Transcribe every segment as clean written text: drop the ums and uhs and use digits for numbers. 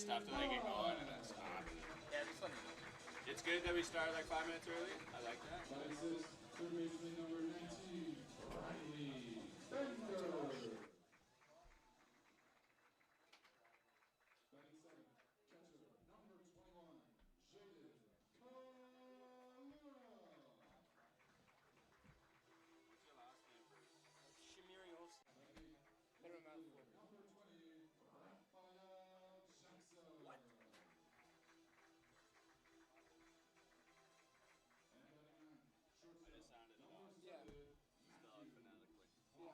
It's tough to get going and then stop. Yeah, it's funny. It's good that we started like 5 minutes early. I like that. Number 19, Riley Bender. 37, catcher. Number 21, Jaden Kaluna. What's your last name? Better mouthful. Number 20, Raphael Jackson. What? And batting man, shortstop. I just sounded it off. Yeah. Spell it phonetically. Yeah.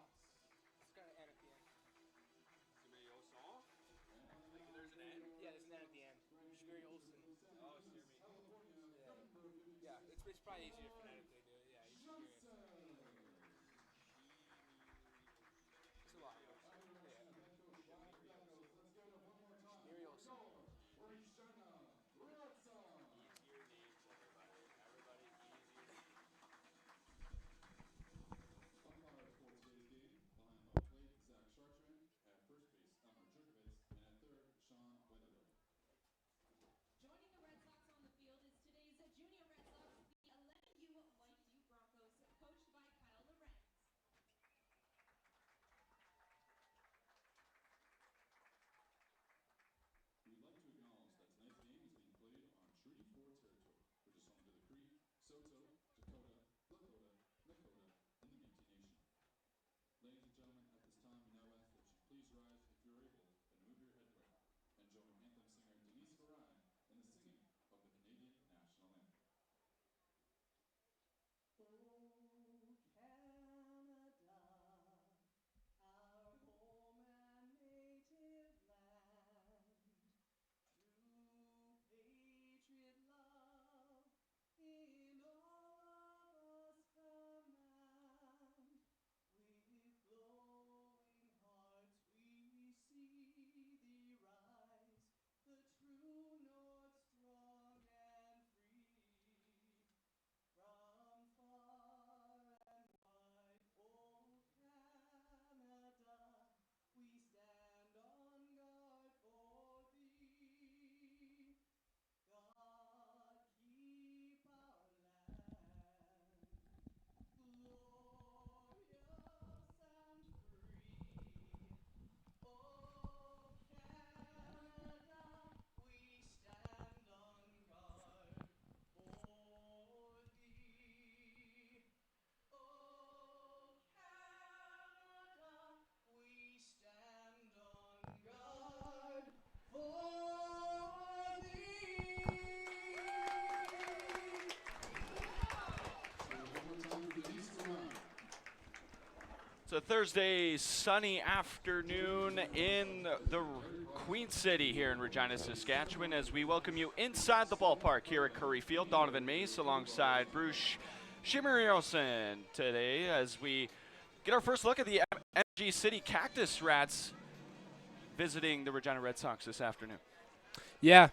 It's kind of N at the end. Somebody else off? Like there's an N? Yeah, there's an N at the end. Shmiri Olsen. Oh, it's near me. Yeah, it's probably easier to phonetically do it. Yeah, you should hear it. It's a lot. Yeah. Shmiri Olsen. Easier names, everybody. Everybody easier. Umpire for today's game, behind home plate, Zach Chartrand. At first base, Elmer Jurkovitz. And at third, Sean Weatherly. Joining the Red Sox on the field is today's Junior Red Sox, the 11U White-U Broncos, coached by Kyle Lorenz. We'd like to acknowledge that tonight's game is being played on Treaty 4 territory, which is home to the Cree, Saulteaux, Dakota, Lakota, Nakota, and the Métis Nation. Ladies and gentlemen, at this time, we now ask that you please rise if you're able and move your head well, and join anthem singer Denise Farine in the singing of the Canadian National Anthem. Oh, Canada, our home and native land, true patriot love in all of us command. With glowing hearts we see thee rise, the true north strong and free. From far and wide, oh Canada, we stand on guard for thee. God keep our land glorious and free. Oh Canada, we stand on guard for thee. Oh Canada, we stand on guard for thee. One more time for Denise Farine. It's a Thursday sunny afternoon in the Queen City here in Regina, Saskatchewan, as we welcome you inside the ballpark here at Curry Field. Donovan Mace alongside Bruce Shimmeriosen today as we get our first look at the Energy City Cactus Rats visiting the Regina Red Sox this afternoon. Yeah.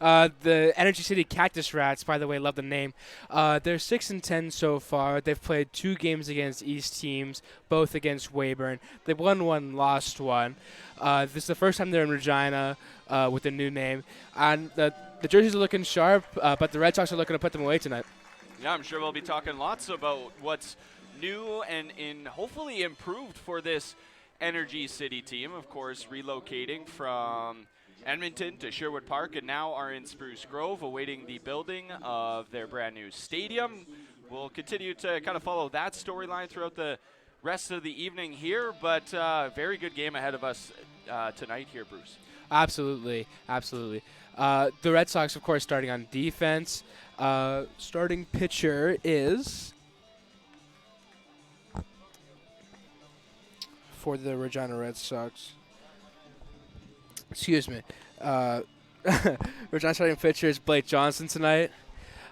The Energy City Cactus Rats, by the way, love the name. They're 6-10 so far. They've played 2 games against East teams, both against Weyburn. They've won 1, lost 1. This is the first time they're in Regina with a new name. And the jerseys are looking sharp, but the Red Sox are looking to put them away tonight. Yeah, I'm sure we'll be talking lots about what's new and hopefully improved for this Energy City team. Of course, relocating from Edmonton to Sherwood Park and now are in Spruce Grove awaiting the building of their brand new stadium. We'll continue to kind of follow that storyline throughout the rest of the evening here, but very good game ahead of us tonight here, Bruce. Absolutely, absolutely. The Red Sox, of course, starting on defense. Starting pitcher is for the Regina Red Sox. Excuse me. Regina starting pitcher is Blake Johnson tonight.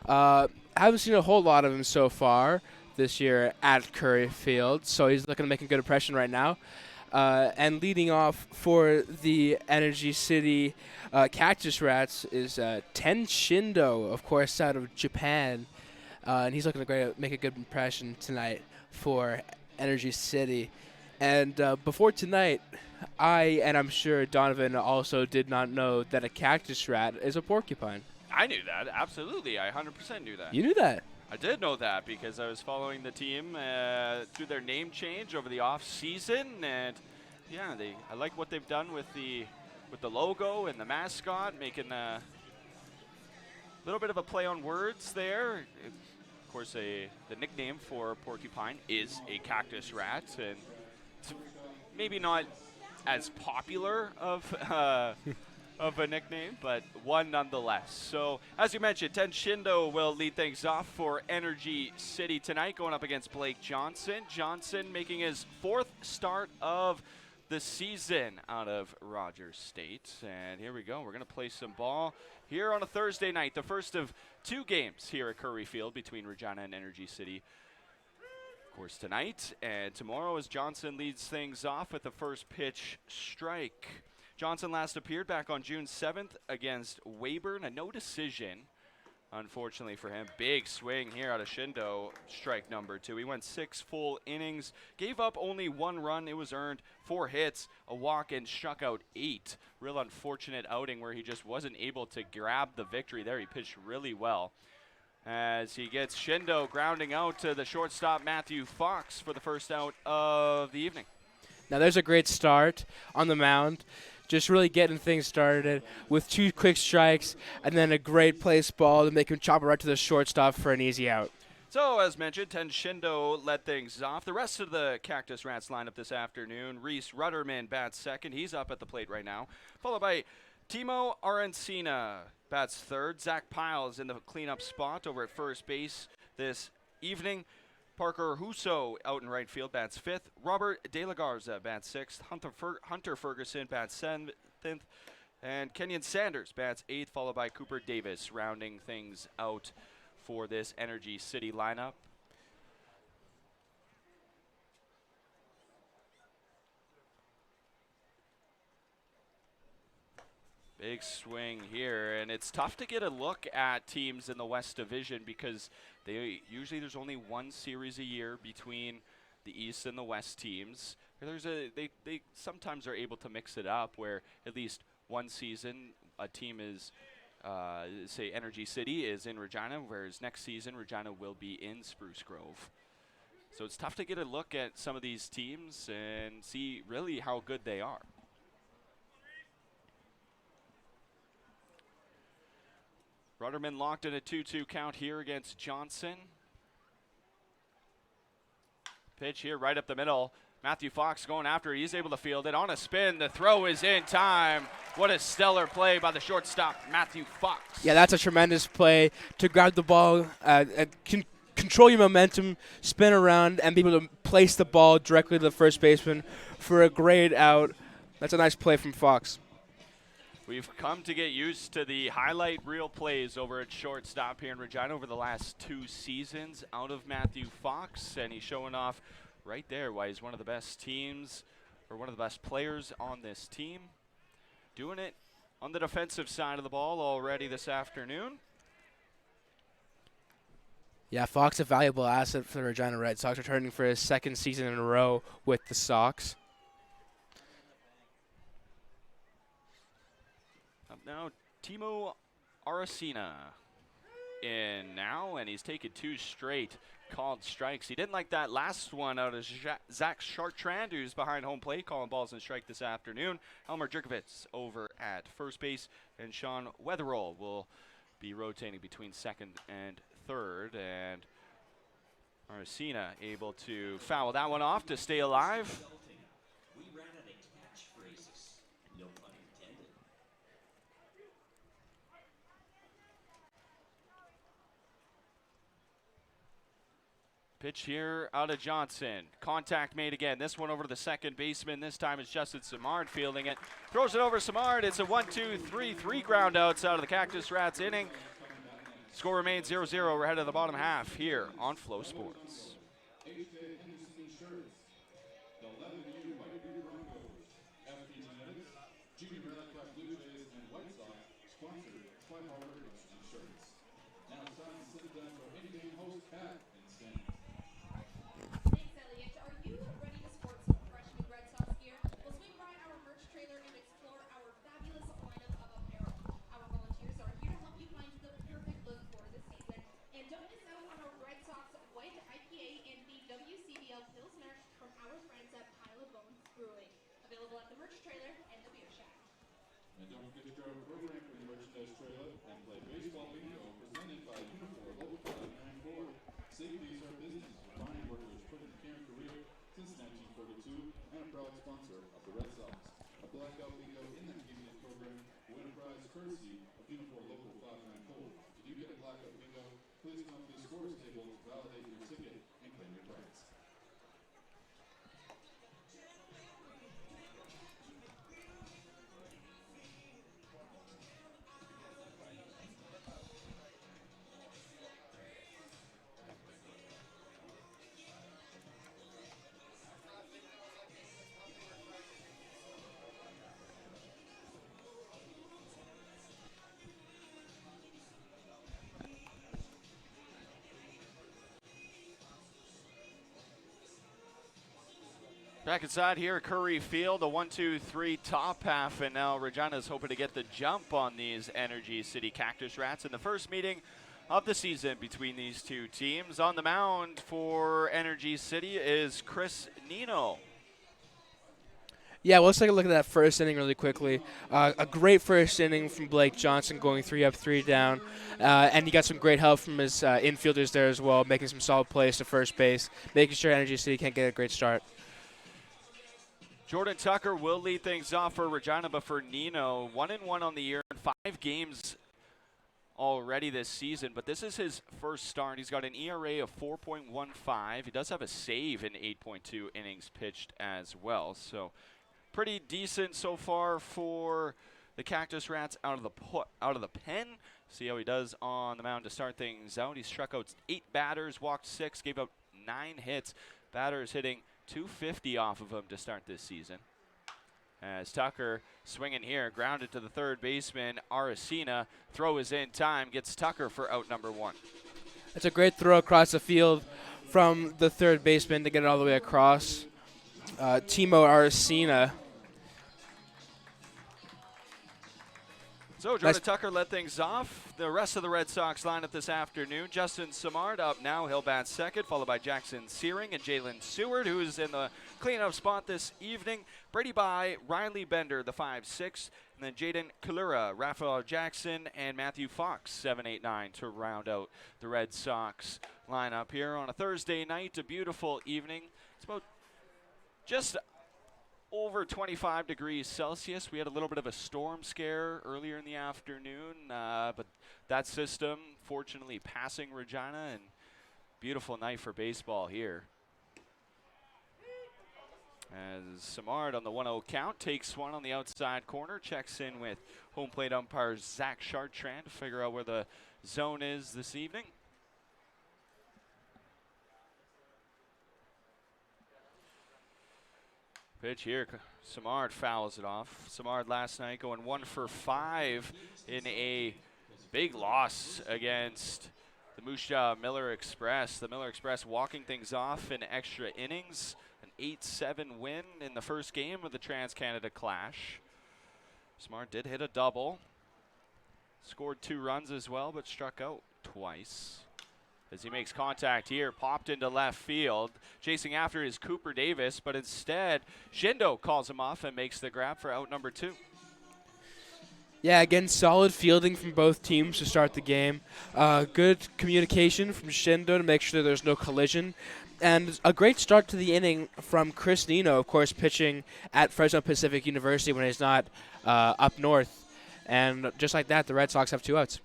Haven't seen a whole lot of him so far this year at Curry Field, so he's looking to make a good impression right now. And leading off for the Energy City Cactus Rats is Ten Shindo, of course, out of Japan. And he's looking to make a good impression tonight for Energy City. And before tonight, and I'm sure Donovan also did not know that a cactus rat is a porcupine. I knew that, absolutely. I 100% knew that. You knew that? I did know that because I was following the team through their name change over the off season, and yeah, I like what they've done with the logo and the mascot, making a little bit of a play on words there. Of course, the nickname for porcupine is a cactus rat, and it's maybe not as popular of of a nickname, but one nonetheless. So, as you mentioned, Ten Shindo will lead things off for Energy City tonight, going up against Blake Johnson. Johnson making his 4th start of the season out of Rogers State. And here we go. We're going to play some ball here on a Thursday night, the first of 2 games here at Curry Field between Regina and Energy City. Of course, tonight and tomorrow as Johnson leads things off with the first pitch strike. Johnson last appeared back on June 7th against Weyburn, a no decision, unfortunately for him. Big swing here out of Shindo, strike number 2. He went 6 full innings, gave up only 1 run. It was earned, 4 hits, a walk, and struck out 8. Real unfortunate outing where he just wasn't able to grab the victory there. He pitched really well. As he gets Shindo grounding out to the shortstop Matthew Fox for the first out of the evening. Now there's a great start on the mound. Just really getting things started with 2 quick strikes and then a great place ball to make him chop it right to the shortstop for an easy out. So, as mentioned, Ten Shindo led things off. The rest of the Cactus Rats lineup this afternoon, Reese Rudderman bats second. He's up at the plate right now. Followed by Timo Arancina bats third. Zach Piles in the cleanup spot over at first base this evening. Parker Husso out in right field bats 5th. Robert De La Garza bats 6th. Hunter Ferguson bats 7th. And Kenyon Sanders bats 8th, followed by Cooper Davis rounding things out for this Energy City lineup. Big swing here, and it's tough to get a look at teams in the West Division because there's only 1 series a year between the East and the West teams. They sometimes are able to mix it up where at least one season a team is, say Energy City is in Regina, whereas next season Regina will be in Spruce Grove. So it's tough to get a look at some of these teams and see really how good they are. Rudderman locked in a 2-2 count here against Johnson. Pitch here right up the middle. Matthew Fox going after it. He's able to field it on a spin. The throw is in time. What a stellar play by the shortstop, Matthew Fox. Yeah, that's a tremendous play to grab the ball, control your momentum, spin around, and be able to place the ball directly to the first baseman for a great out. That's a nice play from Fox. We've come to get used to the highlight reel plays over at shortstop here in Regina over the last 2 seasons out of Matthew Fox, and he's showing off right there why he's one of the best teams, or one of the best players on this team. Doing it on the defensive side of the ball already this afternoon. Yeah, Fox a valuable asset for the Regina Red Sox, returning for his 2nd season in a row with the Sox. Up now, Timo Aracena in now, and he's taken 2 straight called strikes. He didn't like that last one out of Zach Chartrand, who's behind home plate, calling balls and strike this afternoon. Elmer Jerkovitz over at first base, and Sean Weatherall will be rotating between 2nd and 3rd, and Aracena able to foul that one off to stay alive. We ran out of catchphrases. No pun intended. Pitch here out of Johnson. Contact made again. This one over to the second baseman. This time it's Justin Simard fielding it. Throws it over Simard. It's a 1-2-3, 3 ground outs out of the Cactus Rats inning. Score remains 0-0. We're headed to the bottom half here on Flow Sports. Thanks, Elliot. Are you ready to sport some fresh extra program for the merchandise trailer and play baseball bingo presented by Unifor Local 594. Safety is our business. Fine workers put in a caring career since 1942 and a proud sponsor of the Red Sox. A blackout bingo in that community program win a prize courtesy of Unifor Local 594. If you get a blackout bingo, please come to the scores table to validate your ticket and claim your prize. Back inside here at Curry Field, a 1-2-3 top half, and now Regina's hoping to get the jump on these Energy City Cactus Rats in the first meeting of the season between these two teams. On the mound for Energy City is Chris Nino. Yeah, well, let's take a look at that first inning really quickly. A great first inning from Blake Johnson, going 3 up, 3 down. And he got some great help from his infielders there as well, making some solid plays to first base, making sure Energy City can't get a great start. Jordan Tucker will lead things off for Regina, but for Nino, 1-1 on the year in 5 games already this season, but this is his first start. He's got an ERA of 4.15. He does have a save in 8.2 innings pitched as well, so pretty decent so far for the Cactus Rats out of the pen. See how he does on the mound to start things out. He struck out 8 batters, walked 6, gave up 9 hits. Batters hitting .250 off of him to start this season. As Tucker swinging here, grounded to the third baseman, Aracena. Throw is in time, gets Tucker for out number 1. It's a great throw across the field from the third baseman to get it all the way across. Timo Aracena. So Jordan Tucker led things off. The rest of the Red Sox lineup this afternoon. Justin Samard up now. He'll bat second, followed by Jackson Searing and Jalen Seward, who's in the cleanup spot this evening. Brady By, Riley Bender, the 5-6, and then Jaden Kalura, Raphael Jackson, and Matthew Fox, 7, 8, 9, to round out the Red Sox lineup here on a Thursday night. A beautiful evening. It's about just over 25 degrees Celsius. We had a little bit of a storm scare earlier in the afternoon, but that system fortunately passing Regina, and beautiful night for baseball here. As Samard on the 1-0 count takes one on the outside corner, checks in with home plate umpire Zach Chartrand to figure out where the zone is this evening. Pitch here, Samard fouls it off. Samard last night going 1 for 5 in a big loss against the Musha Miller Express. The Miller Express walking things off in extra innings. An 8-7 win in the first game of the Trans-Canada Clash. Samard did hit a double. Scored 2 runs as well, but struck out twice. As he makes contact here, popped into left field. Chasing after is Cooper Davis, but instead, Shindo calls him off and makes the grab for out number 2. Yeah, again, solid fielding from both teams to start the game. Good communication from Shindo to make sure there's no collision. And a great start to the inning from Chris Nino, of course, pitching at Fresno Pacific University when he's not up north. And just like that, the Red Sox have 2 outs.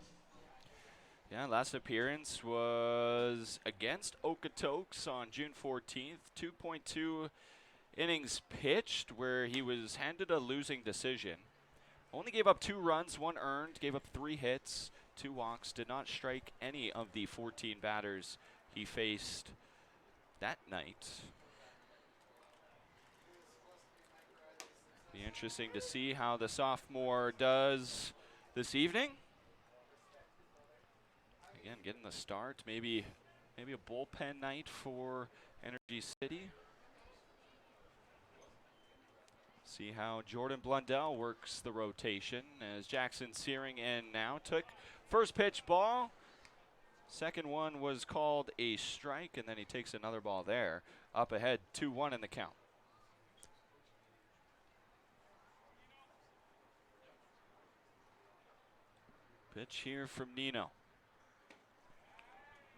Yeah, last appearance was against Okotoks on June 14th. 2.2 innings pitched where he was handed a losing decision. Only gave up 2 runs, 1 earned, gave up 3 hits, 2 walks, did not strike any of the 14 batters he faced that night. Be interesting to see how the sophomore does this evening. Again, getting the start, maybe a bullpen night for Energy City. See how Jordan Blundell works the rotation as Jackson Searing in now. Took first pitch ball. Second one was called a strike, and then he takes another ball there. Up ahead, 2-1 in the count. Pitch here from Nino.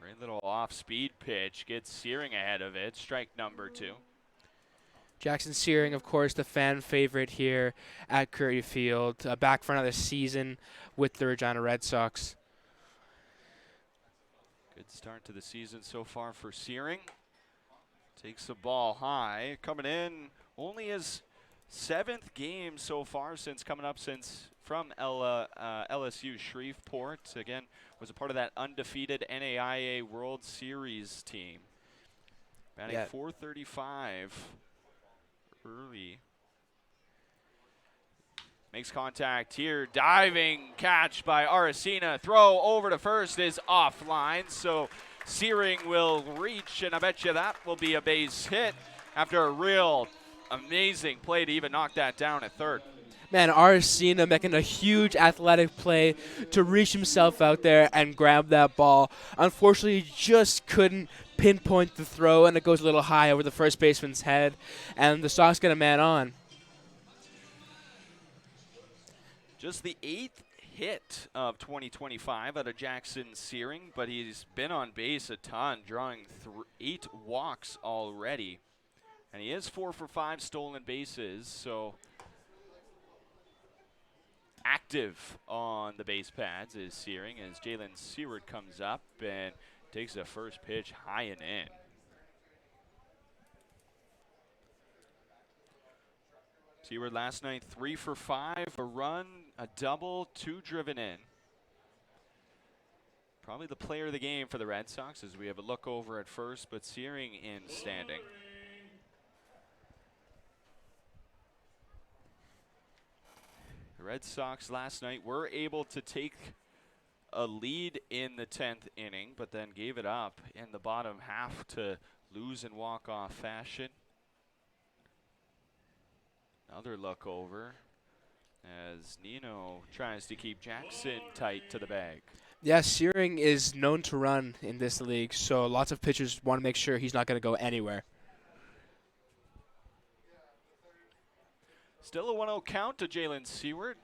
Great little off-speed pitch. Gets Searing ahead of it. Strike number 2. Jackson Searing, of course, the fan favorite here at Curry Field, back for another season with the Regina Red Sox. Good start to the season so far for Searing. Takes the ball high. Coming in only his 7th game so far since from LSU Shreveport. Again, was a part of that undefeated NAIA World Series team. Batting .435 early. Makes contact here. Diving catch by Aracena. Throw over to first is offline. So Searing will reach, and I bet you that will be a base hit after a real amazing play to even knock that down at third. Man, Aracena making a huge athletic play to reach himself out there and grab that ball. Unfortunately, he just couldn't pinpoint the throw, and it goes a little high over the first baseman's head, and the Sox get a man on. Just the 8th hit of 2025 out of Jackson Searing, but he's been on base a ton, drawing 8 walks already. And he is 4 for 5 stolen bases, so active on the base pads is Searing as Jalen Seward comes up and takes the first pitch high and in. Seward last night 3 for 5, a run, a double, 2 driven in. Probably the player of the game for the Red Sox as we have a look over at first, but Searing in standing. The Red Sox last night were able to take a lead in the 10th inning, but then gave it up in the bottom half to lose in walk-off fashion. Another look over as Nino tries to keep Jackson tight to the bag. Yeah, Searing is known to run in this league, so lots of pitchers want to make sure he's not going to go anywhere. Still a 1-0 count to Jalen Seward.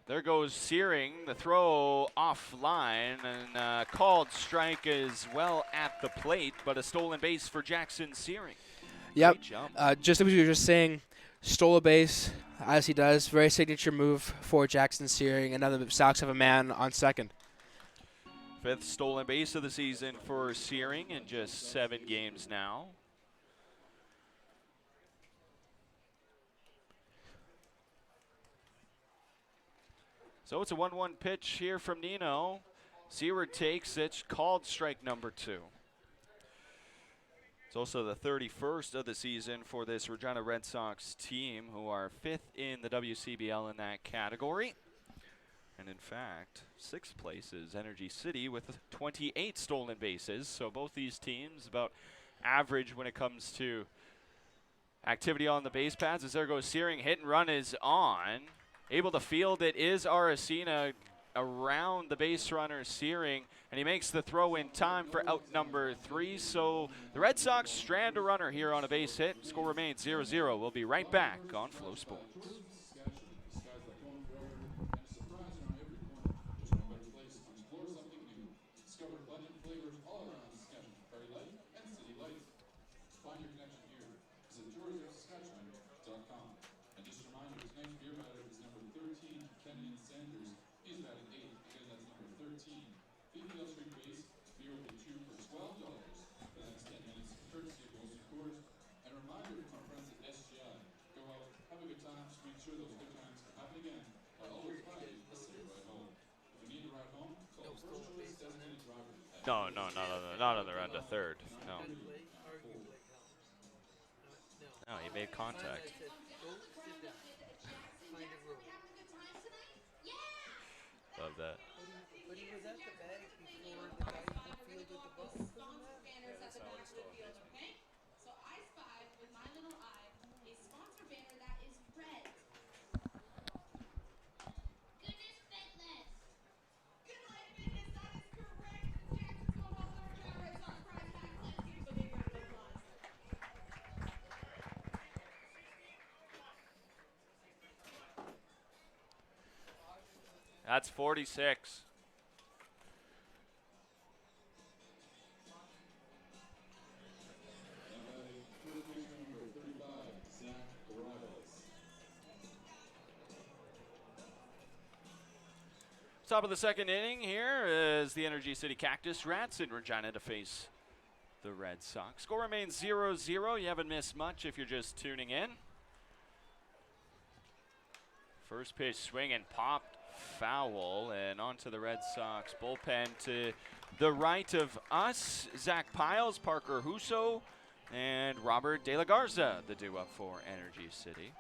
There goes Searing, the throw offline, and called strike as well at the plate, but a stolen base for Jackson Searing. Yep, Great jump. just as you were just saying, stole a base, as he does. Very signature move for Jackson Searing, and now the Sox have a man on second. 5th stolen base of the season for Searing in just 7 games now. So it's a 1-1 pitch here from Nino. Seward takes it, called strike number 2. It's also the 31st of the season for this Regina Red Sox team, who are 5th in the WCBL in that category. And in fact, 6th place is Energy City with 28 stolen bases. So both these teams about average when it comes to activity on the base pads. As there goes Searing, hit and run is on. Able to field it is Aracena around the base runner Searing, and he makes the throw in time for out number 3. So the Red Sox strand a runner here on a base hit. Score remains 0-0. We'll be right back on Flow Sports. Find your connection here. Visit tourismsaskatchewan.com. And just a reminder, tonight's beer batter is number 13, Kenyon Sanders. He's batting 8th. Again, that's number 13. BBL Street Base, beer will be 2 for $12 for the next 10 minutes, courtesy of Wilson Coors. And a reminder from our friends at SGI. Go out, have a good time, just make sure those good times can happen again by always finding a safe ride home. If you need a ride home, call First Choice Designated Driver. No, not on the run to third. No. No, he made contact. Love that. But he was at the bag before the guy even fielded the ball. Banners at the back of the field, okay? So I spied with my little eye a sponsor banner that is red. Goodness Fitness. Good Life Fitness, that is correct. Jackson's going home with the Regina Red Sox prize pack. Let's give him a big round of applause. That's 46. Top of the second inning here is the Energy City Cactus Rats in Regina to face the Red Sox. Score remains 0-0. You haven't missed much if you're just tuning in. First pitch swing and popped foul, and onto the Red Sox bullpen to the right of us. Zach Piles, Parker Huso, and Robert De La Garza, the due up for Energy City.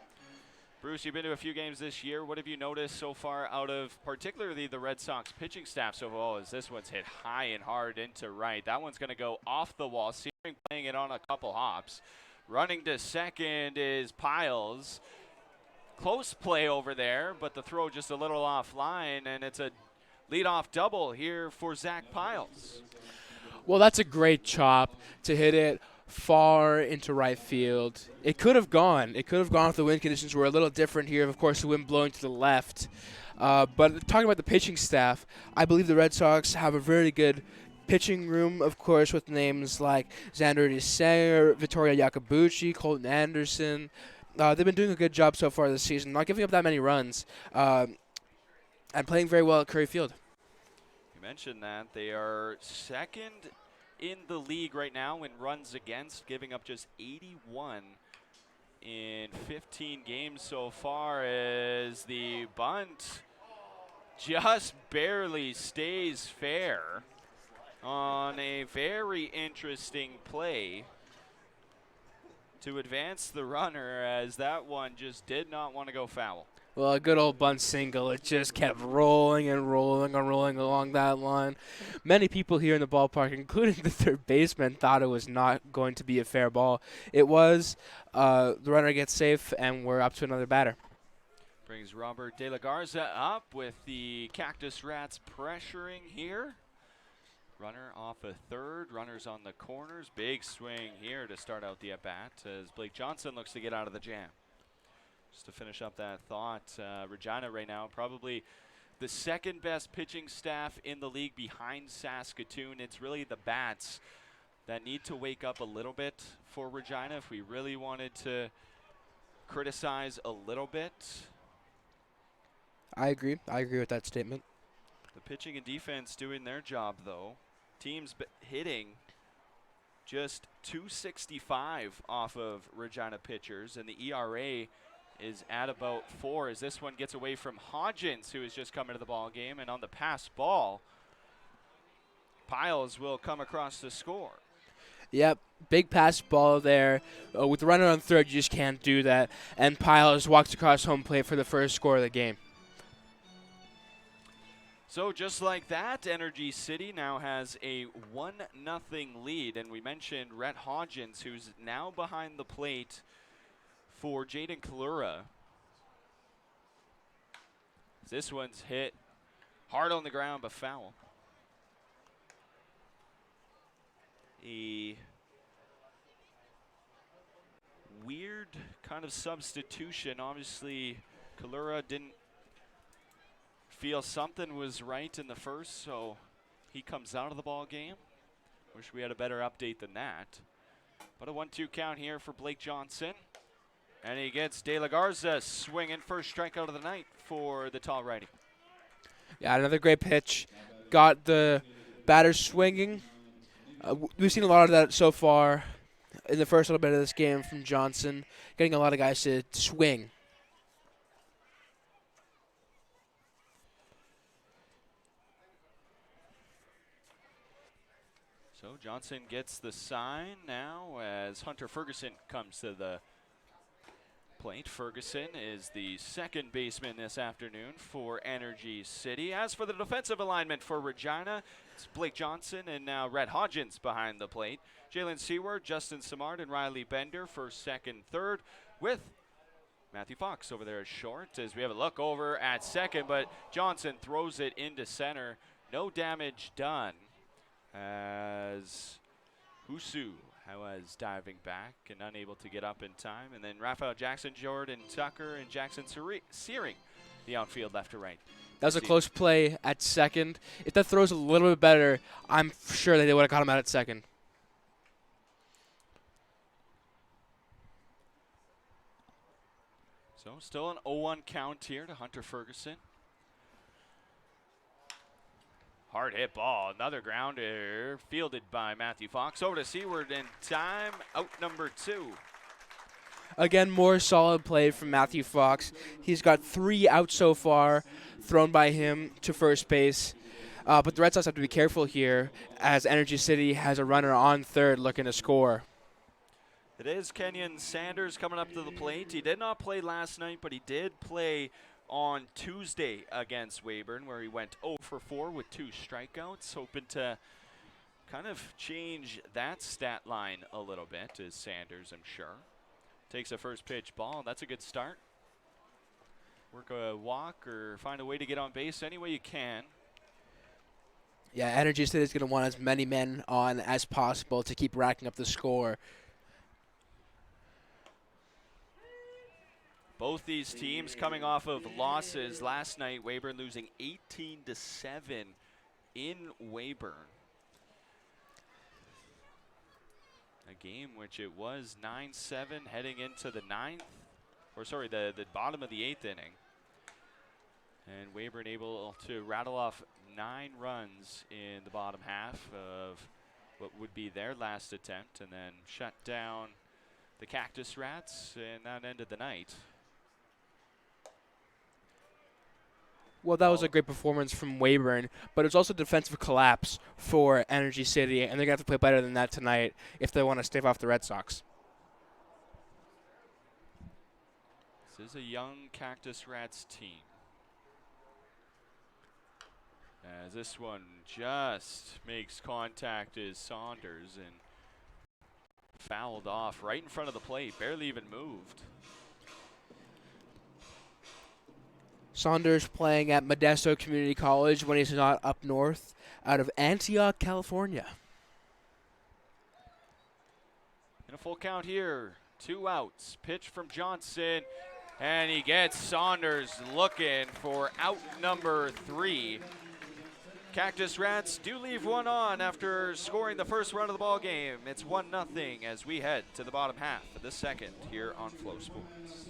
Bruce, you've been to a few games this year. What have you noticed so far out of particularly the Red Sox pitching staff so far? As this one's hit high and hard into right. That one's going to go off the wall. Searing playing it on a couple hops. Running to second is Piles. Close play over there, but the throw just a little offline, and it's a leadoff double here for Zach Piles. Well, that's a great chop to hit it far into right field. It could have gone. It could have gone if the wind conditions were a little different here. Of course, the wind blowing to the left. But talking about the pitching staff, I believe the Red Sox have a very good pitching room, of course, with names like Xander DeSayer, Vittorio Jacobucci, Colton Anderson. They've been doing a good job so far this season, not giving up that many runs, and playing very well at Curry Field. You mentioned that. They are second in the league right now in runs against, giving up just 81 in 15 games so far, as the bunt just barely stays fair on a very interesting play to advance the runner, as that one just did not want to go foul. Well, a good old bunt single. It just kept rolling and rolling and rolling along that line. Many people here in the ballpark, including the third baseman, thought it was not going to be a fair ball. It was. The runner gets safe, and we're up to another batter. Brings Robert De La Garza up with the Cactus Rats pressuring here. Runner off a third, runners on the corners. Big swing here to start out the at-bat as Blake Johnson looks to get out of the jam. Just to finish up that thought, Regina right now probably the second best pitching staff in the league behind Saskatoon. It's really the bats that need to wake up a little bit for Regina if we really wanted to criticize a little bit. I agree. I agree with that statement. The pitching and defense doing their job, though. Teams hitting just .265 off of Regina pitchers, and the ERA is at about 4 as this one gets away from Hodgins, who has just come into the ball game, and on the pass ball, Piles will come across the score. Yep, big pass ball there. With the runner on third, you just can't do that. And Piles walks across home plate for the first score of the game. So just like that, Energy City now has a 1-0 lead. And we mentioned Rhett Hodgins, who's now behind the plate for Jaden Kalura. This one's hit hard on the ground, but foul. A weird kind of substitution. Obviously, Kalura didn't feel something was right in the first, so he comes out of the ball game. Wish we had a better update than that. But a 1-2 count here for Blake Johnson. And he gets De La Garza swinging, first strikeout of the night for the tall righty. Yeah, another great pitch. Got the batter swinging. We've seen a lot of that so far in the first little bit of this game from Johnson, getting a lot of guys to swing. So Johnson gets the sign now as Hunter Ferguson comes to the plate. Ferguson is the second baseman this afternoon for Energy City. As for the defensive alignment for Regina, it's Blake Johnson and now Rhett Hodgins behind the plate. Jalen Seward, Justin Samard, and Riley Bender first, second, third, with Matthew Fox over there at short as we have a look over at second, but Johnson throws it into center. No damage done as Husu was diving back and unable to get up in time. And then Raphael Jackson, Jordan Tucker, and Jackson Searing, the outfield left to right. That was a See. close play at second. If that throw's a little bit better, I'm sure that they would have got him out at second. So still an 0-1 count here to Hunter Ferguson. Hard hit ball, another grounder, fielded by Matthew Fox. Over to Seward in time, out number 2. Again, more solid play from Matthew Fox. He's got 3 outs so far, thrown by him to first base. But the Red Sox have to be careful here, as Energy City has a runner on third looking to score. It is Kenyon Sanders coming up to the plate. He did not play last night, but he did play on Tuesday against Weyburn, where he went 0 for 4 with 2 strikeouts, hoping to kind of change that stat line a little bit, is Sanders, I'm sure. Takes a first pitch ball. That's a good start. Work a walk or find a way to get on base any way you can. Yeah, Energy City is going to want as many men on as possible to keep racking up the score. Both these teams coming off of losses. Last night, Weyburn losing 18-7 in Weyburn. A game which it was 9-7 heading into the the bottom of the 8th inning. And Weyburn able to rattle off 9 runs in the bottom half of what would be their last attempt, and then shut down the Cactus Rats, and that ended the night. Well, that was a great performance from Weyburn, but it's also a defensive collapse for Energy City, and they're going to have to play better than that tonight if they want to stave off the Red Sox. This is a young Cactus Rats team. As this one just makes contact is Saunders and fouled off right in front of the plate, barely even moved. Saunders playing at Modesto Community College when he's not up north, out of Antioch, California. In a full count here, 2 outs. Pitch from Johnson, and he gets Saunders looking for out number 3. Cactus Rats do leave one on after scoring the first run of the ball game. It's 1-0 as we head to the bottom half of the second here on Flow Sports.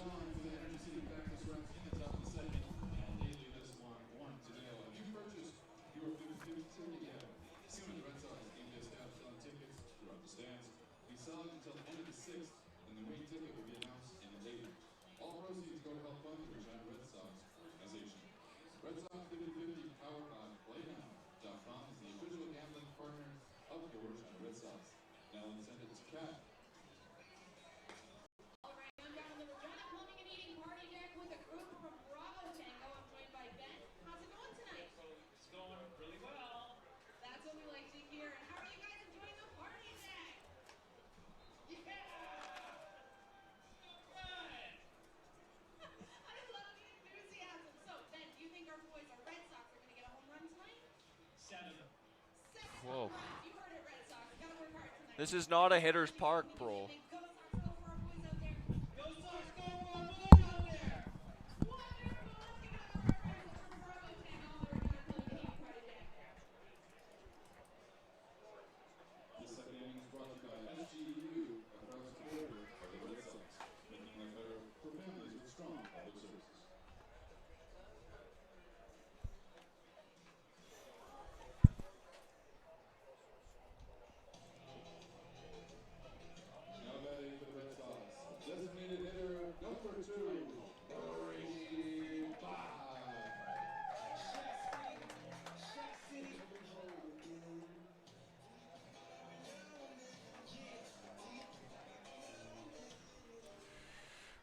Whoa. This is not a hitter's park, bro.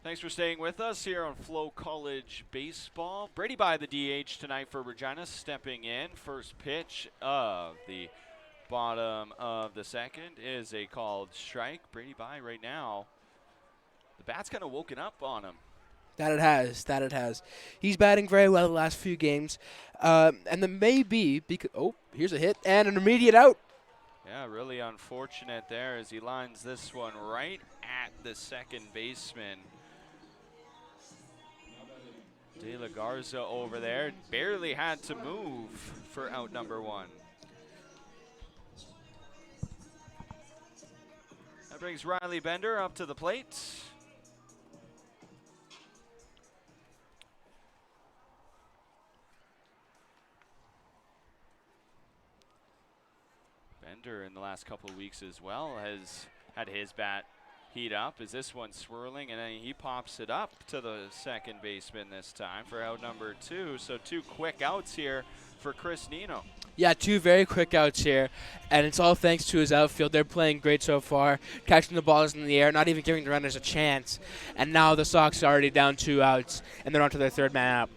Thanks for staying with us here on FloCollege Baseball. Brady by the DH tonight for Regina, stepping in. First pitch of the bottom of the second is a called strike. Brady by right now. The bat's kind of woken up on him. That it has. He's batting very well the last few games. And then maybe, because, here's a hit and an immediate out. Yeah, really unfortunate there as he lines this one right at the second baseman. De La Garza over there barely had to move for out number 1. That brings Riley Bender up to the plate. Bender in the last couple of weeks as well has had his bat heat up as this one's swirling, and then he pops it up to the second baseman this time for out number 2. So 2 quick outs here for Chris Nino. Yeah, 2 very quick outs here, and it's all thanks to his outfield. They're playing great so far, catching the balls in the air, not even giving the runners a chance. And now the Sox are already down 2 outs, and they're on to their 3rd man up.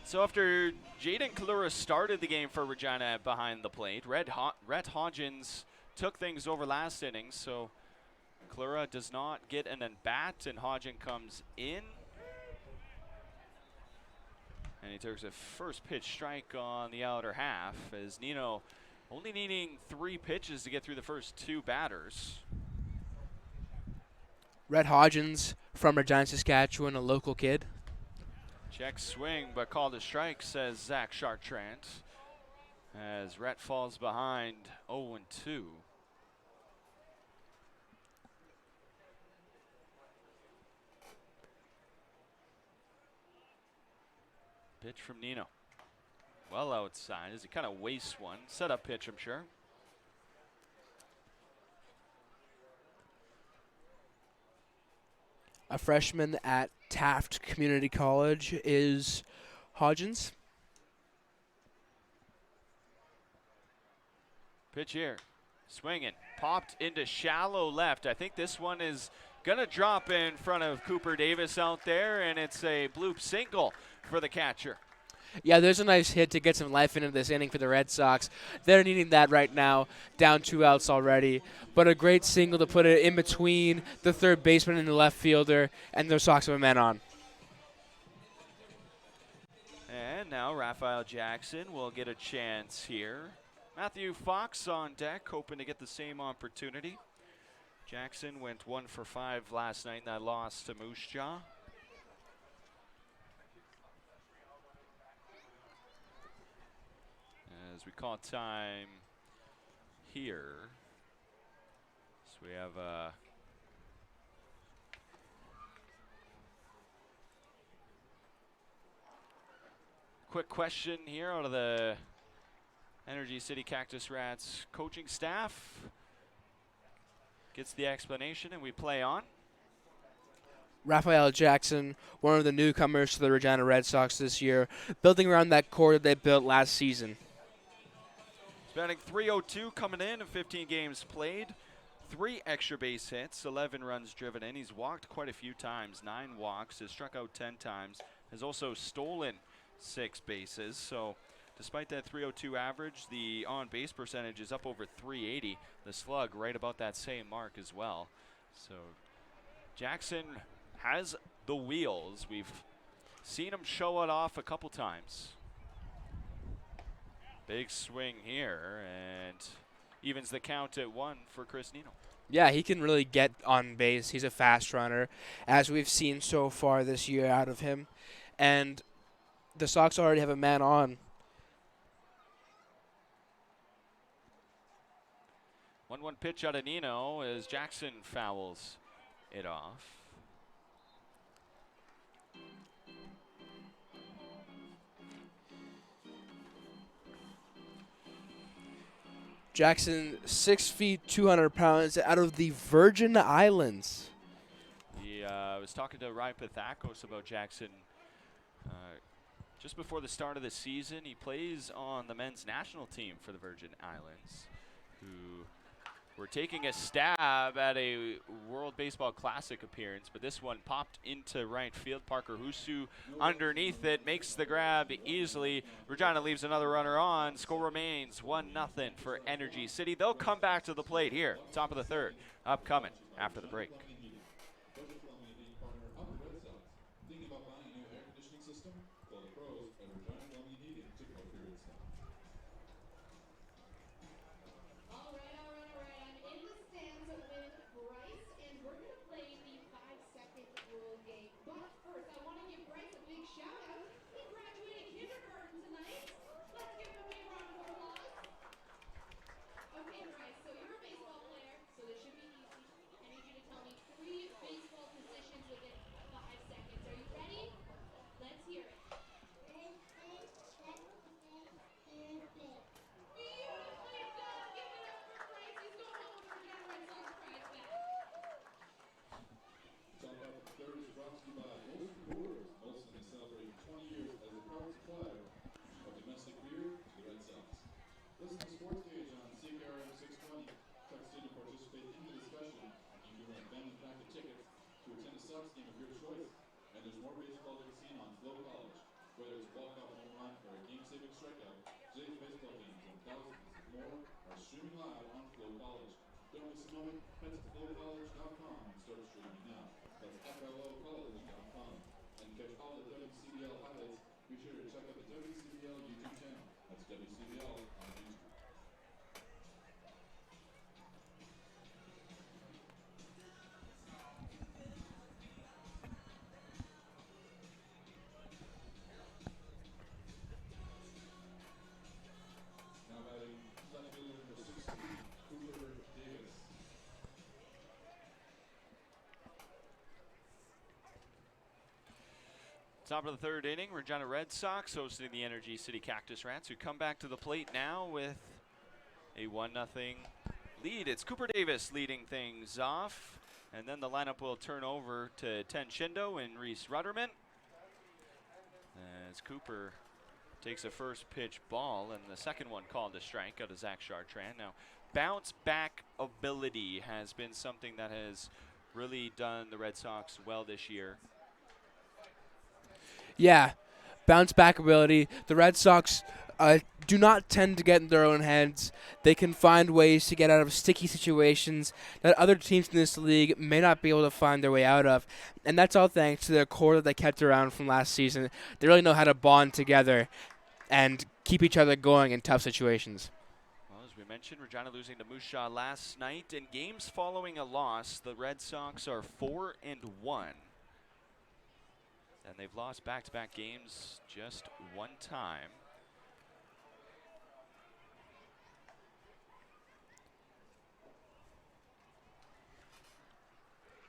So after Jaden Kalura started the game for Regina behind the plate, Rhett Hodgins took things over last inning, so Kalura does not get an at-bat, and Hodgins comes in. And he takes a first pitch strike on the outer half as Nino only needing 3 pitches to get through the first 2 batters. Rhett Hodgins from Regina, Saskatchewan, a local kid. Check swing, but called a strike, says Zach Chartrand, as Rhett falls behind 0-2. Pitch from Nino. Well outside as he kind of wastes one. Setup pitch, I'm sure. A freshman at Taft Community College is Hodgins. Pitch here. Swinging. Popped into shallow left. I think this one is going to drop in front of Cooper Davis out there, and it's a bloop single for the catcher. Yeah, there's a nice hit to get some life into this inning for the Red Sox. They're needing that right now, down 2 outs already. But a great single to put it in between the third baseman and the left fielder, and the Sox have a man on. And now Raphael Jackson will get a chance here. Matthew Fox on deck, hoping to get the same opportunity. Jackson went 1 for 5 last night in that loss to Moose Jaw. As we call time here. So we have a quick question here out of the Energy City Cactus Rats coaching staff. Gets the explanation and we play on. Raphael Jackson, one of the newcomers to the Regina Red Sox this year, building around that core that they built last season. Batting .302 coming in 15 games played. 3 extra base hits, 11 runs driven in. He's walked quite a few times, 9 walks, has struck out 10 times, has also stolen 6 bases. So despite that .302 average, the on-base percentage is up over .380. The slug right about that same mark as well. So Jackson has the wheels. We've seen him show it off a couple times. Big swing here, and evens the count at 1 for Chris Nino. Yeah, he can really get on base. He's a fast runner, as we've seen so far this year out of him. And the Sox already have a man on. 1-1 pitch out of Nino as Jackson fouls it off. Jackson, 6 feet, 200 pounds, out of the Virgin Islands. He was talking to Ryan Pathakos about Jackson just before the start of the season. He plays on the men's national team for the Virgin Islands, who were taking a stab at a World Baseball Classic appearance, but this one popped into right field. Parker Husu underneath it, makes the grab easily. Regina leaves another runner on. Score remains 1-0 for Energy City. They'll come back to the plate here, top of the 3rd, upcoming after the break. Thinking about buying a new air conditioning system? Call the pros at Regina Plumbing and Heating to go for your install. All right. I'm in the stands with Bryce, and we're going to play the 5-second rule game. But first, I FloCollege. Whether it's a walk-off home run or a game-saving strikeout, today's baseball games and thousands more are streaming live on FloCollege. Don't miss a moment. Head to FloCollege.com and start streaming now. That's FLOcollege.com. And to catch all the WCBL highlights, be sure to check out the WCBL YouTube channel. That's WCBL on YouTube. Now batting left fielder number 16, Cooper Davis. Top of the third inning, Regina Red Sox hosting the Energy City Cactus Rats, who come back to the plate now with a 1-0 lead. It's Cooper Davis leading things off, and then the lineup will turn over to Ten Shindo and Reese Rudderman as Cooper takes a first pitch ball, and the second one called a strike out of Zach Chartrand. Now, bounce back ability has been something that has really done the Red Sox well this year. Yeah, bounce back ability. The Red Sox do not tend to get in their own heads. They can find ways to get out of sticky situations that other teams in this league may not be able to find their way out of. And that's all thanks to the core that they kept around from last season. They really know how to bond together and keep each other going in tough situations. Well, as we mentioned, Regina losing to Moose Jaw last night. In games following a loss, the Red Sox are 4-1. And they've lost back-to-back games just one time.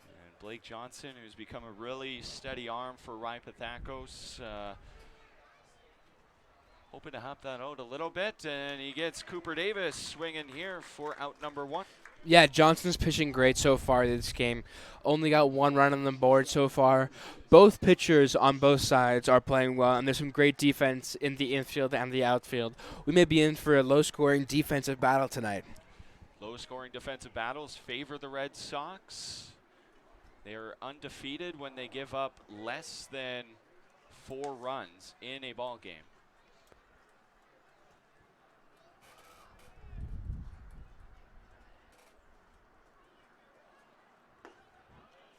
And Blake Johnson, who's become a really steady arm for Ryan Pathakos, hoping to help that out a little bit, and he gets Cooper Davis swinging here for out number 1. Yeah, Johnson's pitching great so far this game. Only got 1 run on the board so far. Both pitchers on both sides are playing well, and there's some great defense in the infield and the outfield. We may be in for a low-scoring defensive battle tonight. Low-scoring defensive battles favor the Red Sox. They are undefeated when they give up less than 4 runs in a ball game.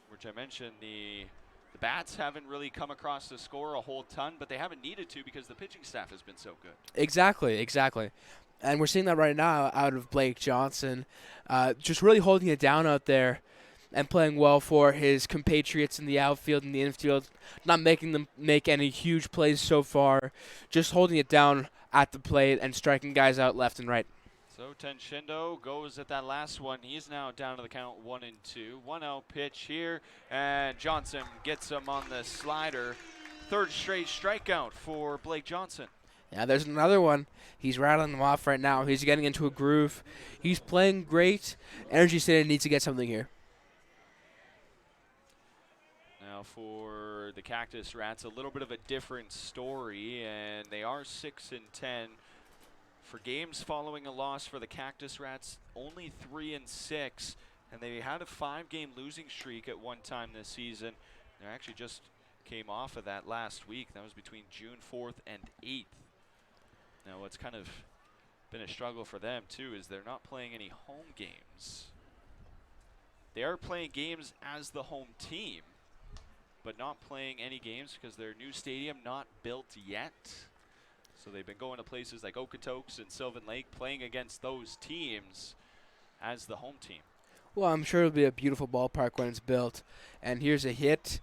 Which I mentioned, the bats haven't really come across the score a whole ton, but they haven't needed to because the pitching staff has been so good. Exactly. And we're seeing that right now out of Blake Johnson, just really holding it down out there and playing well for his compatriots in the outfield and the infield, not making them make any huge plays so far, just holding it down at the plate and striking guys out left and right. So Ten Shindo goes at that last one. He's now down to the count 1-2. 1-0 pitch here, and Johnson gets him on the slider. Third straight strikeout for Blake Johnson. Yeah, there's another one. He's rattling them off right now. He's getting into a groove. He's playing great. Energy City needs to get something here. Now for the Cactus Rats, a little bit of a different story, and they are 6-10. For games following a loss for the Cactus Rats, only 3-6, and they had a 5-game losing streak at one time this season. They actually just came off of that last week. That was between June 4th and 8th. Now what's kind of been a struggle for them too is they're not playing any home games. They are playing games as the home team, but not playing any games because their new stadium not built yet. So they've been going to places like Okotoks and Sylvan Lake, playing against those teams as the home team. Well, I'm sure it'll be a beautiful ballpark when it's built. And here's a hit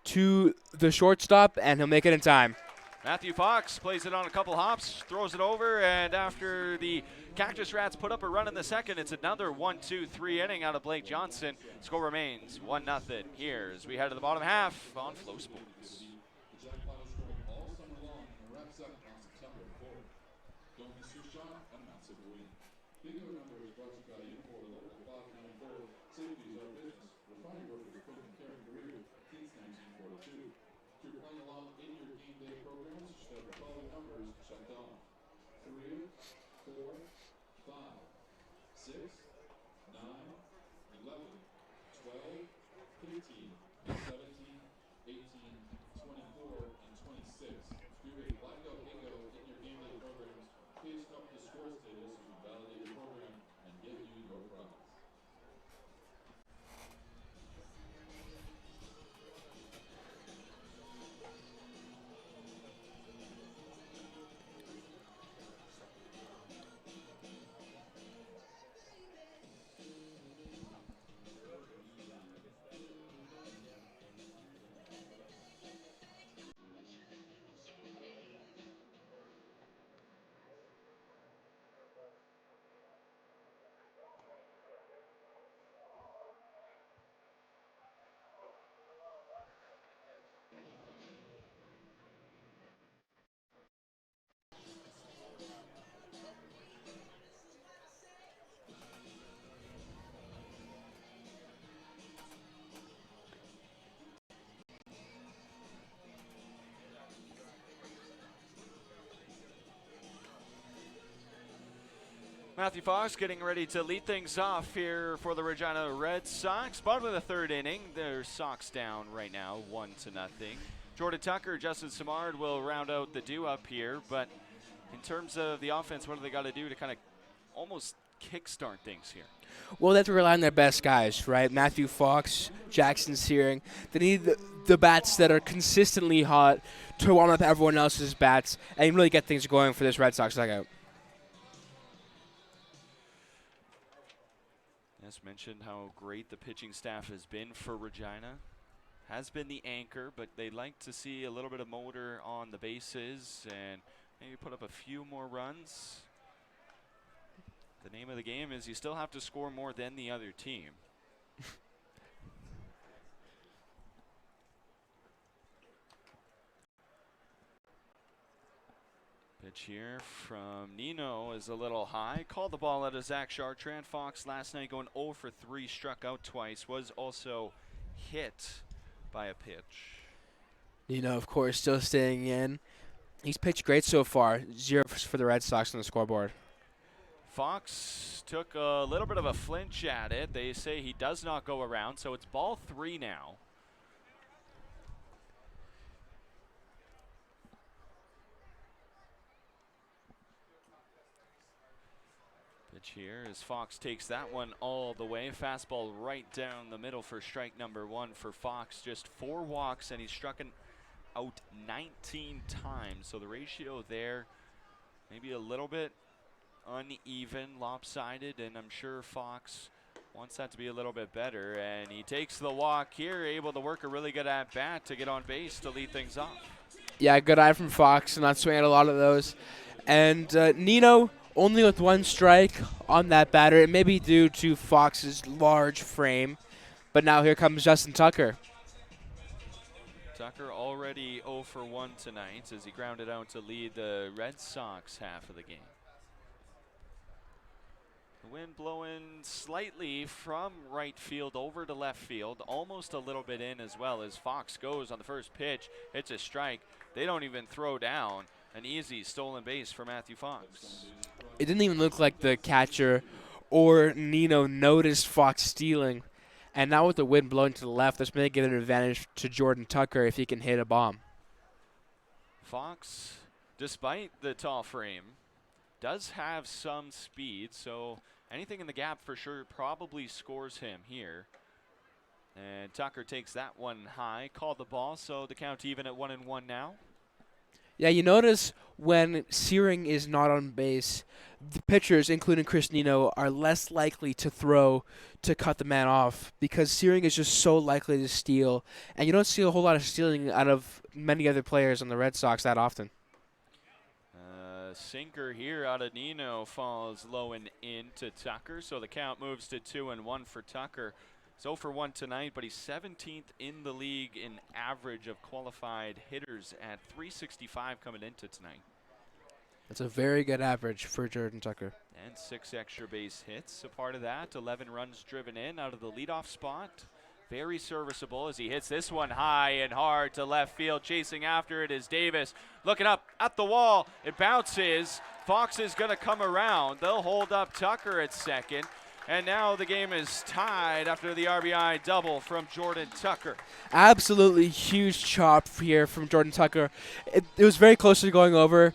to the shortstop, and he'll make it in time. Matthew Fox plays it on a couple hops, throws it over, and after the Cactus Rats put up a run in the second, it's another 1-2-3 inning out of Blake Johnson. Score remains 1-0 here as we head to the bottom half on Flow Sports. The jackpot is growing all summer long and wraps up on September 4th. Don't miss your shot at a massive win. Bingo number is brought to you by Unifor, the local 5 County Board. Safety is our business. Refining workers put in care and career since 1942. If you're playing along in your game day programs, you should have the following numbers checked off. 3, 4, 5, 6, 9, 11, 12, 15, 17, 18, 24, and Streaming Blackout Bingo in your game day programs. Please copy the score status so we validate your program and get you your prize. Matthew Fox getting ready to lead things off here for the Regina Red Sox. Bottom of the third inning. Their Sox down right now, 1-0. Jordan Tucker, Justin Simard will round out the do-up here, but in terms of the offense, what do they got to do to kind of almost kickstart things here? Well, they have to rely on their best guys, right? Matthew Fox, Jackson Searing. They need the bats that are consistently hot to warm up everyone else's bats and really get things going for this Red Sox dugout. As mentioned, how great the pitching staff has been for Regina. Has been the anchor, but they like to see a little bit of motor on the bases and maybe put up a few more runs. The name of the game is you still have to score more than the other team. Pitch here from Nino is a little high. Called the ball out of Zach Chartrand. Fox last night going 0 for 3, struck out twice, was also hit by a pitch. Nino, of course, still staying in. He's pitched great so far. 0 for the Red Sox on the scoreboard. Fox took a little bit of a flinch at it. They say he does not go around, so it's ball 3 now. Pitch here as Fox takes that one all the way. Fastball right down the middle for strike number 1 for Fox. Just 4 walks, and he's struck out 19 times. So the ratio there maybe a little bit uneven, lopsided, and I'm sure Fox wants that to be a little bit better. And he takes the walk here, able to work a really good at-bat to get on base to lead things off. Yeah, good eye from Fox, not swinging a lot of those. And Nino only with 1 strike on that batter. It may be due to Fox's large frame, but now here comes Justin Tucker. Tucker already 0 for 1 tonight as he grounded out to lead the Red Sox half of the game. The wind blowing slightly from right field over to left field, almost a little bit in as well as Fox goes on the first pitch, hits a strike. They don't even throw down. An easy stolen base for Matthew Fox. It didn't even look like the catcher or Nino noticed Fox stealing. And now with the wind blowing to the left, this may give an advantage to Jordan Tucker if he can hit a bomb. Fox, despite the tall frame, does have some speed, so anything in the gap for sure probably scores him here. And Tucker takes that one high, called the ball, so the count even at 1-1 now. Yeah, you notice when Searing is not on base, the pitchers, including Chris Nino, are less likely to throw to cut the man off because Searing is just so likely to steal. And you don't see a whole lot of stealing out of many other players on the Red Sox that often. Sinker here out of Nino falls low and into Tucker, so the count moves to 2-1 for Tucker. He's 0 for 1 tonight, but he's 17th in the league in average of qualified hitters at 365 coming into tonight. That's a very good average for Jordan Tucker. And 6 extra base hits. A part of that, 11 runs driven in out of the leadoff spot. Very serviceable as he hits this one high and hard to left field. Chasing after it is Davis. Looking up at the wall. It bounces. Fox is going to come around. They'll hold up Tucker at second. And now the game is tied after the RBI double from Jordan Tucker. Absolutely huge chop here from Jordan Tucker. It was very close to going over,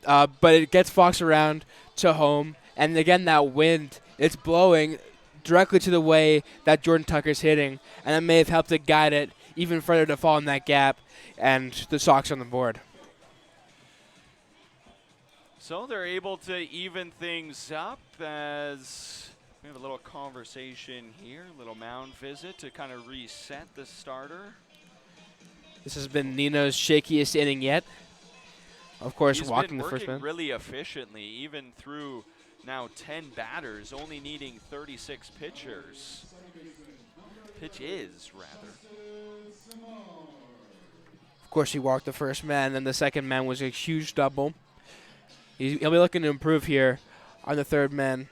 but it gets Fox around to home. And again, that wind, it's blowing directly to the way that Jordan Tucker's hitting, and that may have helped to guide it even further to fall in that gap, and the Sox on the board. So they're able to even things up as we have a little conversation here, a little mound visit to kind of reset the starter. This has been Nino's shakiest inning yet. Of course, He's walking been the first working man. really efficiently, even through now 10 batters, only needing 36 pitches, rather. Of course, he walked the first man, and the second man was a huge double. He'll be looking to improve here on the third man.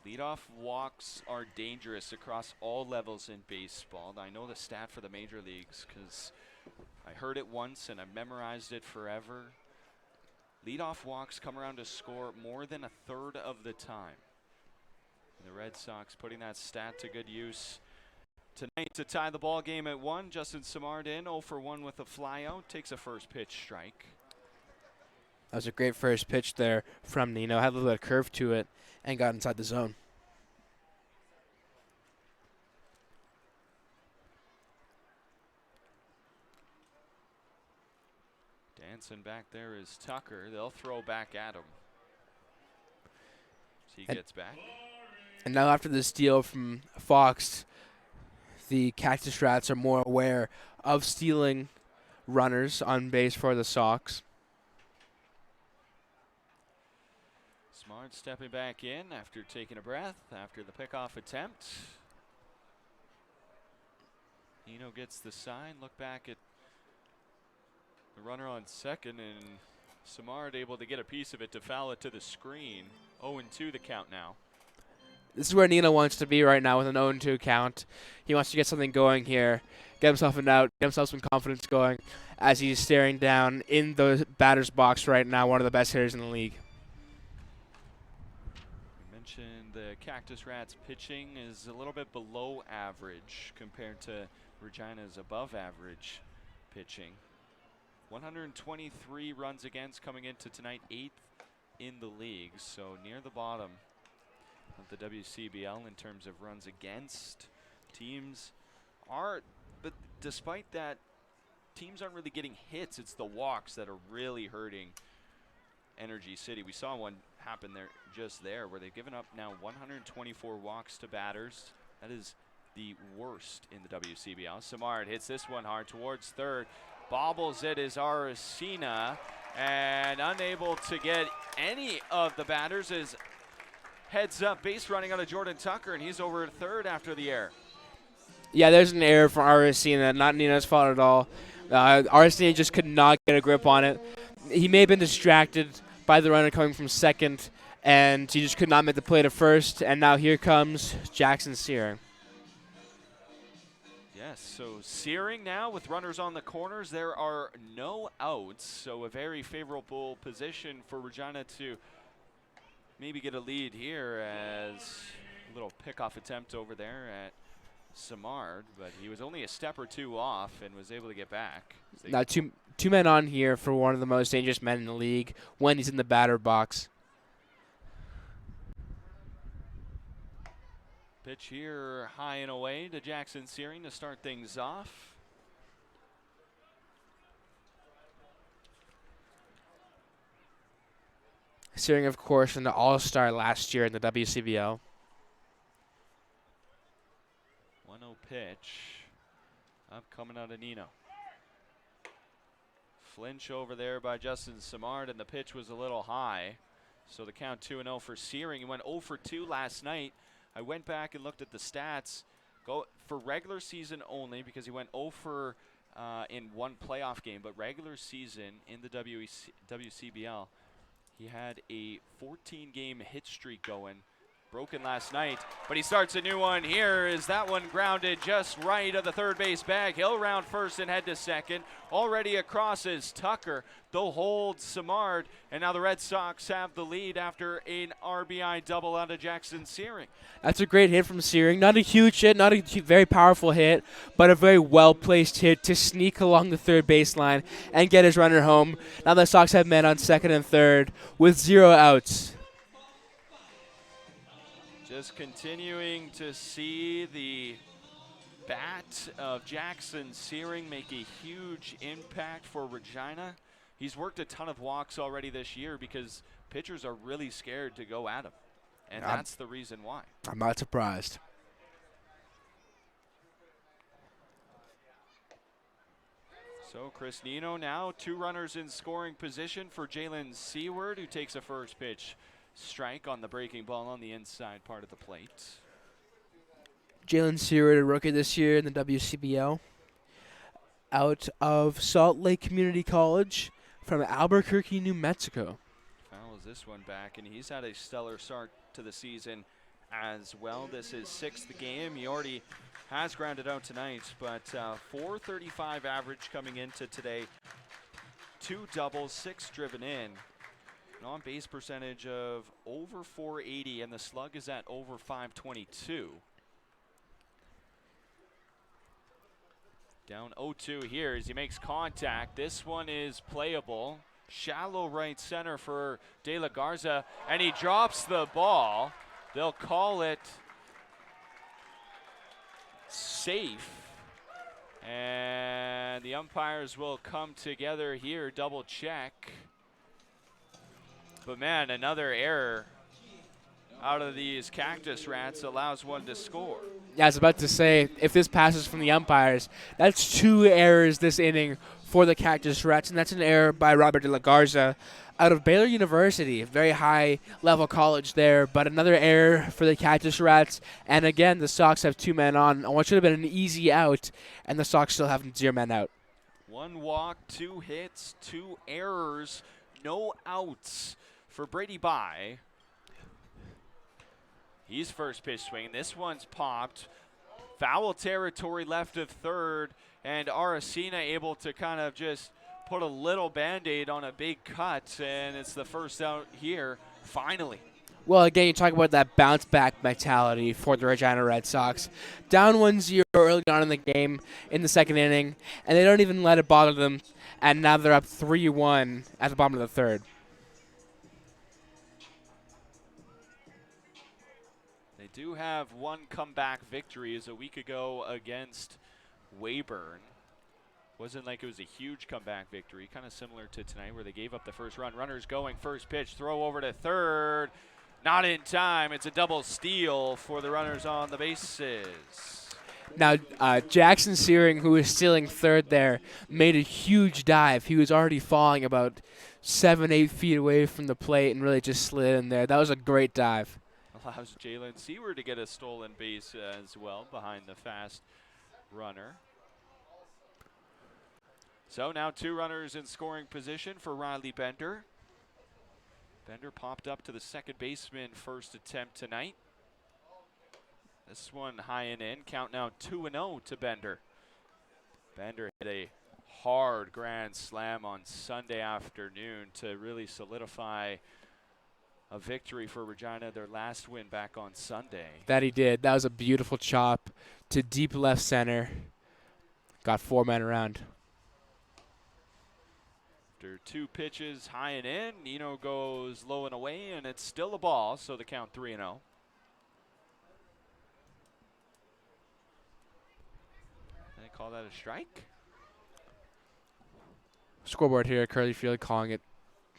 Leadoff walks are dangerous across all levels in baseball. I know the stat for the major leagues because I heard it once and I memorized it forever. Leadoff walks come around to score more than a third of the time. And the Red Sox putting that stat to good use tonight to tie the ball game at 1. Justin Simard in 0 for 1 with a flyout, takes a first pitch strike. That was a great first pitch there from Nino. Had a little bit of curve to it and got inside the zone. Dancing back there is Tucker. They'll throw back at him. So he gets back. And now after the steal from Fox, the Cactus Rats are more aware of stealing runners on base for the Sox. Smart stepping back in after taking a breath after the pickoff attempt. Nino gets the sign. Look back at the runner on second, and Simard able to get a piece of it to foul it to the screen. 0-2 the count now. This is where Nino wants to be right now with an 0-2 count. He wants to get something going here, get himself an out, get himself some confidence going as he's staring down in the batter's box right now, one of the best hitters in the league. We mentioned the Cactus Rats pitching is a little bit below average compared to Regina's above average pitching. 123 runs against coming into tonight, 8th in the league, so near the bottom of the WCBL in terms of runs against. Teams are, but despite that, teams aren't really getting hits. It's the walks that are really hurting Energy City. We saw one happen there just there where they've given up now 124 walks to batters. That is the worst in the WCBL. Simard hits this one hard towards third. Bobbles it is Aracena, and unable to get any of the batters is heads up base running out of Jordan Tucker, and he's over at third after the error. Yeah, there's an error for Aracena, not Nino's fault at all. Aracena just could not get a grip on it. He may have been distracted by the runner coming from second, and he just could not make the play to first, and now here comes Jackson Searing. Yes, so Searing now with runners on the corners. There are no outs, so a very favorable position for Regina to maybe get a lead here as a little pickoff attempt over there at Simard, but he was only a step or two off and was able to get back. Now two men on here for one of the most dangerous men in the league when he's in the batter box. Pitch here high and away to Jackson Searing to start things off. Searing, of course, an all-star last year in the WCBL. 1-0 pitch. Up coming out of Nino. Flinch over there by Justin Simard, and the pitch was a little high. So the count 2-0 for Searing. He went 0 for 2 last night. I went back and looked at the stats. Go for regular season only because he went 0 for in one playoff game, but regular season in the WCBL, he had a 14-game hit streak going, broken last night, but he starts a new one here. Is that one grounded just right of the third base bag? He'll round first and head to second. Already across is Tucker. They'll hold Samard, and now the Red Sox have the lead after an RBI double out of Jackson Searing. That's a great hit from Searing. Not a huge hit, not a very powerful hit, but a very well-placed hit to sneak along the third baseline and get his runner home. Now the Sox have men on second and third with 0 outs. Just continuing to see the bat of Jackson Searing make a huge impact for Regina. He's worked a ton of walks already this year because pitchers are really scared to go at him, and that's the reason why. I'm not surprised. So Chris Nino now 2 runners in scoring position for Jalen Seward, who takes a first pitch strike on the breaking ball on the inside part of the plate. Jalen Seward, a rookie this year in the WCBL, out of Salt Lake Community College from Albuquerque, New Mexico. Fouls this one back, and he's had a stellar start to the season as well. This is 6th game. He already has grounded out tonight, but .435 average coming into today. 2 doubles, 6 driven in. An on-base percentage of over .480, and the slug is at over .522. Down 0-2 here as he makes contact. This one is playable. Shallow right center for De La Garza, and he drops the ball. They'll call it safe, and the umpires will come together here, double check. But man, another error out of these Cactus Rats allows one to score. Yeah, I was about to say, if this passes from the umpires, that's 2 errors this inning for the Cactus Rats, and that's an error by Robert De La Garza out of Baylor University, a very high-level college there, but another error for the Cactus Rats. And again, the Sox have 2 men on what should have been an easy out, and the Sox still have 0 men out. 1 walk, 2 hits, 2 errors, no outs for Brady Bye. He's first pitch swing. This one's popped. Foul territory left of third, and Aracena able to kind of just put a little Band-Aid on a big cut, and it's the first out here, finally. Well, again, you talk about that bounce-back mentality for the Regina Red Sox. Down 1-0 early on in the game in the second inning, and they don't even let it bother them, and now they're up 3-1 at the bottom of the third. They do have 1 comeback victory as a week ago against Weyburn. Wasn't like it was a huge comeback victory, kind of similar to tonight where they gave up the first run. Runners going, first pitch, throw over to third. Not in time. It's a double steal for the runners on the bases. Now, Jackson Searing, who was stealing third there, made a huge dive. He was already falling about 7-8 feet away from the plate and really just slid in there. That was a great dive. Allows Jalen Seward to get a stolen base as well behind the fast runner. So now 2 runners in scoring position for Riley Bender. Bender popped up to the second baseman first attempt tonight. This one high and in. Count now 2-0 to Bender. Bender hit a hard grand slam on Sunday afternoon to really solidify a victory for Regina, their last win back on Sunday. That he did. That was a beautiful chop to deep left center. Got 4 men around. After 2 pitches high and in, Nino goes low and away, and it's still a ball, so the count 3-0. They call that a strike? Scoreboard here, Curly Field calling it.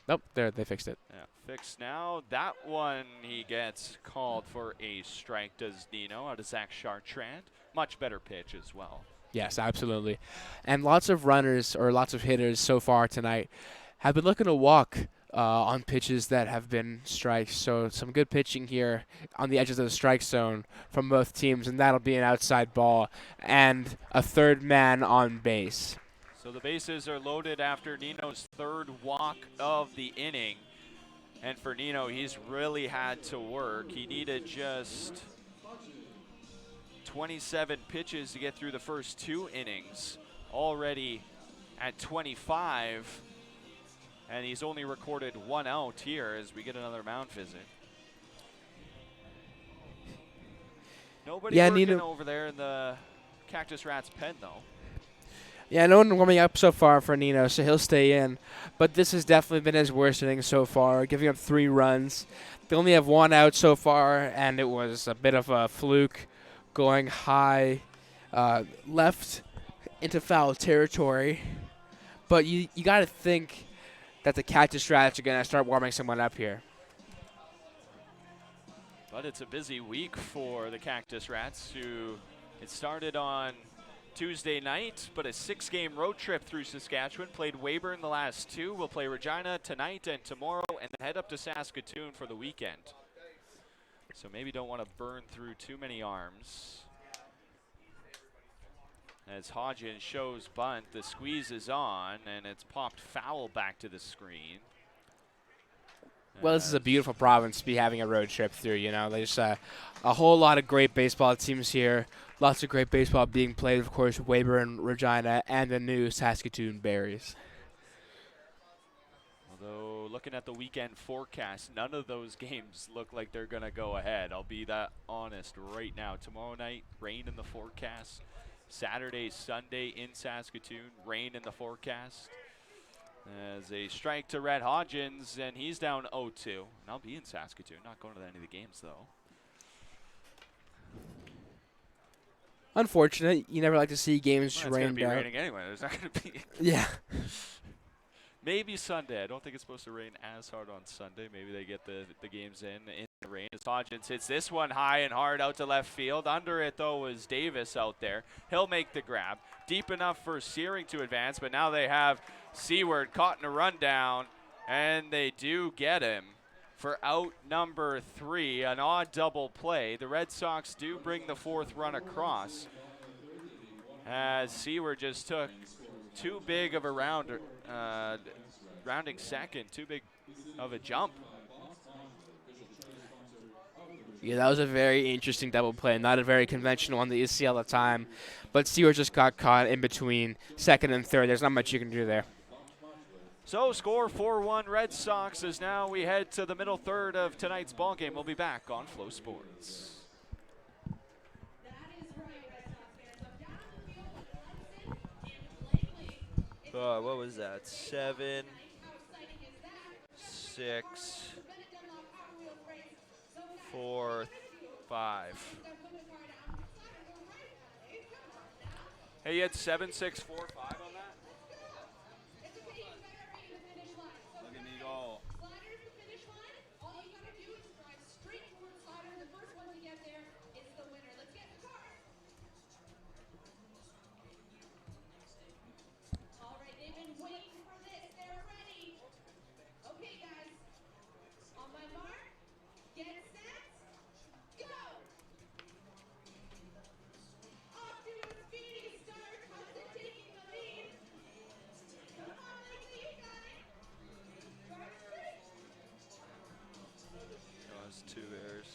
Nope, there, they fixed it. Yeah, fixed now. That one he gets called for a strike, does Nino, out of Zach Chartrand. Much better pitch as well. Yes, absolutely. And lots of runners or lots of hitters so far tonight have been looking to walk on pitches that have been strikes. So some good pitching here on the edges of the strike zone from both teams, and that'll be an outside ball and a third man on base. So the bases are loaded after Nino's 3rd walk of the inning. And for Nino, he's really had to work. He needed just 27 pitches to get through the first 2 innings. Already at 25, and he's only recorded 1 out here as we get another mound visit. Nobody working Nino. over there in the Cactus Rats pen, though. Yeah, no one warming up so far for Nino, so he'll stay in. But this has definitely been his worst inning so far, giving up 3 runs. They only have 1 out so far, and it was a bit of a fluke going high left into foul territory. But you got to think that the Cactus Rats are going to start warming someone up here. But it's a busy week for the Cactus Rats, who it started on Tuesday night, but a 6-game road trip through Saskatchewan. Played Weyburn the last 2. We'll play Regina tonight and tomorrow, and then head up to Saskatoon for the weekend. So maybe don't want to burn through too many arms. As Hodgins shows bunt, the squeeze is on, and it's popped foul back to the screen. Well, this is a beautiful province to be having a road trip through, you know. There's a whole lot of great baseball teams here. Lots of great baseball being played, of course, Weyburn, Regina, and the new Saskatoon Berries. Although, looking at the weekend forecast, none of those games look like they're going to go ahead. I'll be that honest right now. Tomorrow night, rain in the forecast. Saturday, Sunday in Saskatoon, rain in the forecast. As a strike to Red Hodgins, and he's down 0-2. And I'll be in Saskatoon, not going to any of the games, though. Unfortunate. You never like to see games Well, it's going to rained be out. raining anyway. There's not going to be. Yeah. Maybe Sunday. I don't think it's supposed to rain as hard on Sunday. Maybe they get the games in the rain. As Hodgins hits this one high and hard out to left field. Under it, though, was Davis out there. He'll make the grab. Deep enough for Searing to advance, but now they have Seward caught in a rundown, and they do get him for out number 3. An odd double play. The Red Sox do bring the 4th run across, as Seward just took too big of a rounding second, too big of a jump. Yeah, that was a very interesting double play. Not a very conventional one that you see all the time. But Seward just got caught in between second and third. There's not much you can do there. So score 4-1 Red Sox as now we head to the middle third of tonight's ballgame. We'll be back on Flow Sports. What was that? 7, 6, 4, 5. Hey, you had 7, 6, 4, 5 on that? Look at me go. Draws 2 errors.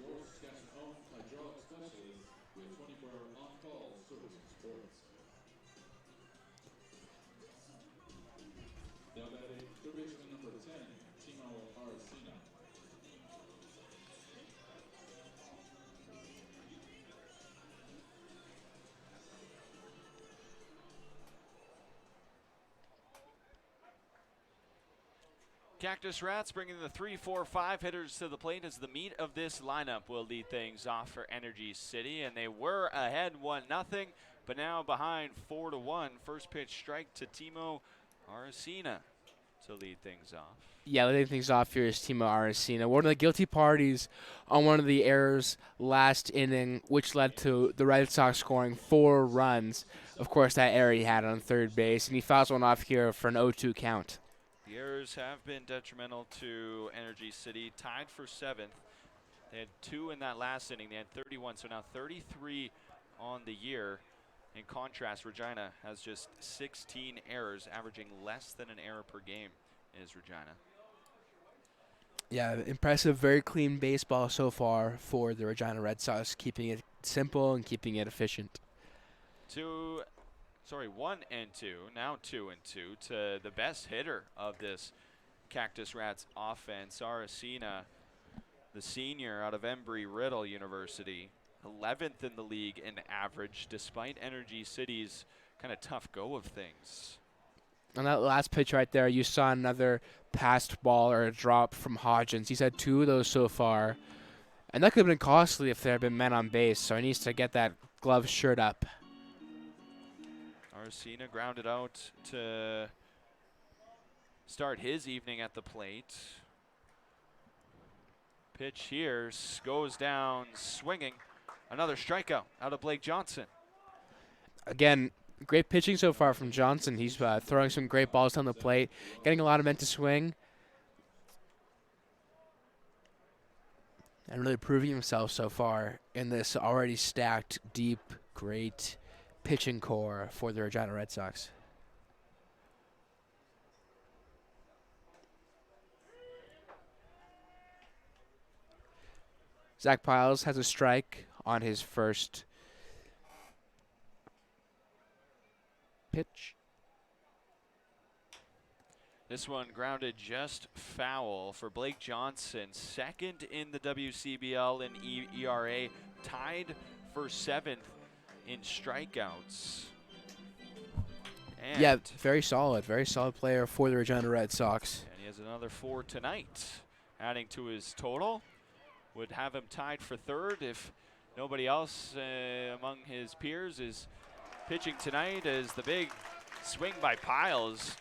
Your Saskatchewan hydraulic specialist with 24-hour on-call service and sports. Now batting, third baseman number 10, Timo Arcina. Cactus Rats bringing the 3, 4, 5 hitters to the plate as the meat of this lineup will lead things off for Energy City. And they were ahead 1-0, but now behind 4-1. First pitch strike to Timo Arcina. to lead things off. Yeah, leading things off here is Timo Aracena. One of the guilty parties on one of the errors last inning, which led to the Red Sox scoring 4 runs. Of course, that error he had on third base, and he fouls one off here for an 0-2 count. The errors have been detrimental to Energy City, tied for 7th. They had 2 in that last inning. They had 31, so now 33 on the year. In contrast, Regina has just 16 errors, averaging less than an error per game is Regina. Yeah, impressive, very clean baseball so far for the Regina Red Sox, keeping it simple and keeping it efficient. 1 and 2, now 2 and 2 to the best hitter of this Cactus Rats offense, Aracena, the senior out of Embry-Riddle University, 11th in the league in average, despite Energy City's kind of tough go of things. On that last pitch right there, you saw another passed ball or a drop from Hodgins. He's had 2 of those so far, and that could have been costly if there had been men on base, so he needs to get that glove shirt up. Aracena grounded out to start his evening at the plate. Pitch here goes down swinging. Another strikeout out of Blake Johnson. Again, great pitching so far from Johnson. He's throwing some great balls down the plate, getting a lot of men to swing, and really proving himself so far in this already stacked, deep, great pitching core for the Regina Red Sox. Zach Piles has a strike on his first pitch. This one grounded just foul for Blake Johnson, 2nd in the WCBL in ERA, tied for 7th in strikeouts. And Yeah, very solid player for the Regina Red Sox. And he has another 4 tonight, adding to his total. Would have him tied for 3rd if nobody else among his peers is pitching tonight, as the big swing by Piles.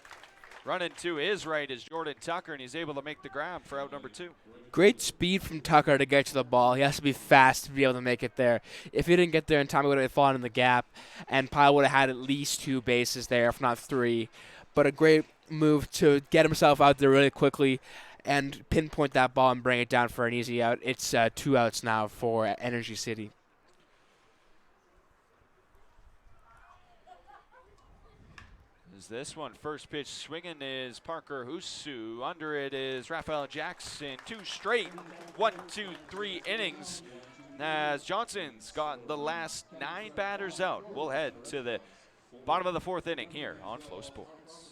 Running to his right is Jordan Tucker, and he's able to make the grab for out number 2. Great speed from Tucker to get to the ball. He has to be fast to be able to make it there. If he didn't get there in time, he would have fallen in the gap, and Pyle would have had at least 2 bases there, if not 3. But a great move to get himself out there really quickly and pinpoint that ball and bring it down for an easy out. It's 2 outs now for Energy City. Is this one first pitch swinging is Parker Husu. Under it is Raphael Jackson. 2 straight 1, 2, 3 innings as Johnson's gotten the last 9 batters out. We'll head to the bottom of the 4th inning here on Flow Sports.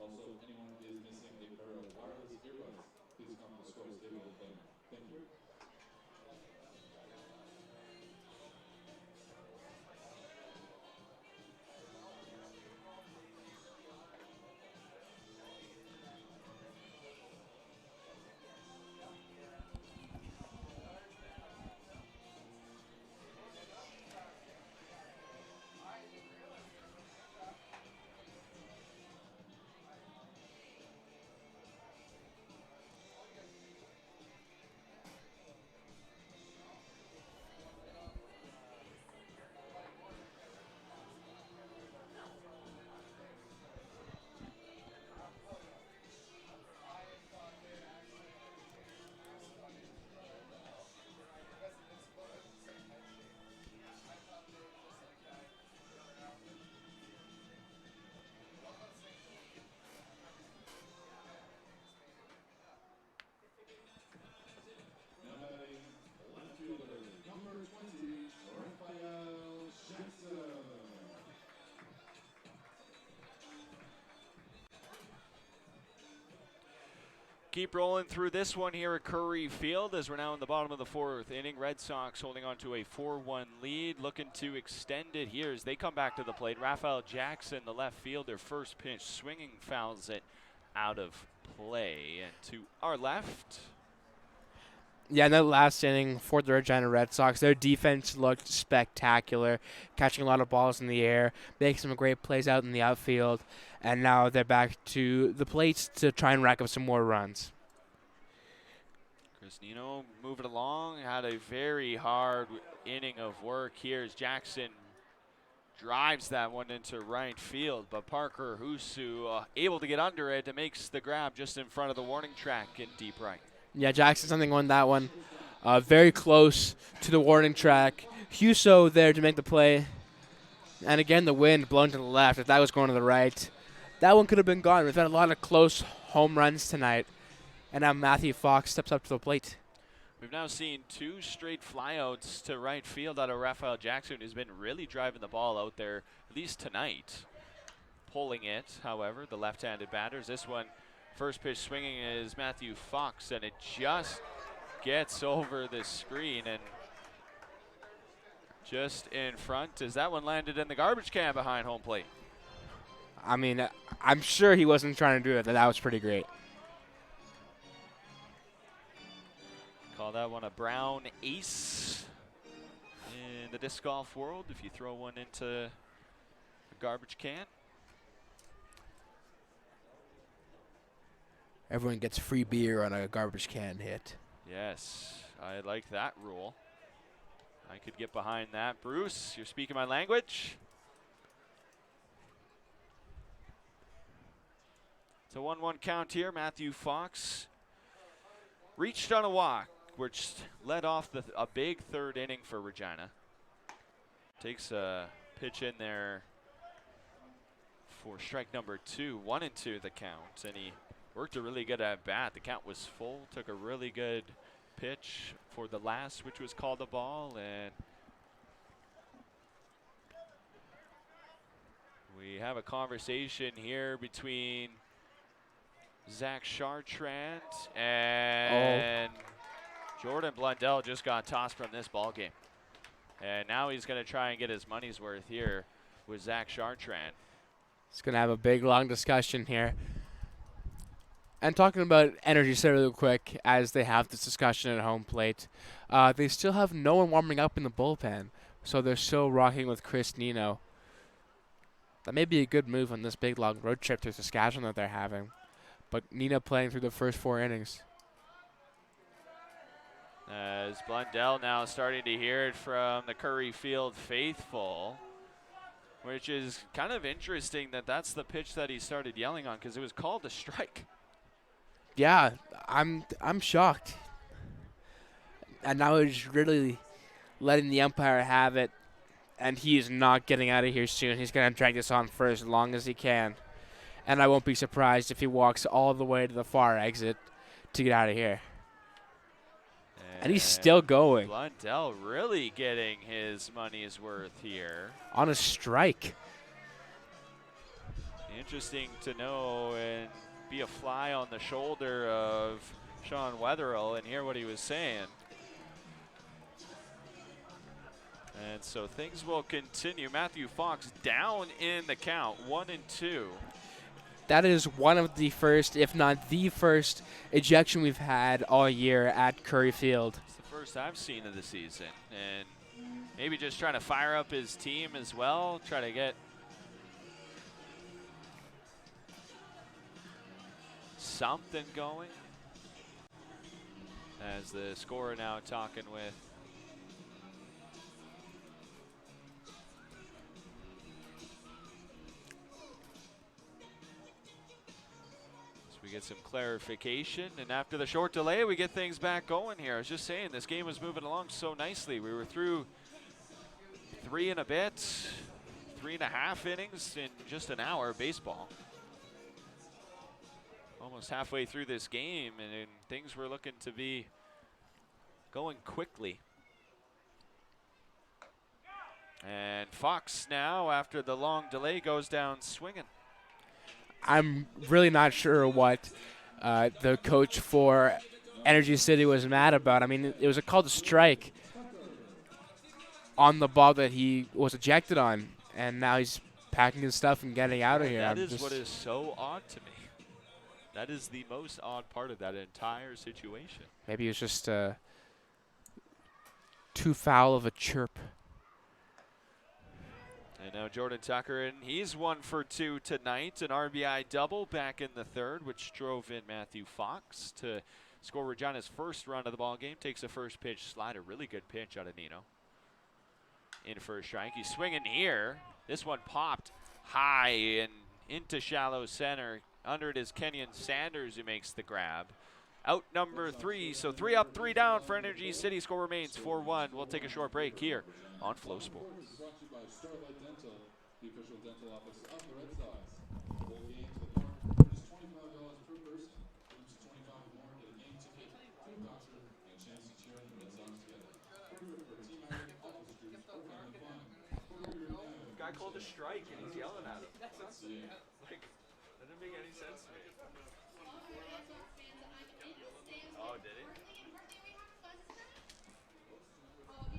Also, anyone is missing a pair of wireless earbuds, please come to the scores table with them. Thank you. keep rolling through this one here at Curry Field as we're now in the bottom of the 4th inning. Red Sox holding on to a 4-1 lead, looking to extend it here as they come back to the plate. Raphael Jackson, the left fielder, first pitch swinging, fouls it out of play. And to our left, Yeah, in that last inning for the Regina Red Sox, their defense looked spectacular, catching a lot of balls in the air, making some great plays out in the outfield, and now they're back to the plate to try and rack up some more runs. Chris Nino moving along, had a very hard inning of work here as Jackson drives that one into right field, but Parker Husu able to get under it and makes the grab just in front of the warning track in deep right. Yeah, Jackson something on that one. Very close to the warning track. Huso there to make the play. And again, the wind blown to the left. If that was going to the right, that one could have been gone. We've had a lot of close home runs tonight. And now Matthew Fox steps up to the plate. We've now seen 2 straight flyouts to right field out of Raphael Jackson, who's been really driving the ball out there, at least tonight. Pulling it, however, the left-handed batters. This one, first pitch swinging is Matthew Fox, and it just gets over the screen and just in front as that one landed in the garbage can behind home plate. I mean, I'm sure he wasn't trying to do it. That was pretty great. Call that one a brown ace in the disc golf world if you throw one into a garbage can. Everyone gets free beer on a garbage can hit. Yes, I like that rule. I could get behind that. Bruce, you're speaking my language. It's a 1-1 count here. Matthew Fox reached on a walk, which led off a big 3rd inning for Regina. Takes a pitch in there for strike number 2. 1-2 the count, and he worked a really good at bat. The count was full. Took a really good pitch for the last, which was called a ball, and we have a conversation here between Zach Chartrand and Jordan Blundell. Just got tossed from this ball game, and now he's going to try and get his money's worth here with Zach Chartrand. He's going to have a big, long discussion here. And talking about energy so real quick, as they have this discussion at home plate, they still have no one warming up in the bullpen, so they're still rocking with Chris Nino. That may be a good move on this big, long road trip to Saskatchewan that they're having. But Nino playing through the first 4 innings. As Blundell now starting to hear it from the Curry Field faithful, which is kind of interesting that that's the pitch that he started yelling on because it was called a strike. Yeah, I'm shocked. And now he's really letting the umpire have it, and he is not getting out of here soon. He's going to drag this on for as long as he can. And I won't be surprised if he walks all the way to the far exit to get out of here. And he's still going. Blundell really getting his money's worth here. On a strike. Interesting to know and be a fly on the shoulder of Sean Wetherill and hear what he was saying. And so things will continue. Matthew Fox down in the count, 1-2. That is one of the first, if not the first, ejection we've had all year at Curry Field. It's the first I've seen of the season. And maybe just trying to fire up his team as well, try to get something going. As the scorer now talking with we get some clarification, and after the short delay, we get things back going here. I was just saying, this game was moving along so nicely. We were through 3 and a bit, 3.5 innings in just an hour of baseball. Almost halfway through this game, and things were looking to be going quickly. And Fox now, after the long delay, goes down swinging. I'm really not sure what the coach for Energy City was mad about. I mean, it was a call to strike on the ball that he was ejected on, and now he's packing his stuff and getting out of here. That is what is so odd to me. That is the most odd part of that entire situation. Maybe it was just too foul of a chirp. And now Jordan Tucker, and he's 1 for 2 tonight. An RBI double back in the third, which drove in Matthew Fox to score Regina's first run of the ball game. Takes a first pitch slider. Really good pitch out of Nino. In for a strike. He's swinging here. This one popped high and into shallow center. Under it is Kenyon Sanders who makes the grab. Out number 3, so 3 up, 3 down for Energy City. Score remains 4-1. We'll take a short break here on Flow Sports. Brought to you by Starlight Dental, the official dental office of the Red Sox. Full game to the park is $25 per person. Groups of 25 or more get a game ticket, to a voucher, and a chance to cheer on the Red Sox together. Perfect for team outing, office groups, or family fun. Guy called a strike and he's yelling at him. Like, that didn't make any sense to me. Oh, did it?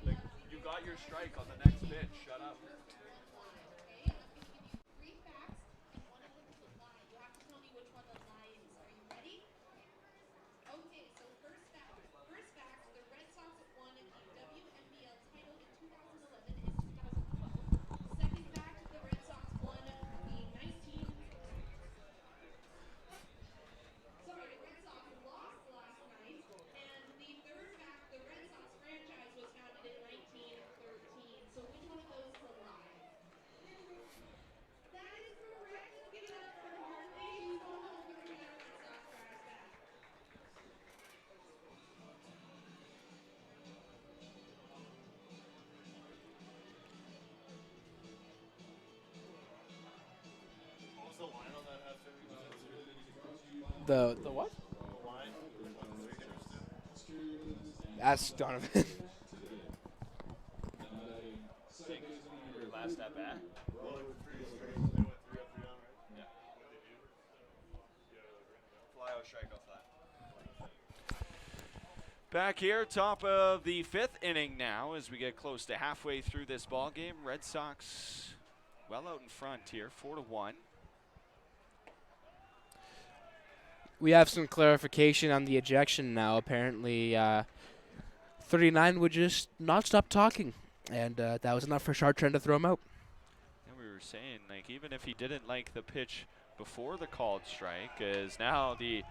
Like, you got your strike on the next pitch. Shut up. Three facts, and one of them is a lie. You have to tell me which one the lie is. Are you ready? Okay, so first fact. First fact, the Red Sox won the WCBL title in 2011 and 2012. Second fact, the Red Sox won the 19... Sorry, Red Sox lost last night. And the third fact, the Red Sox franchise was founded in 1913. So which one of those is a lie? That is correct. Let's give it up for her. Ladies, go home with your Red Sox brass back. The what? Ask Donovan. Last at bat. Fly out, strike out flat. Back here, top of the 5th inning now as we get close to halfway through this ball game. Red Sox well out in front here, 4-1. We have some clarification on the ejection now. Apparently, 39 would just not stop talking, and that was enough for Chartrand to throw him out. And we were saying, like, even if he didn't like the pitch before the called strike, is now the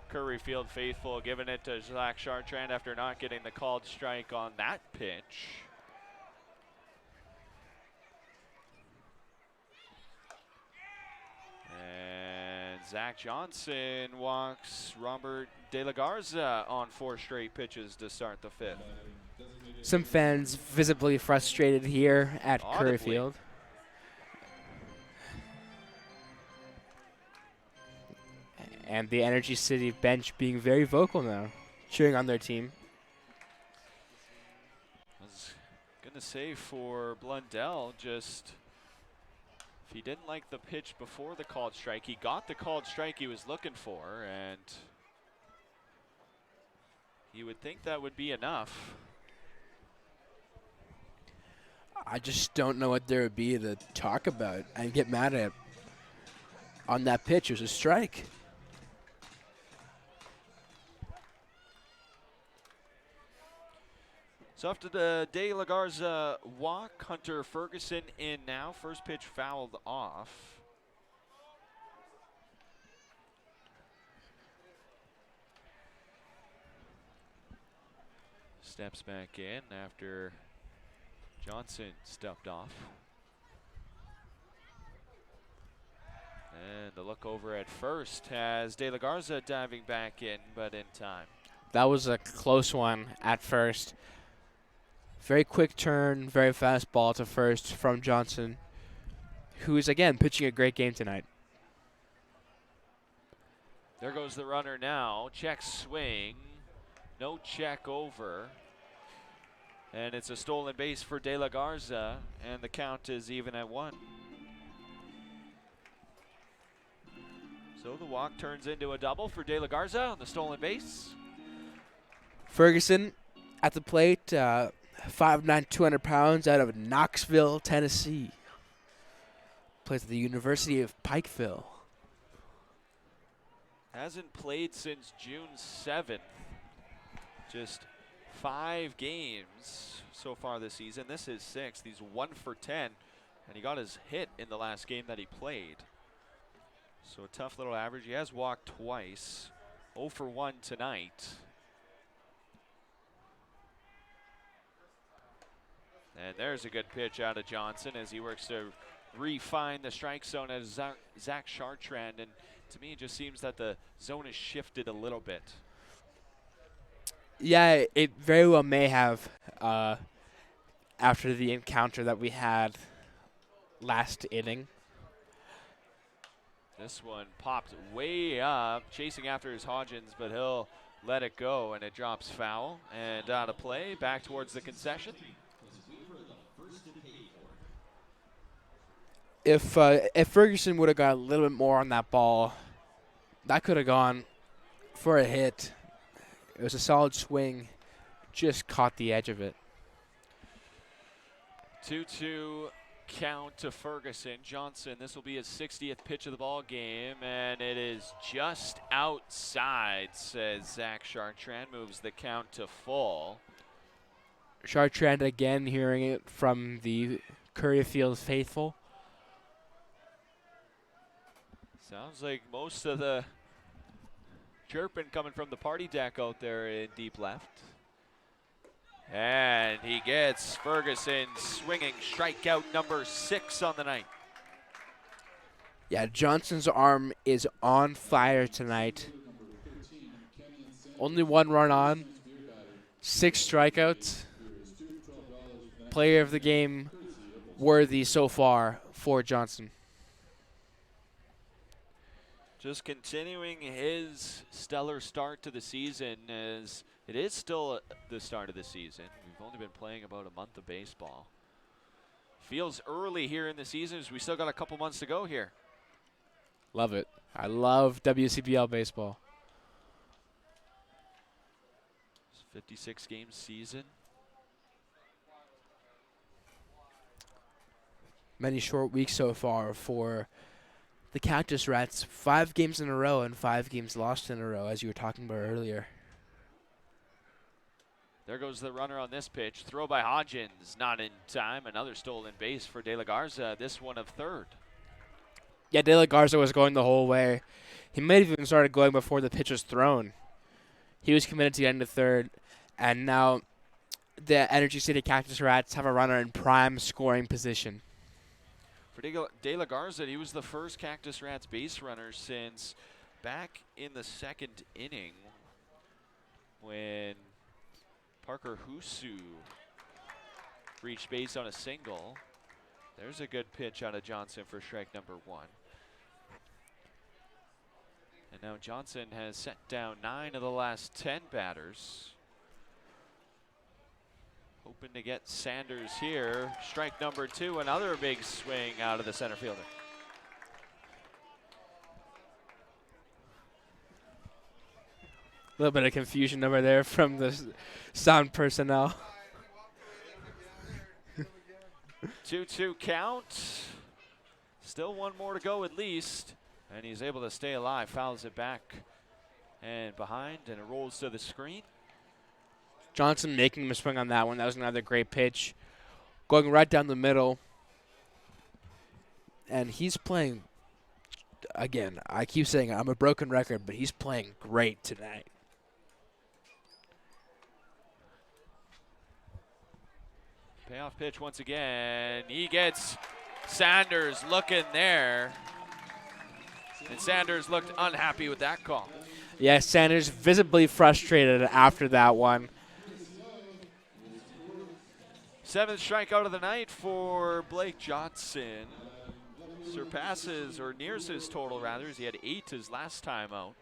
Curry Field faithful giving it to Zach Chartrand after not getting the called strike on that pitch. And Zach Johnson walks Robert De La Garza on 4 straight pitches to start the 5th. Some fans visibly frustrated here at Curry Audibly. Field. And the Energy City bench being very vocal now, cheering on their team. I was going to say for Blundell, just if he didn't like the pitch before the called strike, he got the called strike he was looking for, and you would think that would be enough. I just don't know what there would be to talk about and get mad at on that pitch. It was a strike. So after the De La Garza walk, Hunter Ferguson in now. First pitch fouled off. Steps back in after Johnson stepped off. And the look over at first has De La Garza diving back in, but in time. That was a close one at first. Very quick turn, very fast ball to first from Johnson, who is, again, pitching a great game tonight. There goes the runner now. Check swing. No check over. And it's a stolen base for De La Garza, and the count is even at 1. So the walk turns into a double for De La Garza on the stolen base. Ferguson at the plate, 5'9", 200 pounds, out of Knoxville, Tennessee. Plays at the University of Pikeville. Hasn't played since June 7th. Just 5 games so far this season. This is 6th. He's 1 for 10, and he got his hit in the last game that he played. So a tough little average. He has walked twice. 0 for 1 tonight. And there's a good pitch out of Johnson as he works to refine the strike zone as Zach Chartrand. And to me, it just seems that the zone has shifted a little bit. Yeah, it very well may have after the encounter that we had last inning. This one popped way up, chasing after his Hodgins, but he'll let it go, and it drops foul and out of play, back towards the concession. If Ferguson would have got a little bit more on that ball, that could have gone for a hit. It was a solid swing, just caught the edge of it. 2-2 count to Ferguson. Johnson, this will be his 60th pitch of the ball game, and it is just outside, says Zach Chartrand, moves the count to full. Chartrand again hearing it from the Curry Field faithful. Sounds like most of the chirping coming from the party deck out there in deep left. And he gets Ferguson swinging strikeout number 6 on the night. Yeah, Johnson's arm is on fire tonight. Only 1 run on, 6 strikeouts. Player of the game worthy so far for Johnson. Just continuing his stellar start to the season, as it is still the start of the season. We've only been playing about a month of baseball. Feels early here in the season as we still got a couple months to go here. Love it. I love WCBL baseball. 56 game season. Many short weeks so far for the Cactus Rats. 5 games in a row and 5 games lost in a row, as you were talking about earlier. There goes the runner on this pitch. Throw by Hodgins, not in time. Another stolen base for De La Garza, this one of third. Yeah, De La Garza was going the whole way. He may have even started going before the pitch was thrown. He was committed to getting to third, and now the Energy City Cactus Rats have a runner in prime scoring position. For De La Garza, he was the first Cactus Rats base runner since back in the 2nd inning when Parker Husu reached base on a single. There's a good pitch out of Johnson for strike number 1. And now Johnson has set down 9 of the last 10 batters. Hoping to get Sanders here. Strike number 2, another big swing out of the center fielder. A little bit of confusion over there from the sound personnel. 2-2 count. Still 1 more to go at least. And he's able to stay alive. Fouls it back and behind, and it rolls to the screen. Johnson making him a swing on that one. That was another great pitch. Going right down the middle. And he's playing, again, I keep saying I'm a broken record, but he's playing great tonight. Payoff pitch once again. He gets Sanders looking there. And Sanders looked unhappy with that call. Yeah, Sanders visibly frustrated after that one. 7th strikeout of the night for Blake Johnson. Surpasses, or nears his total rather, as he had 8 his last time out.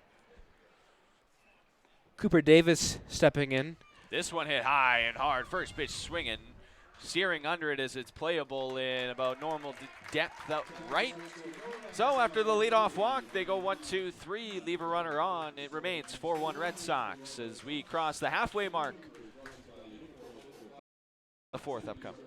Cooper Davis stepping in. This one hit high and hard. First pitch swinging. Searing under it as it's playable in about normal depth out right. So after the leadoff walk, they go 1-2-3, leave a runner on. It remains 4-1 Red Sox as we cross the halfway mark. The fourth upcoming.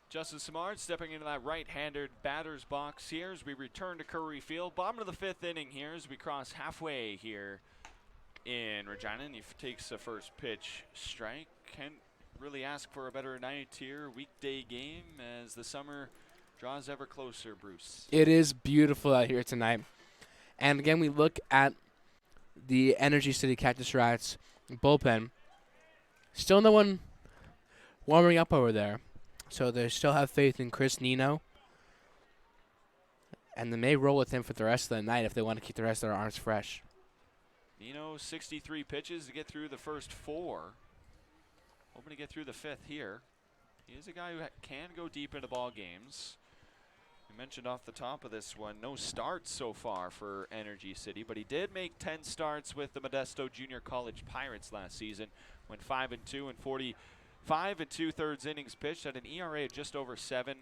Justin Simard stepping into that right-handed batter's box here as we return to Curry Field. Bottom of the fifth inning here as we cross halfway here in Regina. And he takes the first pitch strike. Can't really ask for a better night here. Weekday game as the summer draws ever closer, Bruce. It is beautiful out here tonight. And again, we look at the Energy City Cactus Rats bullpen. Still no one warming up over there. So they still have faith in Chris Nino. And they may roll with him for the rest of the night if they want to keep the rest of their arms fresh. Nino, 63 pitches to get through the first four. Hoping to get through the fifth here. He is a guy who can go deep into ball games. We mentioned off the top of this one, no starts so far for Energy City, but he did make 10 starts with the Modesto Junior College Pirates last season. Went 5-2 and 45 2/3 innings pitched at an ERA of just over 7,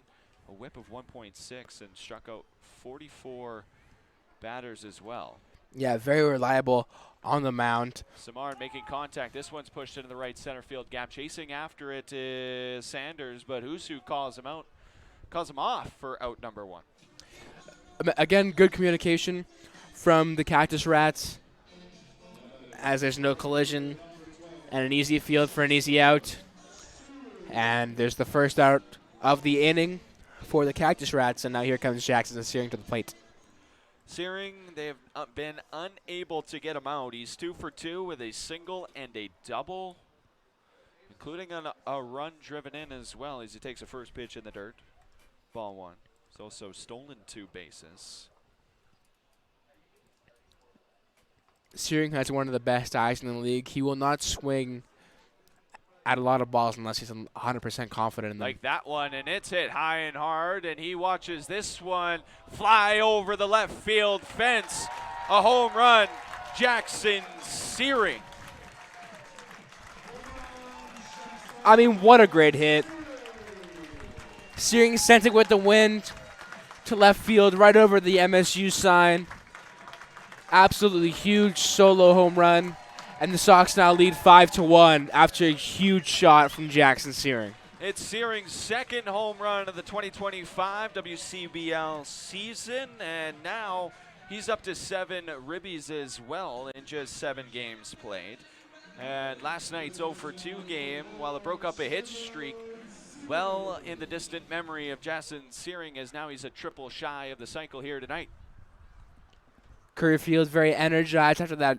a whip of 1.6, and struck out 44 batters as well. Yeah, very reliable on the mound. Samard making contact. This one's pushed into the right center field gap. Chasing after it is Sanders, but Husu calls him off for out number one. Again, good communication from the Cactus Rats as there's no collision and an easy field for an easy out. And there's the first out of the inning for the Cactus Rats, and now here comes Jackson and Searing to the plate. Searing, they have been unable to get him out. He's 2 for 2 with a single and a double, including a run driven in as well as he takes a first pitch in the dirt. Ball one. He's also stolen 2 bases. Searing has one of the best eyes in the league. He will not swing at a lot of balls unless he's 100% confident in them. Like that one, and it's hit high and hard, and he watches this one fly over the left field fence. A home run, Jackson Searing. I mean, what a great hit. Searing sent it with the wind to left field right over the MSU sign. Absolutely huge solo home run. And the Sox now lead 5-1 after a huge shot from Jackson Searing. It's Searing's second home run of the 2025 WCBL season, and now he's up to 7 ribbies as well in just 7 games played. And last night's 0 for 2 game, while it broke up a hit streak, well in the distant memory of Jackson Searing, as now he's a triple shy of the cycle here tonight. Curry Field very energized after that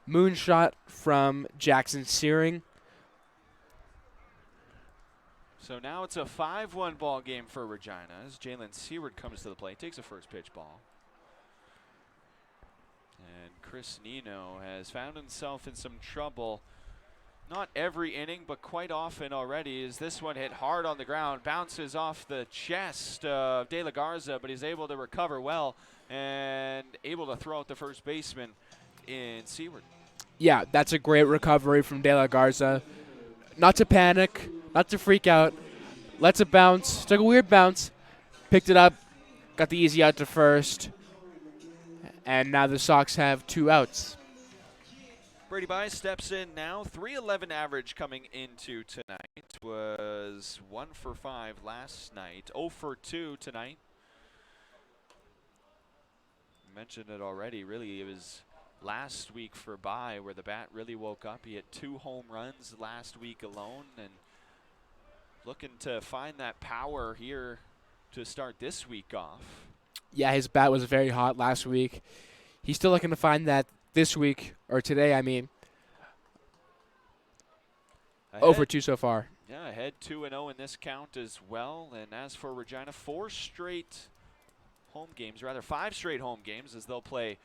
moonshot from Jackson Searing. So now it's a 5-1 ball game for Regina as Jalen Seward comes to the plate, takes a first pitch ball. And Chris Nino has found himself in some trouble. Not every inning, but quite often already, as this one hit hard on the ground, bounces off the chest of De La Garza, but he's able to recover well and able to throw out the first baseman in Seward. Yeah, that's a great recovery from De La Garza. Not to panic, not to freak out. Lets it bounce. Took a weird bounce. Picked it up. Got the easy out to first. And now the Sox have 2 outs. Brady Bice steps in now. 311 average coming into tonight. Was 1 for 5 last night. 0 for 2 tonight. Mentioned it already. Really, it was last week for Bye where the bat really woke up. He hit 2 home runs last week alone, and looking to find that power here to start this week off. Yeah, his bat was very hot last week. He's still looking to find that this week, or today, I mean. Ahead, 0 for 2 so far. Yeah, ahead 2-0 in this count as well. And as for Regina, 5 straight home games as they'll play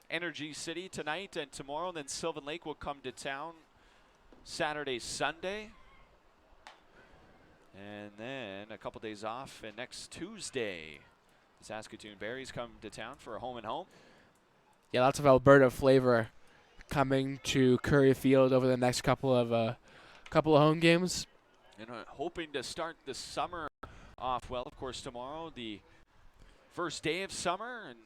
Energy City tonight and tomorrow. And then Sylvan Lake will come to town Saturday, Sunday. And then a couple days off, and next Tuesday, the Saskatoon Berries come to town for a home and home. Yeah, lots of Alberta flavor coming to Curry Field over the next couple of home games. And hoping to start the summer off well. Of course, tomorrow, the first day of summer, and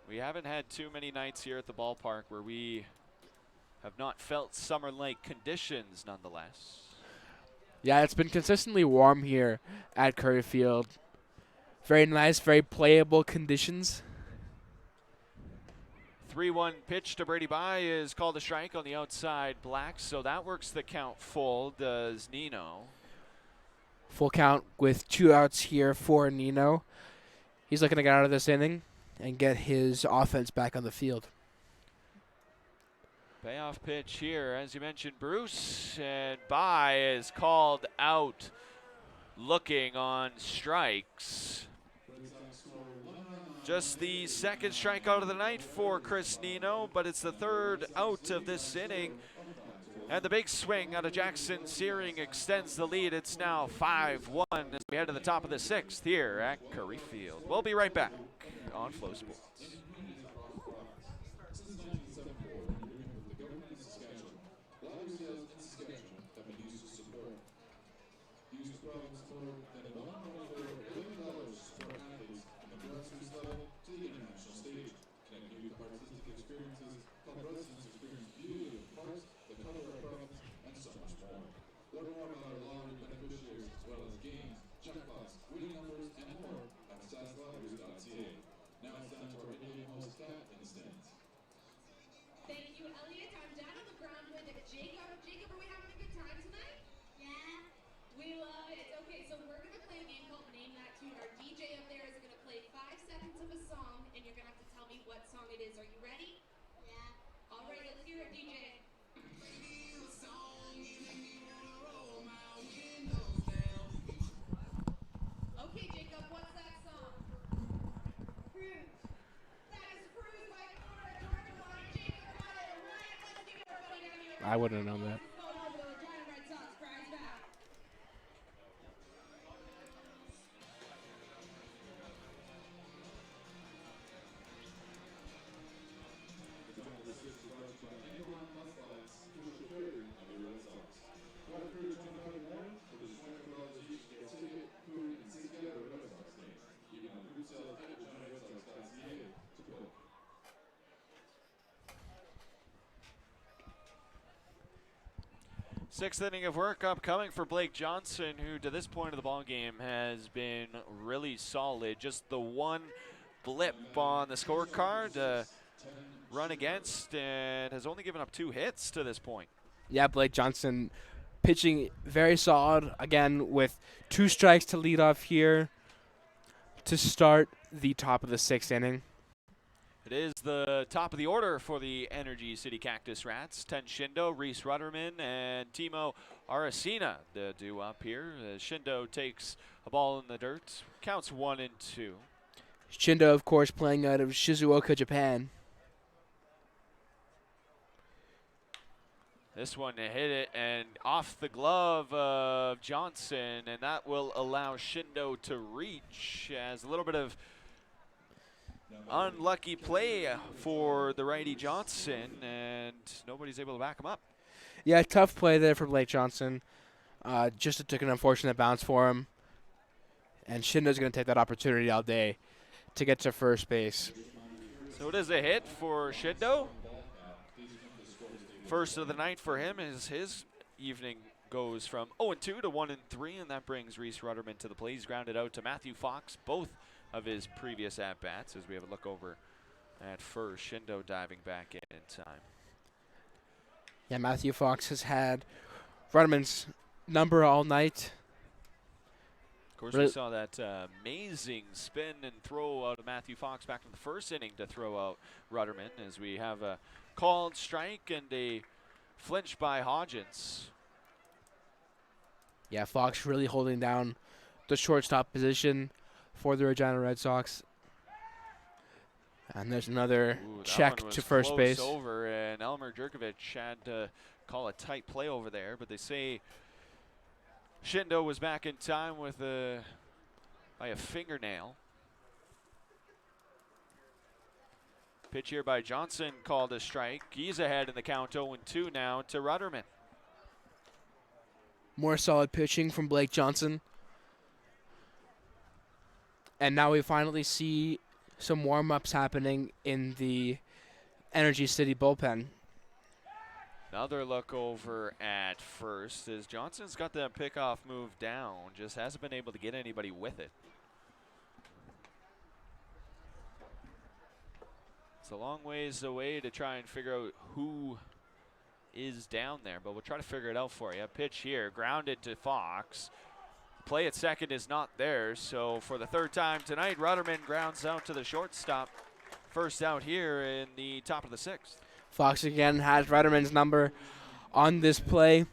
we haven't had too many nights here at the ballpark where we have not felt summer-like conditions nonetheless. Yeah, it's been consistently warm here at Curry Field. Very nice, very playable conditions. 3-1 pitch to Brady Bye is called a strike on the outside black, so that works the count full, does Nino. Full count with 2 outs here for Nino. He's looking to get out of this inning and get his offense back on the field. Payoff pitch here, as you mentioned, Bruce, and Bye is called out looking on strikes. Just the second strikeout of the night for Chris Nino, but it's the 3rd out of this inning. And the big swing out of Jackson Searing extends the lead. It's now 5-1 as we head to the top of the 6th here at Curry Field. We'll be right back on Flow Sports. Since 1974, the government of Saskatchewan, WCBL in Saskatchewan have been used to support. Used to provide support that $1.4 billion to support athletes from the grassroots level to the international stage, connecting youth artistic experiences, help residents experience beauty of parks, the color of province, and so much more. Learn more about our lottery beneficiaries as well as games, jackpots, winning numbers, and more at sasslotteries.ca. Now it's down to our Indian host Cat in the stands. Thank you, Elliot. I'm down on the ground with Jacob. Jacob, are we having a good time tonight? Yeah. We love it. Okay, so we're going to play a game called Name That Tune. Our DJ up there is going to play 5 seconds of a song, and you're going to have to tell me what song it is. Are you ready? Yeah. All right, let's hear it, DJ. Okay, Jacob, what's that song? Cruise. That is Cruise by Florida Georgia Line. Jacob got it right. Let's give everybody down here. I wouldn't have known that. The Regina Red Sox prize back. Sixth inning of work upcoming for Blake Johnson, who to this point of the ball game has been really solid. Just the one blip on the scorecard run against, and has only given up 2 hits to this point. Yeah, Blake Johnson pitching very solid, again, with 2 strikes to lead off here to start the top of the 6th inning. It is the top of the order for the Energy City Cactus Rats. Ten Shindo, Reese Rudderman, and Timo Aracena to do up here. Shindo takes a ball in the dirt, counts 1 and 2. Shindo, of course, playing out of Shizuoka, Japan. This one hit it and off the glove of Johnson, and that will allow Shindo to reach as a little bit of unlucky play for the righty Johnson, and nobody's able to back him up. Yeah, tough play there for Blake Johnson. Just took an unfortunate bounce for him. And Shindo's going to take that opportunity all day to get to first base. So it is a hit for Shindo. First of the night for him as his evening goes from 0-2 to 1-3, and that brings Reese Rudderman to the plate. He's grounded out to Matthew Fox, both of his previous at-bats, as we have a look over at first. Shindo diving back in time. Yeah, Matthew Fox has had Rudderman's number all night. Of course, we saw that amazing spin and throw out of Matthew Fox back in the first inning to throw out Rudderman, as we have a called strike and a flinch by Hodgins. Yeah, Fox really holding down the shortstop position for the Regina Red Sox. And there's another check to first base. Over, and Elmer Jerkovic had to call a tight play over there, but they say Shindo was back in time with by a fingernail. Pitch here by Johnson called a strike. He's ahead in the count, 0-2 now to Rudderman. More solid pitching from Blake Johnson. And now we finally see some warm-ups happening in the Energy City bullpen. Another look over at first as Johnson's got the pickoff move down, just hasn't been able to get anybody with it. It's a long ways away to try and figure out who is down there, but we'll try to figure it out for you. Pitch here, grounded to Fox. Play at second is not there, so for the third time tonight, Rudderman grounds out to the shortstop. First out here in the top of the sixth. Fox again has Rudderman's number on this play.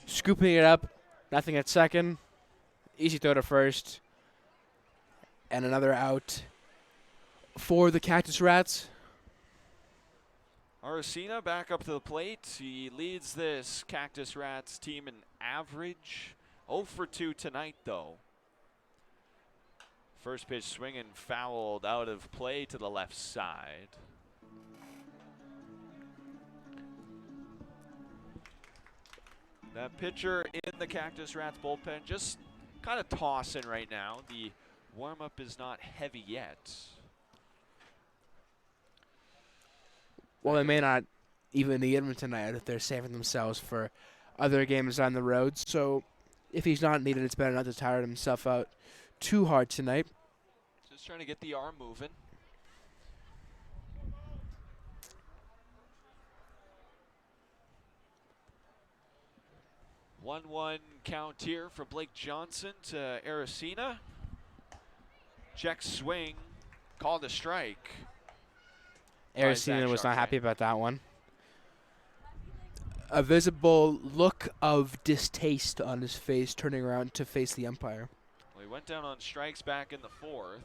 Scooping it up, nothing at second. Easy throw to first. And another out for the Cactus Rats. Aracena back up to the plate. He leads this Cactus Rats team in average. 0-2 tonight, though. First pitch swinging fouled out of play to the left side. That pitcher in the Cactus Rats bullpen just kind of tossing right now. The warm-up is not heavy yet. Well, they may not even need him tonight if they're saving themselves for other games on the road. So if he's not needed, it's better not to tire himself out too hard tonight. Just trying to get the arm moving. One count here for Blake Johnson to Aracena. Check swing, called a strike. Aracena was not happy about that one. A visible look of distaste on his face, turning around to face the umpire. Well, he went down on strikes back in the fourth.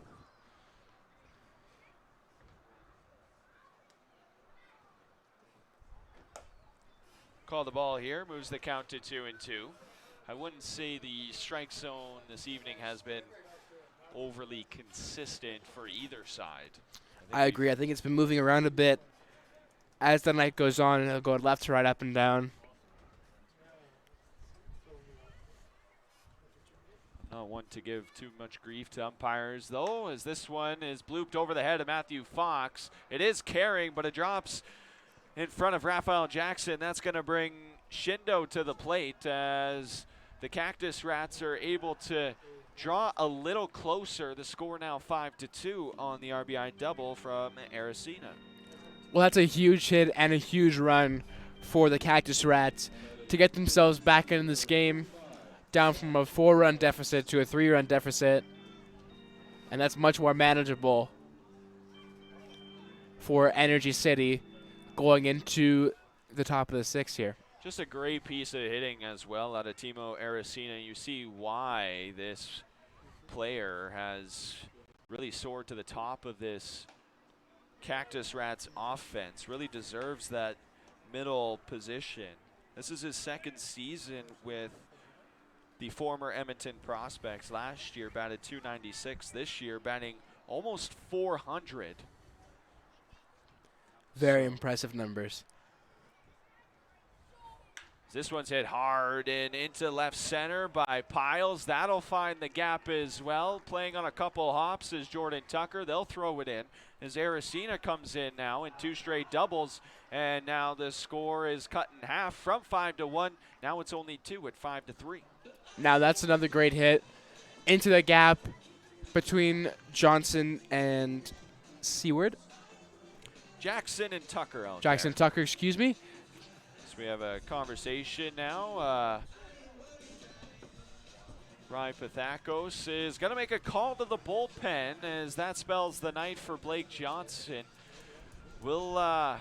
Call the ball here, moves the count to 2-2. I wouldn't say the strike zone this evening has been overly consistent for either side. I agree. I think it's been moving around a bit. As the night goes on, it'll go left to right, up and down. Not one to give too much grief to umpires, though, as this one is blooped over the head of Matthew Fox. It is carrying, but it drops in front of Raphael Jackson. That's going to bring Shindo to the plate as the Cactus Rats are able to draw a little closer. The score now 5-2 on the RBI double from Aracena. Well, that's a huge hit and a huge run for the Cactus Rats to get themselves back in this game, down from a 4-run deficit to a 3-run deficit, and that's much more manageable for Energy City going into the top of the 6th here. Just a great piece of hitting as well out of Timo Aracena. You see why this player has really soared to the top of this Cactus Rats offense. Really deserves that middle position. This is his 2nd season with the former Edmonton Prospects. Last year batted .296. This year batting almost .400. Very impressive numbers. This one's hit hard and into left center by Piles. That'll find the gap as well. Playing on a couple hops is Jordan Tucker. They'll throw it in as Aracena comes in now in 2 straight doubles. And now the score is cut in half from 5-1. Now it's only 2 at 5-3. Now that's another great hit into the gap between Johnson and Seward. Jackson and Tucker out Jackson there. Tucker, excuse me. So we have a conversation now. Ryan Pathakos is going to make a call to the bullpen as that spells the night for Blake Johnson. Will, well,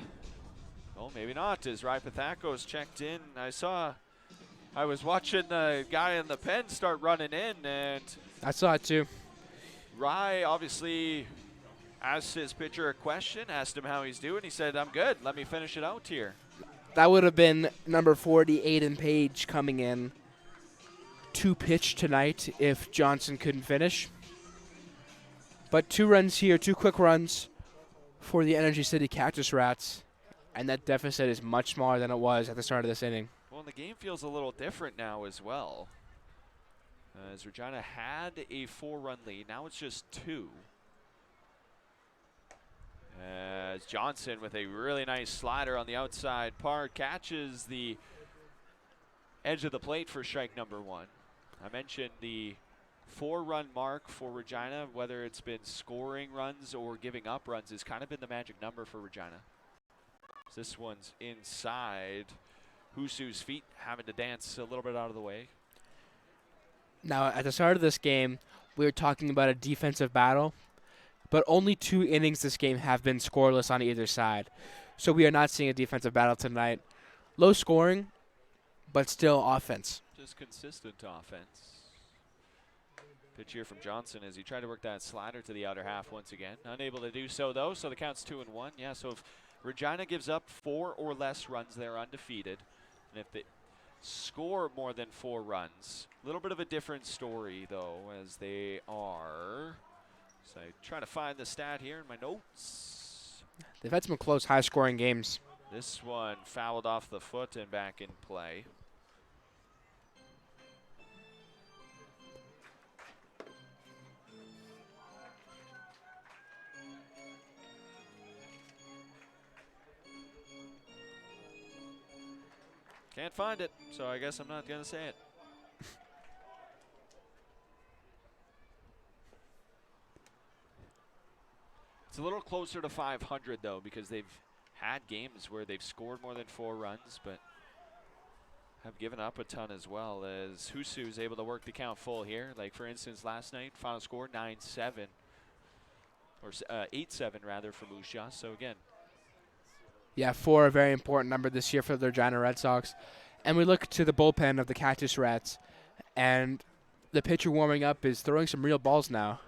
maybe not, as Ryan Pathakos checked in. I was watching the guy in the pen start running in, and I saw it too. Rye obviously asked his pitcher a question, asked him how he's doing. He said, "I'm good, let me finish it out here." That would have been number 48 in Page coming in to pitch tonight if Johnson couldn't finish. But 2 runs here, 2 quick runs for the Energy City Cactus Rats, and that deficit is much smaller than it was at the start of this inning. Well, the game feels a little different now as well. As Regina had a 4-run lead, now it's just 2. As Johnson with a really nice slider on the outside part catches the edge of the plate for strike number 1. I mentioned the 4-run mark for Regina, whether it's been scoring runs or giving up runs, has kind of been the magic number for Regina. This one's inside. Husu's feet having to dance a little bit out of the way. Now, at the start of this game, we were talking about a defensive battle, but only 2 innings this game have been scoreless on either side. So we are not seeing a defensive battle tonight. Low scoring, but still offense. Just consistent offense. Pitch here from Johnson as he tried to work that slider to the outer half once again. Unable to do so, though, so the count's 2-1. Yeah, so if Regina gives up 4 or less runs, they're undefeated. And if they score more than 4 runs, a little bit of a different story, though, as they are. So I try to find the stat here in my notes. They've had some close, high-scoring games. This one fouled off the foot and back in play. Can't find it, so I guess I'm not going to say it. It's a little closer to 500, though, because they've had games where they've scored more than 4 runs, but have given up a ton as well, as Husu is able to work the count full here. Like, for instance, last night, final score 9-7, or 8-7, rather, for Musha. So, again, Yeah, 4, a very important number this year for the Regina Red Sox. And we look to the bullpen of the Cactus Rats, and the pitcher warming up is throwing some real balls now.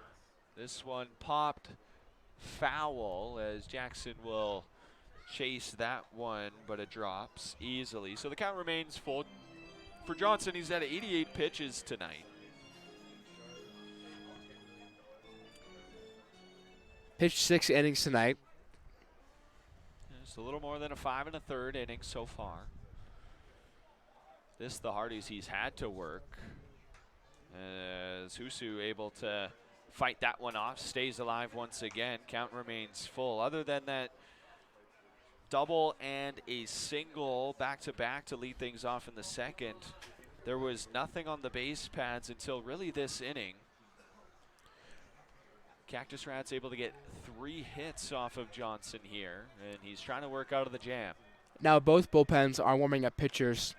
this one popped foul as Jackson will chase that one, but it drops easily. So the count remains full. For Johnson, he's at 88 pitches tonight. Pitched 6 innings tonight. Just a little more than a 5 1/3 inning so far. This the hardest he's had to work. As Husu able to fight that one off, stays alive once again. Count remains full. Other than that double and a single back-to-back to lead things off in the second, there was nothing on the base pads until really this inning. Cactus Rats able to get 3 hits off of Johnson here, and he's trying to work out of the jam. Now both bullpens are warming up pitchers.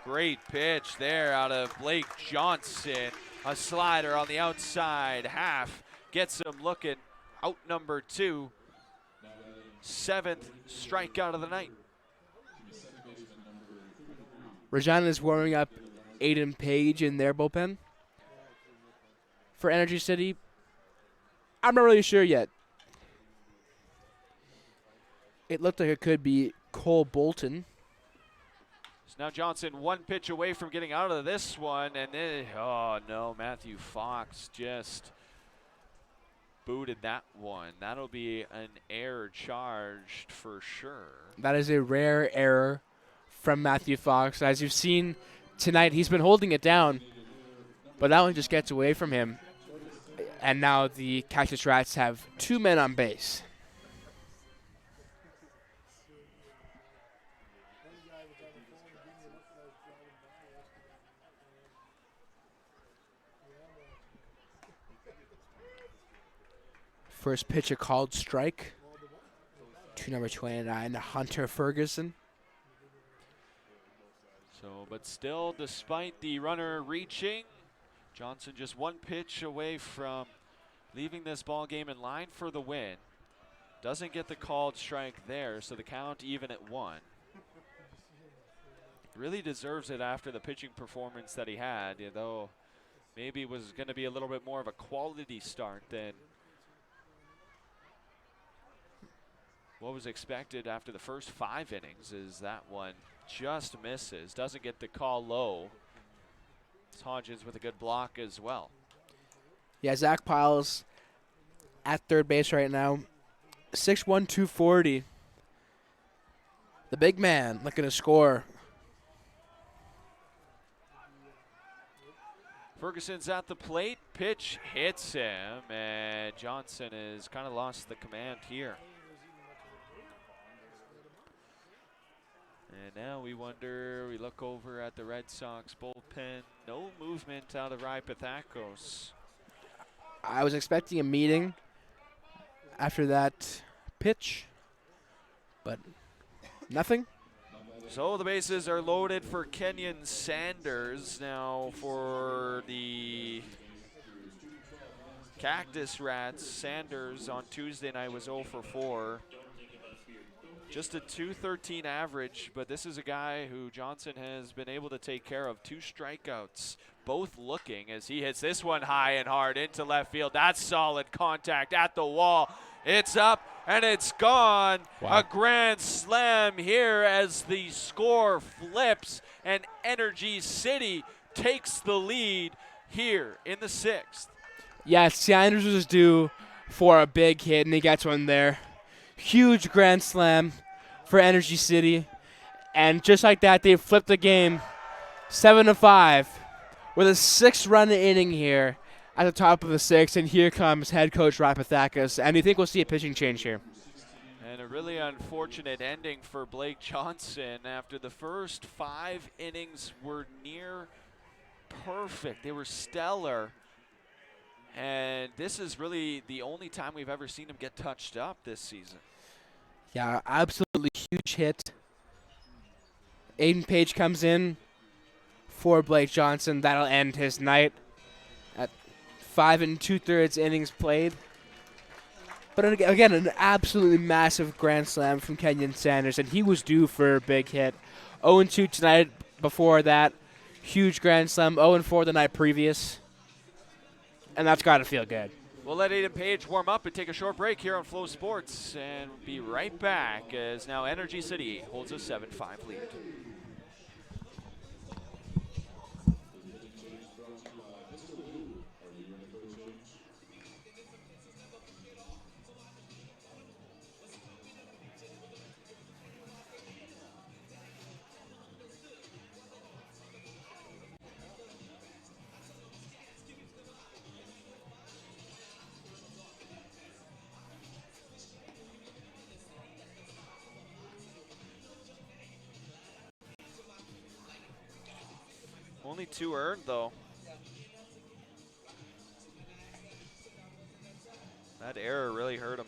Great pitch there out of Blake Johnson. A slider on the outside half gets him looking out number 2. 7th strikeout of the night. Regina is warming up Aiden Page in their bullpen. For Energy City, I'm not really sure yet. It looked like it could be Cole Bolton. So now Johnson 1 pitch away from getting out of this one, and then, oh no, Matthew Fox just booted that one. That'll be an error charged for sure. That is a rare error from Matthew Fox. As you've seen tonight, he's been holding it down, but that one just gets away from him. And now the Cactus Rats have 2 men on base. First pitch a called strike to number 29, Hunter Ferguson. So, but still, despite the runner reaching, Johnson just 1 pitch away from leaving this ball game in line for the win. Doesn't get the called strike there, so the count even at 1. Really deserves it after the pitching performance that he had, though maybe it was going to be a little bit more of a quality start than what was expected after the first 5 innings. Is that one just misses, doesn't get the call low. It's Hodgins with a good block as well. Yeah, Zach Piles at third base right now. 6'1", 240. The big man looking to score. Ferguson's at the plate. Pitch hits him, and Johnson has kind of lost the command here. And now we look over at the Red Sox bullpen. No movement out of Pathakos. I was expecting a meeting after that pitch, but nothing. So the bases are loaded for Kenyon Sanders. Now for the Cactus Rats, Sanders on Tuesday night was 0 for 4. Just a .213 average, but this is a guy who Johnson has been able to take care of. 2 strikeouts, both looking as he hits this one high and hard into left field. That's solid contact at the wall. It's up and it's gone. Wow. A grand slam here as the score flips and Energy City takes the lead here in the 6th. Yeah, Sanders was due for a big hit, and he gets one there. Huge grand slam for Energy City. And just like that, they flipped the game 7-5 with a 6-run inning here at the top of the 6th. And here comes head coach Pathakos. And you think we'll see a pitching change here? And a really unfortunate ending for Blake Johnson after the first 5 innings were near perfect. They were stellar. And this is really the only time we've ever seen him get touched up this season. Yeah, absolutely huge hit. Aiden Page comes in for Blake Johnson. That'll end his night at 5 2/3 innings played. But again, an absolutely massive grand slam from Kenyon Sanders, and he was due for a big hit. 0-2 tonight. Before that, huge grand slam. 0-4 the night previous. And that's got to feel good. We'll let Aiden Page warm up and take a short break here on Flow Sports and be right back as now Energy City holds a 7-5 lead. Only 2 earned, though. That error really hurt him.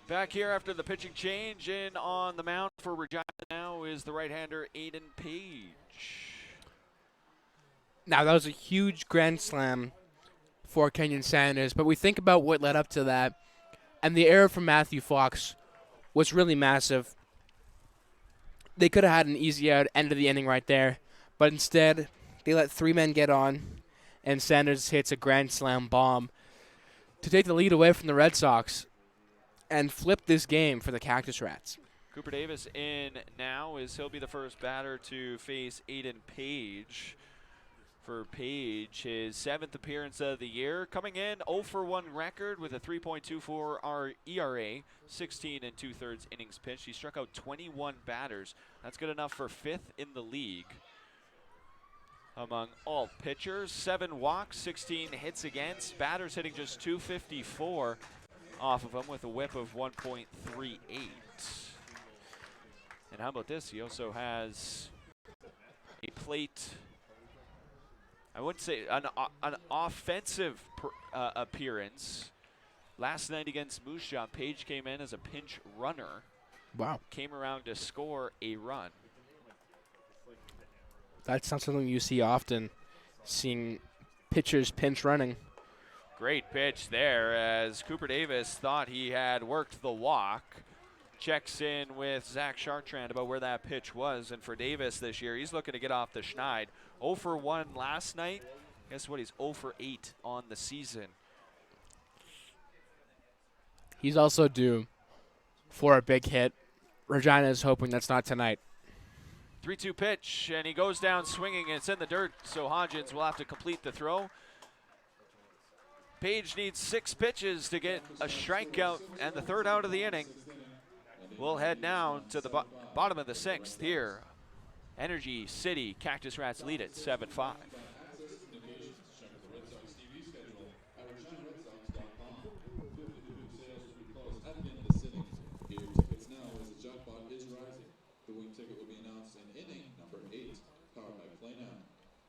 Back here after the pitching change, in on the mound for Regina now is the right-hander Aiden Page. Now, that was a huge grand slam for Kenyon Sanders, but we think about what led up to that, and the error from Matthew Fox was really massive. They could have had an easy out end of the inning right there, but instead they let 3 men get on, and Sanders hits a grand slam bomb to take the lead away from the Red Sox and flip this game for the Cactus Rats. Cooper Davis in now as he'll be the first batter to face Aiden Page. For Page, his 7th appearance of the year, coming in 0 for 1 record with a 3.24 ERA, 16 2/3 innings pitched. He struck out 21 batters. That's good enough for 5th in the league among all pitchers. 7 walks, 16 hits against. Batters hitting just 254 off of him with a whip of 1.38. And how about this? He also has a plate. I wouldn't say an offensive appearance. Last night against Moose Jaw, Page came in as a pinch runner. Wow. Came around to score a run. That's not something you see often, seeing pitchers pinch running. Great pitch there as Cooper Davis thought he had worked the walk. Checks in with Zach Chartrand about where that pitch was. And for Davis this year, he's looking to get off the schneid. 0 for 1 last night. Guess what? He's 0 for 8 on the season. He's also due for a big hit. Regina is hoping that's not tonight. 3-2 pitch, and he goes down swinging, and it's in the dirt, so Hodgins will have to complete the throw. Page needs 6 pitches to get a strikeout and the 3rd out of the inning. We'll head now to the bottom of the 6th here. Energy City Cactus Rats lead it 7-5. The winning ticket will be announced in inning number 8, powered by Play Now.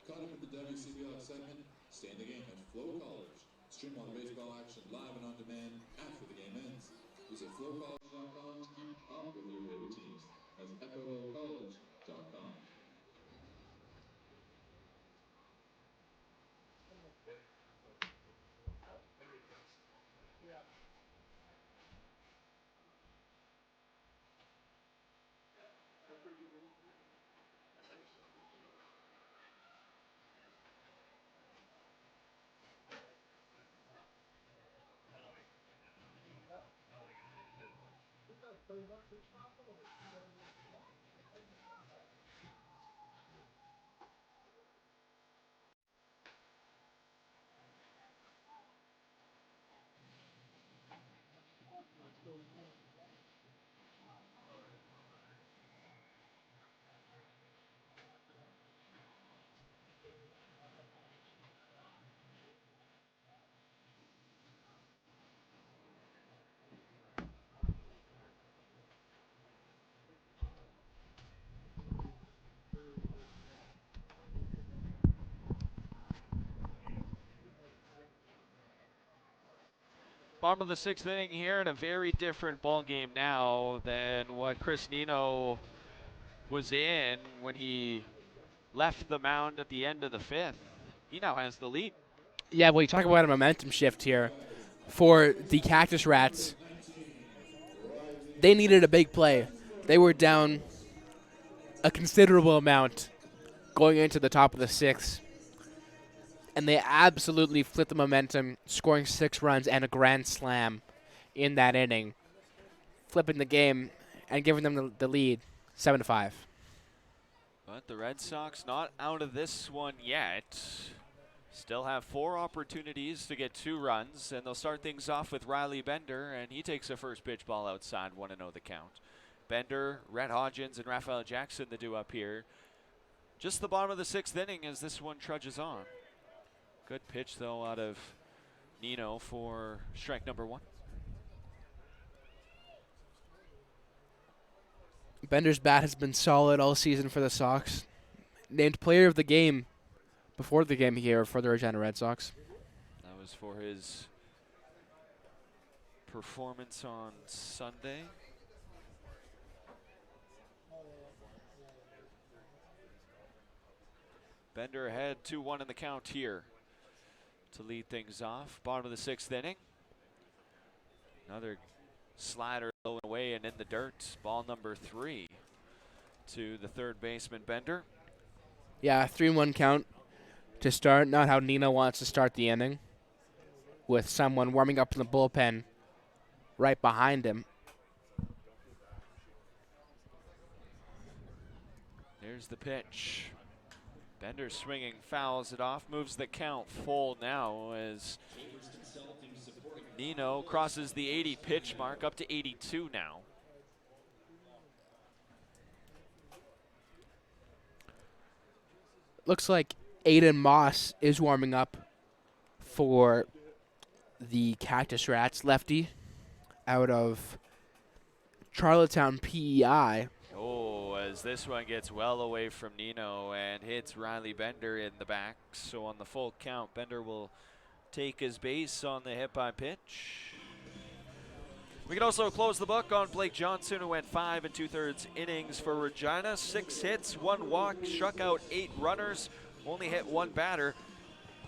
Caught up with the WCBL excitement? Stay in the game at FloCollege. Stream all the baseball action live and on demand after the game ends. Visit FloCollege.com to keep up with your favorite teams. That's FloCollege.com. Bottom of the 6th inning here, and a very different ball game now than what Chris Nino was in when he left the mound at the end of the 5th. He now has the lead. Yeah, well, you talk about a momentum shift here. For the Cactus Rats, they needed a big play. They were down a considerable amount going into the top of the 6th. And they absolutely flipped the momentum, scoring 6 runs and a grand slam in that inning, flipping the game and giving them the lead, 7-5. But the Red Sox not out of this one yet. Still have 4 opportunities to get 2 runs, and they'll start things off with Riley Bender, and he takes a first pitch ball outside, 1-0 the count. Bender, Rhett Hodgins, and Raphael Jackson the due up here. Just the bottom of the 6th inning as this one trudges on. Good pitch, though, out of Nino for strike number 1. Bender's bat has been solid all season for the Sox. Named player of the game before the game here for the Regina Red Sox. That was for his performance on Sunday. Bender ahead 2-1 in the count here to lead things off. Bottom of the 6th inning. Another slider low and away and in the dirt. Ball number 3 to the third baseman, Bender. Yeah, 3-1 count to start. Not how Nino wants to start the inning, with someone warming up in the bullpen right behind him. Here's the pitch. Bender swinging, fouls it off, moves the count full now as Nino crosses the 80 pitch mark, up to 82 now. Looks like Aiden Moss is warming up for the Cactus Rats, lefty, out of Charlottetown, PEI. Oh, as this one gets well away from Nino and hits Riley Bender in the back. So on the full count, Bender will take his base on the hit by pitch. We can also close the book on Blake Johnson, who went 5 2/3 innings for Regina. 6 hits, 1 walk, struck out 8 runners, only hit 1 batter.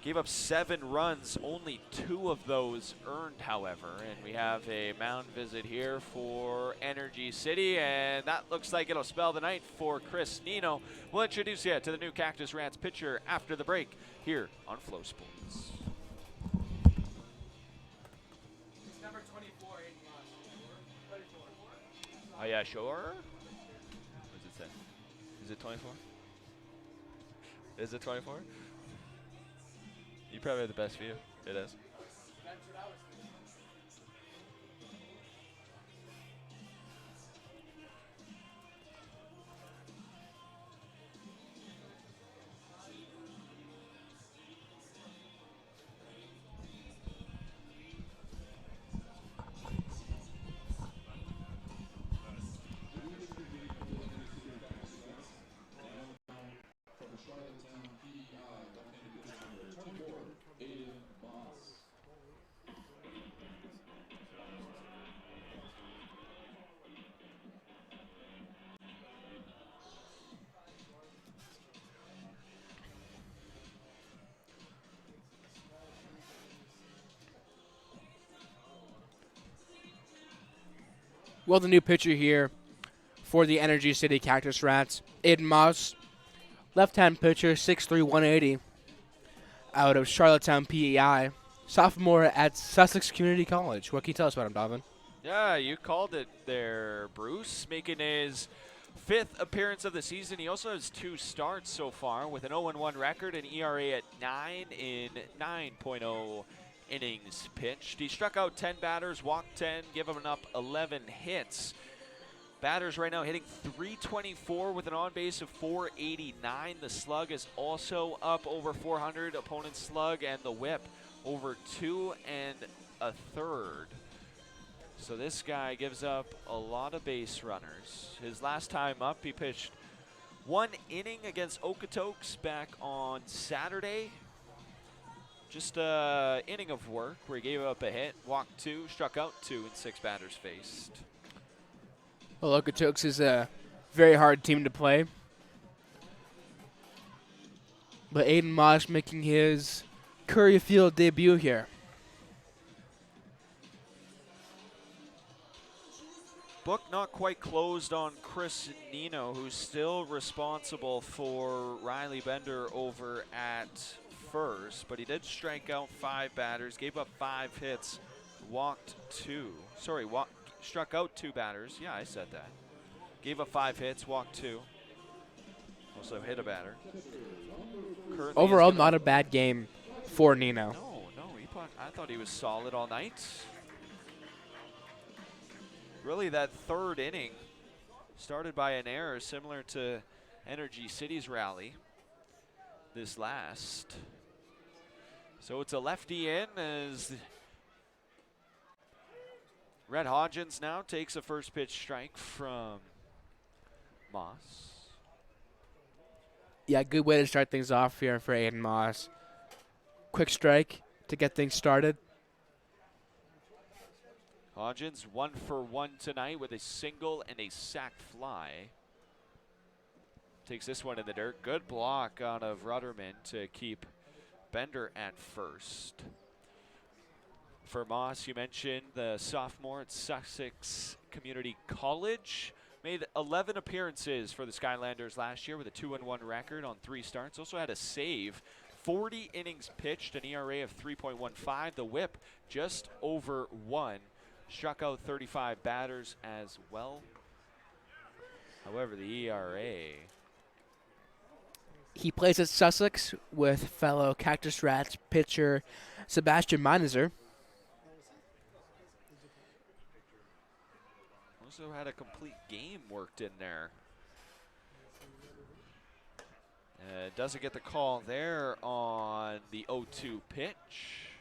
Gave up 7 runs, only 2 of those earned, however. And we have a mound visit here for Energy City, and that looks like it'll spell the night for Chris Nino. We'll introduce you to the new Cactus Rats pitcher after the break here on Flow Sports. Number 24, Aiden Moss. 24. Oh yeah, sure. What does it say? Is it 24? Is it 24? You probably have the best view. It is. That's what I was thinking. From Charlottetown, PEI, left-handed pitcher number 24, Aiden Moss. Well, the new pitcher here for the Energy City Cactus Rats, Aiden Moss, left-hand pitcher, 6'3", 180, out of Charlottetown, PEI, sophomore at Sussex Community College. What can you tell us about him, Donovan? Yeah, you called it there, Bruce. Making his 5th appearance of the season. He also has 2 starts so far with an 0-1 record and ERA at 9 in 9.0 innings pitched. He struck out 10 batters, walked 10, given up 11 hits. Batters right now hitting .324 with an on-base of .489. The slug is also up over 400. Opponent's slug and the whip over 2 1/3. So this guy gives up a lot of base runners. His last time up, he pitched 1 inning against Okotoks back on Saturday. Just an inning of work where he gave up a hit, walked 2, struck out 2, and 6 batters faced. Well, Okotoks is a very hard team to play. But Aiden Moss making his Curry Field debut here. Book not quite closed on Chris Nino, who's still responsible for Riley Bender over at first, but he did strike out 5 batters, gave up 5 hits, walked 2. Sorry, struck out 2 batters. Yeah, I said that. Gave up 5 hits, walked 2. Also hit a batter. Currently Overall, not a bad game for Nino. No, I thought he was solid all night. Really, that 3rd inning started by an error similar to Energy City's rally this last. So it's a lefty in as Red Hodgins now takes a first pitch strike from Moss. Yeah, good way to start things off here for Aiden Moss. Quick strike to get things started. Hodgins 1 for 1 tonight with a single and a sacked fly. Takes this one in the dirt. Good block out of Rudderman to keep Bender at first. For Moss, you mentioned the sophomore at Sussex Community College. Made 11 appearances for the Skylanders last year with a 2-1 record on 3 starts. Also had a save. 40 innings pitched, an ERA of 3.15. The whip just over 1. Struck out 35 batters as well. However, the ERA. He plays at Sussex with fellow Cactus Rats pitcher Sebastian Minizer. Also had a complete game worked in there. Doesn't get the call there on the 0-2 pitch.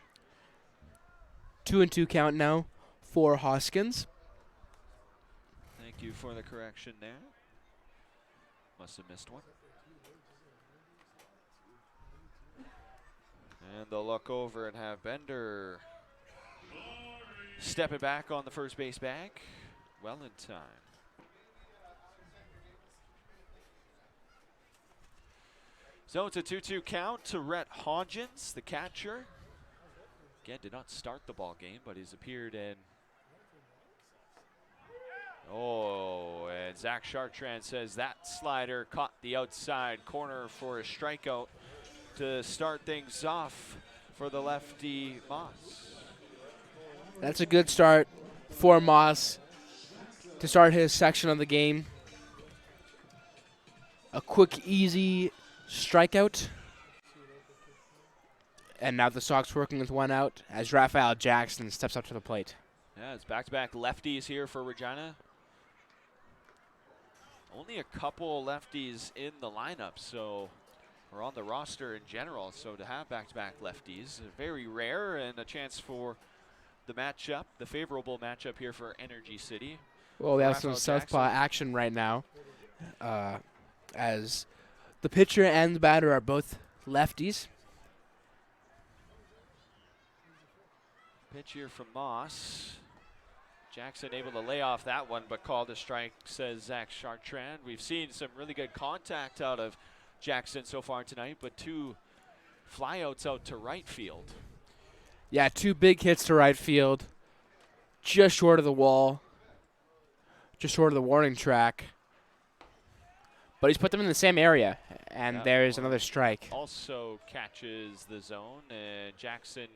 2-2 count now for Hoskins. Thank you for the correction there. Must have missed one. And they'll look over and have Bender stepping back on the first base bag. Well in time. So it's a 2-2 count to Rhett Hodgins, the catcher. Again, did not start the ball game, but he's appeared in. Oh, and Zach Chartrand says that slider caught the outside corner for a strikeout to start things off for the lefty Moss. That's a good start for Moss to start his section of the game. A quick, easy strikeout. And now the Sox working with 1 out as Raphael Jackson steps up to the plate. Yeah, it's back-to-back lefties here for Regina. Only a couple lefties in the lineup, or on the roster in general, so to have back-to-back lefties, very rare, and a chance for the matchup, the favorable matchup here for Energy City. Well, we have some Raphael southpaw Jackson. action right now, as the pitcher and the batter are both lefties. Pitch here from Moss. Jackson able to lay off that one, but called a strike, says Zach Chartrand. We've seen some really good contact out of Jackson so far tonight, but 2 flyouts out to right field. Yeah, 2 big hits to right field, just short of the wall, just short of the warning track. But he's put them in the same area, and Yeah, there's well, another strike. Also catches the zone, and Jackson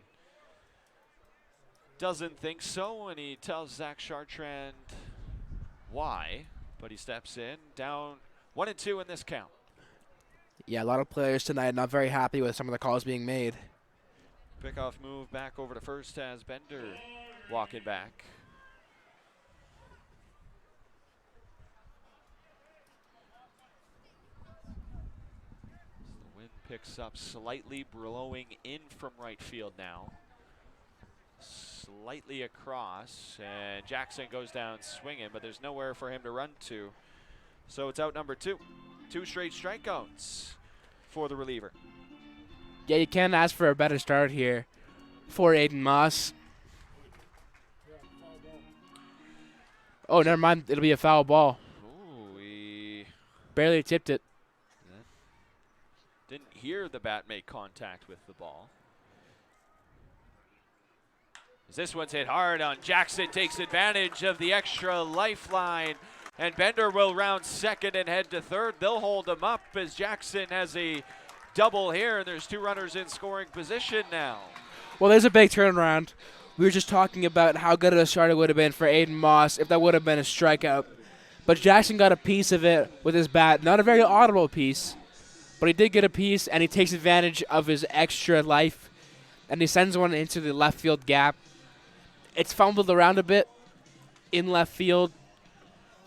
doesn't think so, and he tells Zach Chartrand why, but he steps in, down 1-2 in this count. Yeah, a lot of players tonight not very happy with some of the calls being made. Pickoff move back over to first as Bender walking back. The wind picks up slightly, blowing in from right field now. Slightly across, and Jackson goes down swinging, but there's nowhere for him to run to. So it's out number 2. 2 straight strikeouts for the reliever. Yeah, you can't ask for a better start here for Aiden Moss. Oh, never mind. It'll be a foul ball. Ooh, he Barely tipped it. didn't hear the bat make contact with the ball. As this one's hit hard on Jackson, takes advantage of the extra lifeline, and Bender will round second and head to third. They'll hold him up as Jackson has a double here, and there's 2 runners in scoring position now. Well, there's a big turnaround. We were just talking about how good of a start it would have been for Aiden Moss if that would have been a strikeout. But Jackson got a piece of it with his bat. Not a very audible piece, but he did get a piece, and he takes advantage of his extra life, and he sends one into the left field gap. It's fumbled around a bit in left field,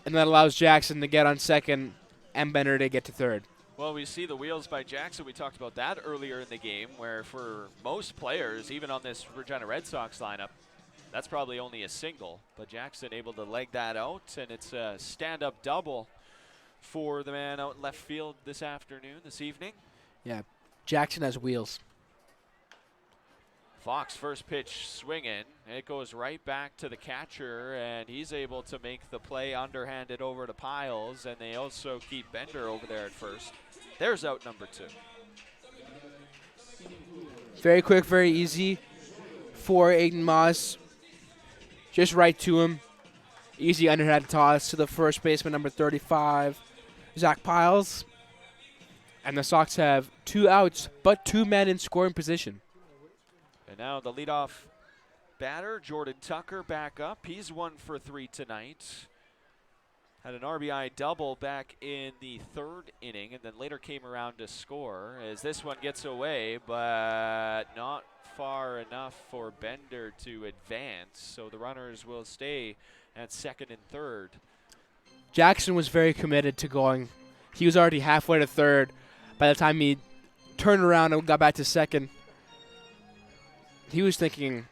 and that allows Jackson to get on second and Bender to get to third. Well, we see the wheels by Jackson. We talked about that earlier in the game, where for most players, even on this Regina Red Sox lineup, that's probably only a single. But Jackson able to leg that out, and it's a stand-up double for the man out in left field this afternoon, this evening. Yeah, Jackson has wheels. Fox first pitch swinging. It goes right back to the catcher, and he's able to make the play underhanded over to Piles, and they also keep Bender over there at first. There's out number 2. Very quick, very easy for Aiden Moss. Just right to him. Easy underhand toss to the first baseman, number 35, Zach Piles. And the Sox have 2 outs, but 2 men in scoring position. And now the leadoff batter, Jordan Tucker, back up. He's 1 for 3 tonight. Had an RBI double back in the 3rd inning, and then later came around to score as this one gets away, but not far enough for Bender to advance. So the runners will stay at 2nd and 3rd. Jackson was very committed to going. He was already halfway to 3rd by the time he turned around and got back to 2nd. He was thinking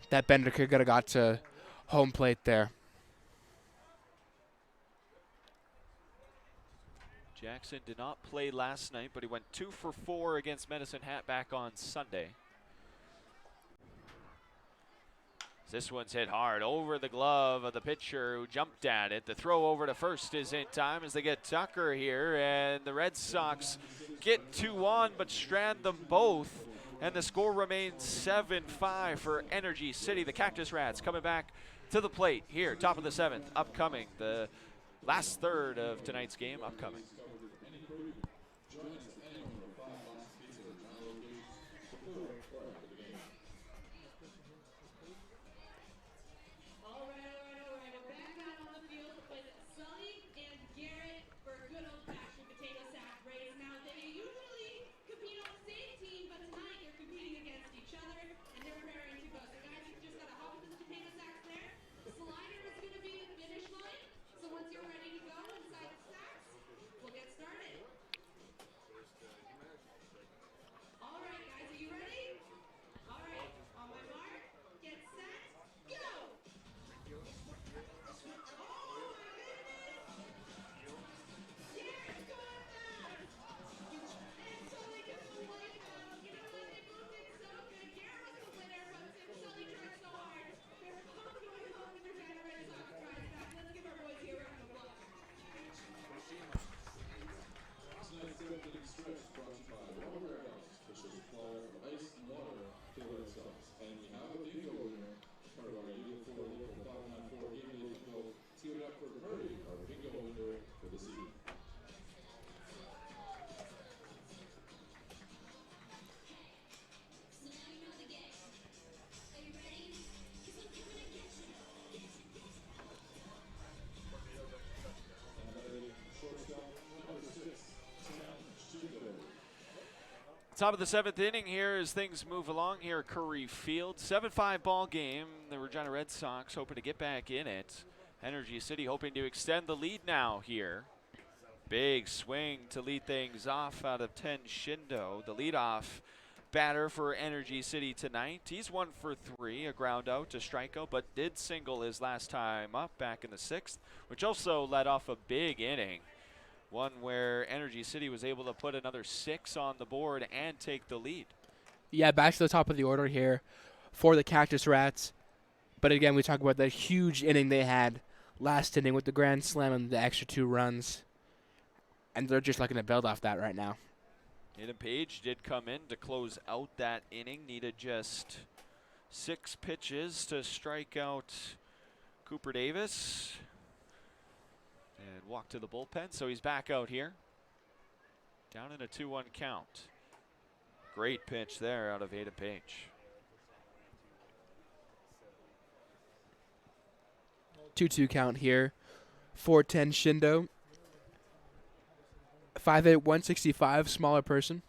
that Bender could have got to home plate there. Jackson did not play last night, but he went 2 for 4 against Medicine Hat back on Sunday. This one's hit hard over the glove of the pitcher who jumped at it. The throw over to first is in time as they get Tucker here, and the Red Sox get 2 on but strand them both, and the score remains 7-5 for Energy City. The Cactus Rats coming back to the plate here, top of the 7th, upcoming. The last third of tonight's game upcoming. Top of the 7th inning here as things move along here at Curry Field. 7-5 ball game. The Regina Red Sox hoping to get back in it. Energy City hoping to extend the lead now here. Big swing to lead things off out of 10 Shindo. The leadoff batter for Energy City tonight. He's 1 for 3, a ground out to strikeout, but did single his last time up back in the 6th, which also led off a big inning. One where Energy City was able to put another 6 on the board and take the lead. Yeah, back to the top of the order here for the Cactus Rats. But again, we talk about that huge inning they had last inning with the grand slam and the extra 2 runs. And they're just looking to build off that right now. Aiden Page did come in to close out that inning. Needed just 6 pitches to strike out Cooper Davis. And walk to the bullpen, so he's back out here. Down in a 2-1 count. Great pitch there out of Aiden Page. 2-2 count here for 10 Shindo. 5'8", 165, smaller person.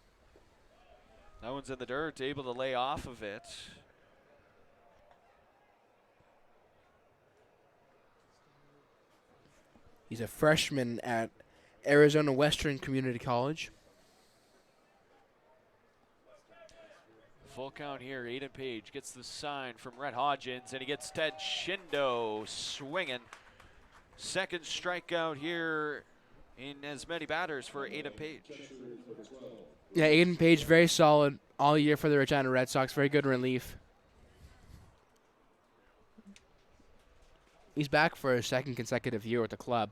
That one's in the dirt, able to lay off of it. He's a freshman at Arizona Western Community College. Full count here. Aiden Page gets the sign from Rhett Hodgins, and he gets Ted Shindo swinging. Second strikeout here in as many batters for Aiden Page. Yeah, Aiden Page, very solid all year for the Regina Red Sox. Very good relief. He's back for his second consecutive year with the club.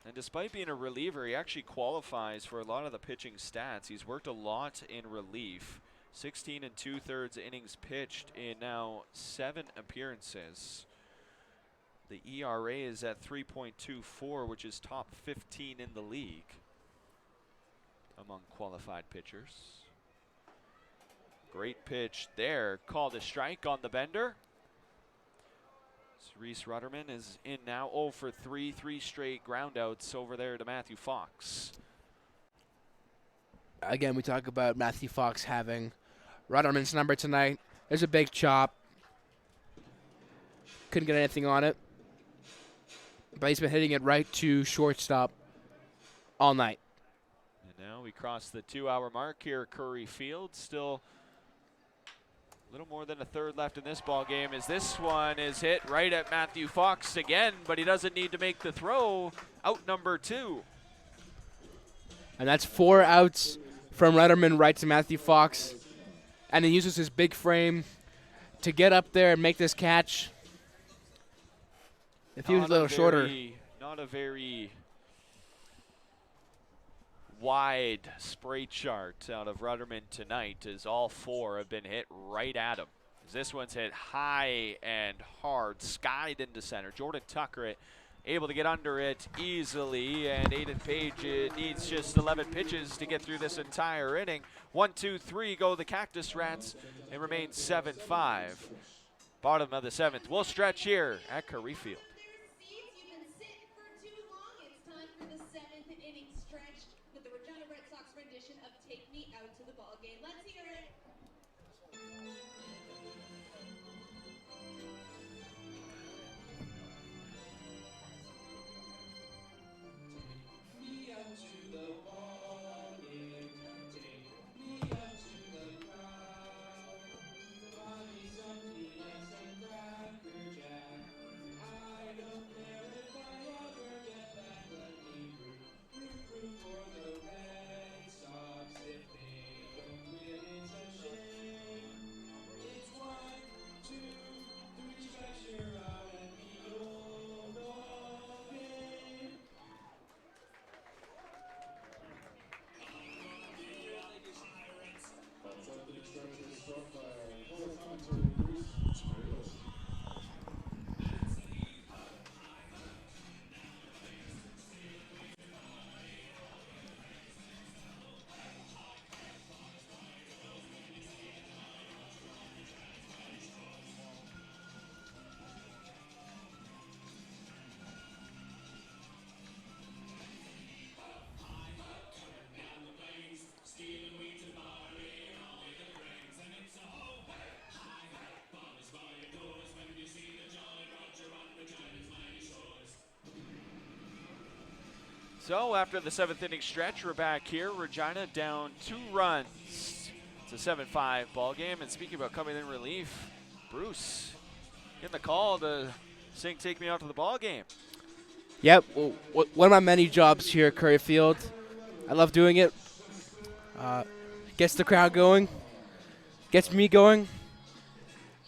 And despite being a reliever, he actually qualifies for a lot of the pitching stats. He's worked a lot in relief. 16 2/3 innings pitched in now 7 appearances. The ERA is at 3.24, which is top 15 in the league among qualified pitchers. Great pitch there. Called a strike on the bender. Reese Rutterman is in now 0 for 3, 3 straight groundouts over there to Matthew Fox. Again, we talk about Matthew Fox having Rutterman's number tonight. There's a big chop. Couldn't get anything on it. But he's been hitting it right to shortstop all night. And now we cross the 2-hour mark here at Curry Field. Still a little more than a third left in this ball game, as this one is hit right at Matthew Fox again, but he doesn't need to make the throw. Out number 2. And that's 4 outs from Rutterman right to Matthew Fox. And he uses his big frame to get up there and make this catch. If he was a little shorter. Not a very wide spray chart out of Rutterman tonight, as all 4 have been hit right at him. This one's hit high and hard, skied into center. Jordan Tucker able to get under it easily, and Aiden Page needs just 11 pitches to get through this entire inning. 1, 2, 3 go the Cactus Rats. It remains 7-5. Bottom of the 7th. We'll stretch here at Curry Field. You've been sitting for too long. It's time for the 7th inning stretch with the Regina Red Sox rendition of Take Me Out to the Ball Game. Let's hear it. So after the 7th inning stretch, we're back here. Regina down 2 runs. It's a 7-5 ball game. And speaking about coming in relief, Bruce getting the call to sing "Take Me Out to the Ball Game." Yep, well, one of my many jobs here at Curry Field. I love doing it. Gets the crowd going, gets me going.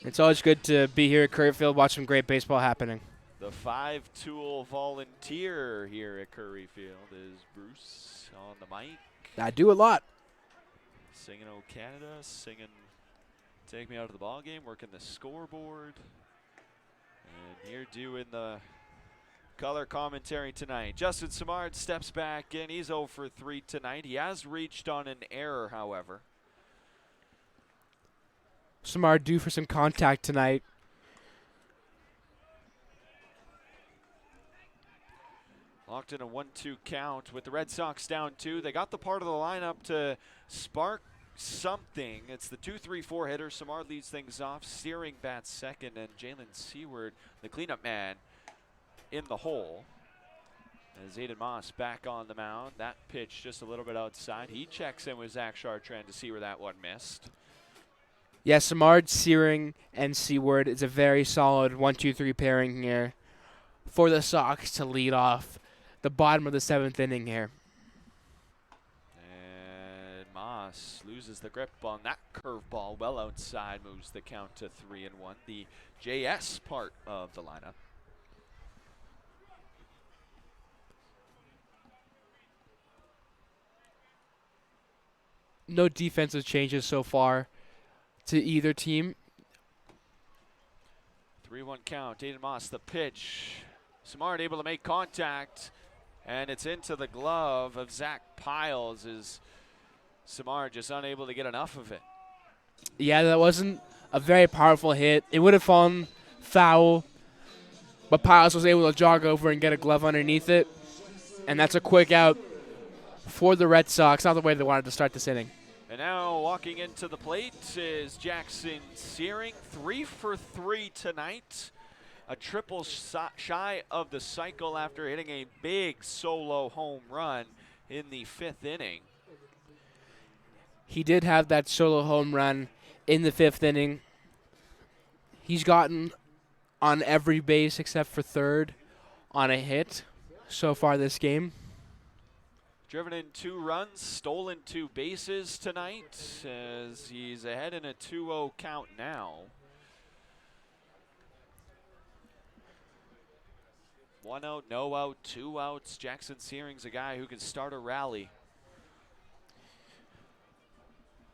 It's always good to be here at Curry Field, watch some great baseball happening. The 5-tool volunteer here at Curry Field is Bruce on the mic. I do a lot. Singing "Oh Canada," singing "Take Me Out of the Ball Game," working the scoreboard. And here doing the color commentary tonight. Justin Simard steps back in. He's 0 for 3 tonight. He has reached on an error, however. Samar due for some contact tonight. Locked in a 1-2 count with the Red Sox down 2. They got the part of the lineup to spark something. It's the 2-3-4 hitter. Samar leads things off. Steering bats second, and Jalen Seward, the cleanup man, in the hole. As Aiden Moss back on the mound. That pitch just a little bit outside. He checks in with Zach Chartrand to see where that one missed. Yeah, Samard, Searing, and Seward is a very solid 1-2-3 pairing here for the Sox to lead off the bottom of the 7th inning here. And Moss loses the grip on that curveball well outside, moves the count to 3-1. The JS part of the lineup. No defensive changes so far to either team. 3-1 count. Aiden Moss, the pitch. Smart able to make contact, and it's into the glove of Zach Piles as Samar just unable to get enough of it. Yeah, that wasn't a very powerful hit. It would have fallen foul, but Piles was able to jog over and get a glove underneath it, and that's a quick out for the Red Sox. Not the way they wanted to start this inning. And now walking into the plate is Jackson Searing, 3 for 3 tonight. A triple shy of the cycle after hitting a big solo home run in the 5th inning. He did have that solo home run in the 5th inning. He's gotten on every base except for third on a hit so far this game. Driven in 2 runs, stolen 2 bases tonight as he's ahead in a 2-0 count now. 1 out, no out, 2 outs. Jackson Searing's a guy who can start a rally.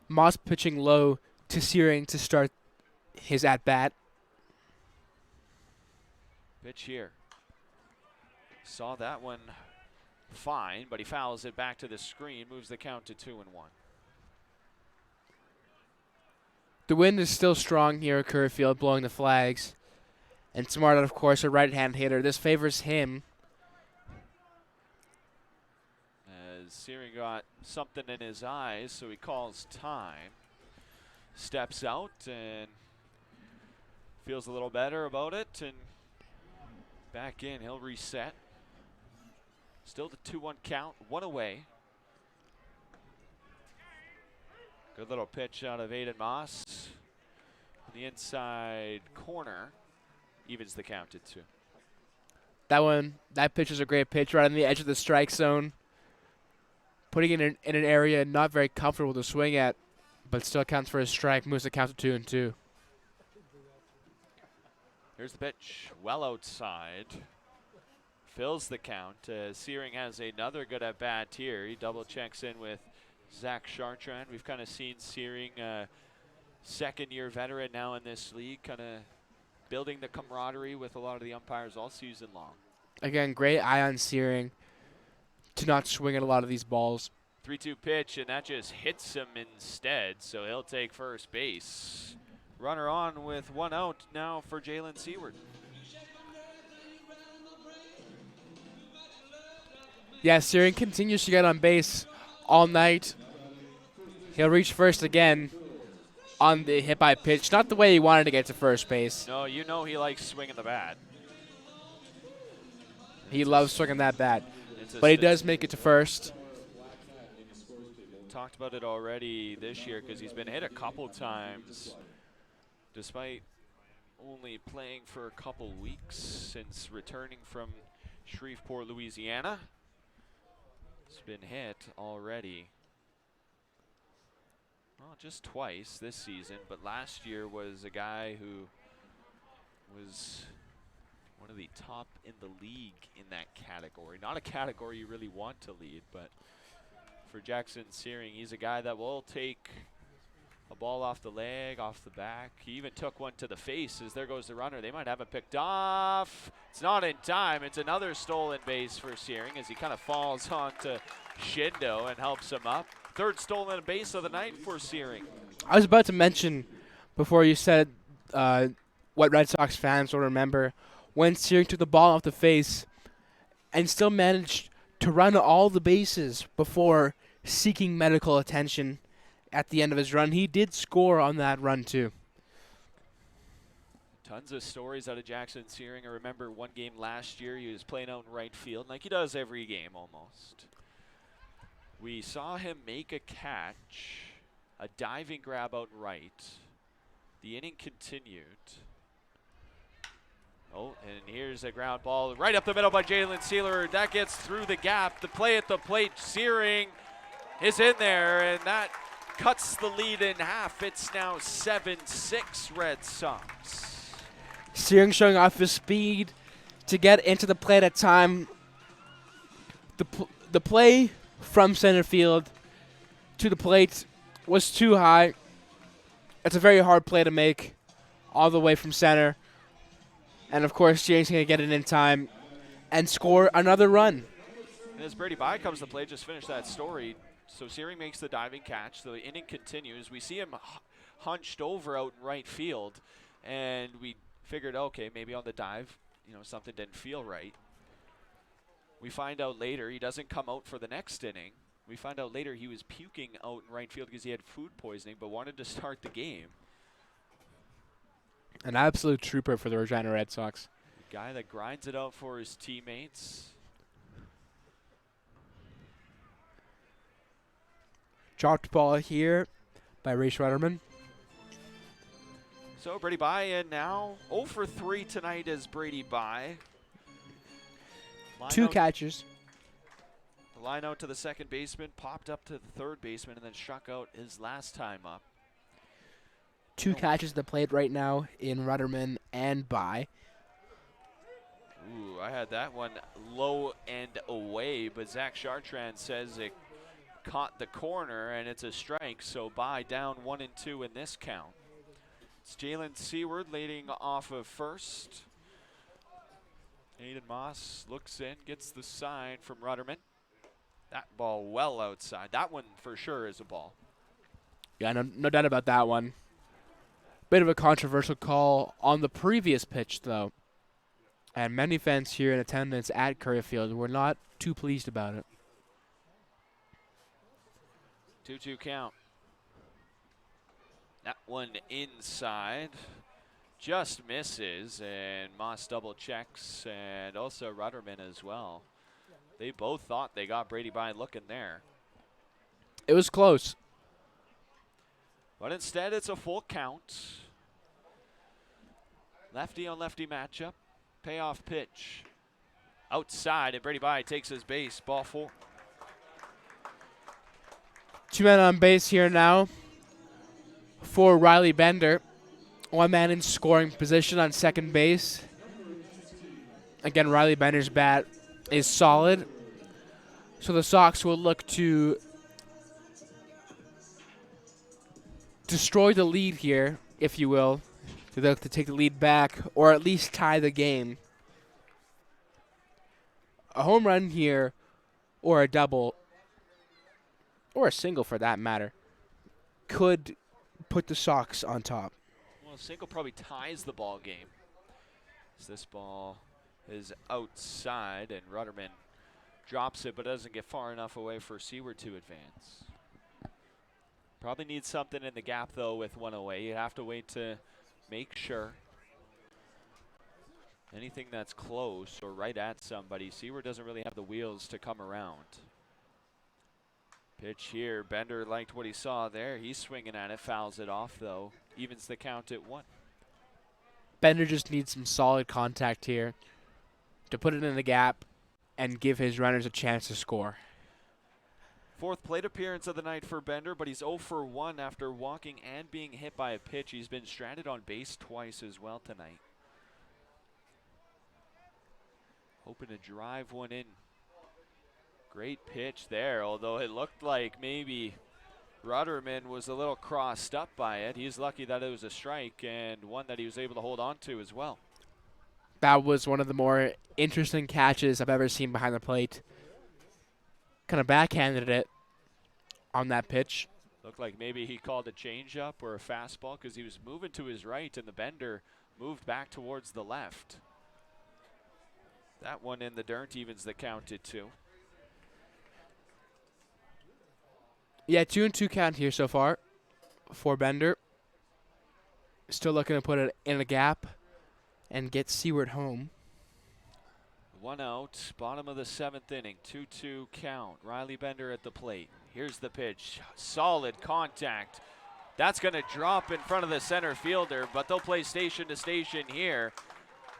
Moss pitching low to Searing to start his at-bat. Pitch here. Saw that one fine, but he fouls it back to the screen, moves the count to 2-1. The wind is still strong here at Curry Field, blowing the flags. And Smart, of course, a right-hand hitter. This favors him. As Searing got something in his eyes, so he calls time. Steps out and feels a little better about it, and back in. He'll reset. Still the 2-1 count, 1 away. Good little pitch out of Aiden Moss. On the inside corner, evens the count at 2. That pitch is a great pitch right on the edge of the strike zone. Putting it in an area not very comfortable to swing at, but still counts for a strike, moves the count to 2-2. Here's the pitch, well outside. Fills the count. Searing has another good at-bat here. He double checks in with Zach Chartrand. We've kind of seen Searing, second-year veteran now in this league, kind of building the camaraderie with a lot of the umpires all season long. Again, great eye on Searing to not swing at a lot of these balls. 3-2 pitch, and that just hits him instead, so he'll take first base. Runner on with 1 out now for Jalen Seward. Yeah, Searing continues to get on base all night. He'll reach first again on the hit by pitch. Not the way he wanted to get to first base. No, you know he likes swinging the bat. He loves swinging that bat. But he does make it to first. Talked about it already this year because he's been hit a couple times despite only playing for a couple weeks since returning from Shreveport, Louisiana. He's been hit already, well, just twice this season, but last year was a guy who was one of the top in the league in that category. Not a category you really want to lead, but for Jackson Searing, he's a guy that will take a ball off the leg, off the back. He even took one to the face as there goes the runner. They might have it picked off. It's not in time. It's another stolen base for Searing as he kind of falls onto Shindo and helps him up. Third stolen base of the night for Searing. I was about to mention before you said what Red Sox fans will remember when Searing took the ball off the face and still managed to run all the bases before seeking medical attention at the end of his run. He did score on that run too. Tons of stories out of Jackson Searing. I remember one game last year he was playing out in right field like he does every game almost. We saw him make a catch, a diving grab out right. The inning continued. Oh, and here's a ground ball right up the middle by Jalen Sealer. That gets through the gap. The play at the plate, Searing is in there, and that cuts the lead in half. It's now 7-6 Red Sox. Searing showing off his speed to get into the plate at time. The play from center field to the plate was too high. It's a very hard play to make all the way from center. And, of course, James going to get it in time and score another run. And as Brady Bye comes to play, just finish that story. So Searing makes the diving catch. The inning continues. We see him hunched over out in right field. And we figured, okay, maybe on the dive, something didn't feel right. We find out later he doesn't come out for the next inning. We find out later he was puking out in right field because he had food poisoning but wanted to start the game. An absolute trooper for the Regina Red Sox. A guy that grinds it out for his teammates. Dropped ball here by Reese Rutterman. So Brady Bye in now. 0 for 3 tonight is Brady Bye. Two catches. The line out to the second baseman, popped up to the third baseman, and then struck out his last time up. Two catches at the plate right now in Rutterman and Bye. Ooh, I had that one low and away, but Zach Chartrand says it caught the corner, and it's a strike, so Bye down 1-2 in this count. It's Jalen Seward leading off of first. Aiden Moss looks in, gets the sign from Rutterman. That ball well outside. That one for sure is a ball. Yeah, no doubt about that one. Bit of a controversial call on the previous pitch, though. And many fans here in attendance at Curry Field were not too pleased about it. 2-2 count. That one inside. Just misses, and Moss double checks, and also Rutterman as well. They both thought they got Brady Bye looking there. It was close. But instead, it's a full count. Lefty on lefty matchup. Payoff pitch. Outside, and Brady Bye takes his base. Ball 4. Two men on base here now for Riley Bender. One man in scoring position on second base. Again, Riley Bender's bat is solid. So the Sox will look to destroy the lead here, if you will. They look to take the lead back or at least tie the game. A home run here or a double or a single for that matter could put the Sox on top. Well, a single probably ties the ball game. As this ball is outside, and Rutterman drops it but doesn't get far enough away for Seward to advance. Probably needs something in the gap, though, with one away. You have to wait to make sure. Anything that's close or right at somebody, Seward doesn't really have the wheels to come around. Pitch here. Bender liked what he saw there. He's swinging at it, fouls it off, though. Evens the count at 1. Bender just needs some solid contact here to put it in the gap and give his runners a chance to score. Fourth plate appearance of the night for Bender, but he's 0 for 1 after walking and being hit by a pitch. He's been stranded on base twice as well tonight. Hoping to drive one in. Great pitch there, although it looked like maybe Rutterman was a little crossed up by it. He's lucky that it was a strike and one that he was able to hold on to as well. That was one of the more interesting catches I've ever seen behind the plate. Kind of backhanded it on that pitch. Looked like maybe he called a changeup or a fastball because he was moving to his right and the Bender moved back towards the left. That one in the dirt evens the count at 2. Yeah, 2-2 count here so far for Bender. Still looking to put it in a gap and get Seward home. 1 out, bottom of the 7th inning, 2-2 count. Riley Bender at the plate. Here's the pitch, solid contact. That's going to drop in front of the center fielder, but they'll play station to station here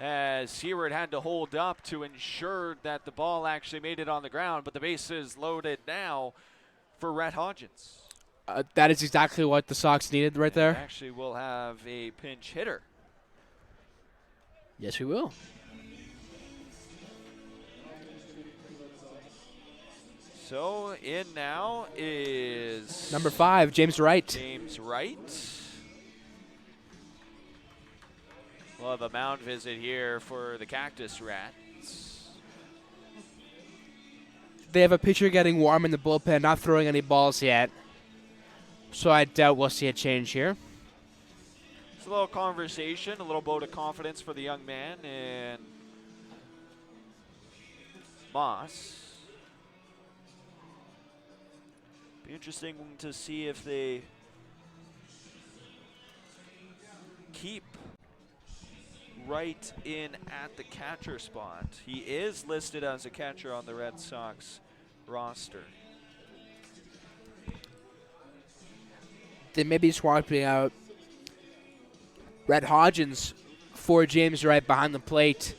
as Seward had to hold up to ensure that the ball actually made it on the ground, but the base is loaded now. for Rhett Hodgins. That is exactly what the Sox needed right there. Actually, we'll have a pinch hitter. Yes, we will. So in now is Number 5, James Wright. James Wright. We'll have a mound visit here for the Cactus Rats. They have a pitcher getting warm in the bullpen, not throwing any balls yet. So I doubt we'll see a change here. It's a little conversation, a little vote of confidence for the young man, and Moss. Be interesting to see if they keep Wright in at the catcher spot. He is listed as a catcher on the Red Sox roster. They may be swapping out Rhett Hodgins for James Wright behind the plate.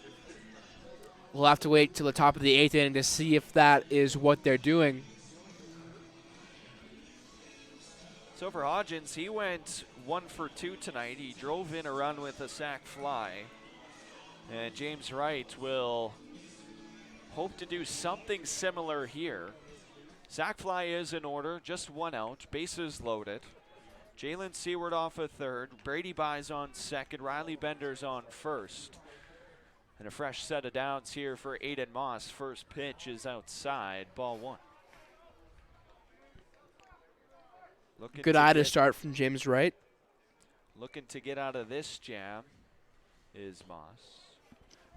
We'll have to wait till the top of the 8th inning to see if that is what they're doing. So for Hodgins, he went 1 for 2 tonight. He drove in a run with a sac fly. And James Wright will hope to do something similar here. Sac fly is in order, just 1 out, bases loaded. Jalen Seward off a third, Brady Buys on second, Riley Bender's on first. And a fresh set of downs here for Aiden Moss. First pitch is outside, ball 1. Good eye to start from James Wright. Looking to get out of this jam is Moss.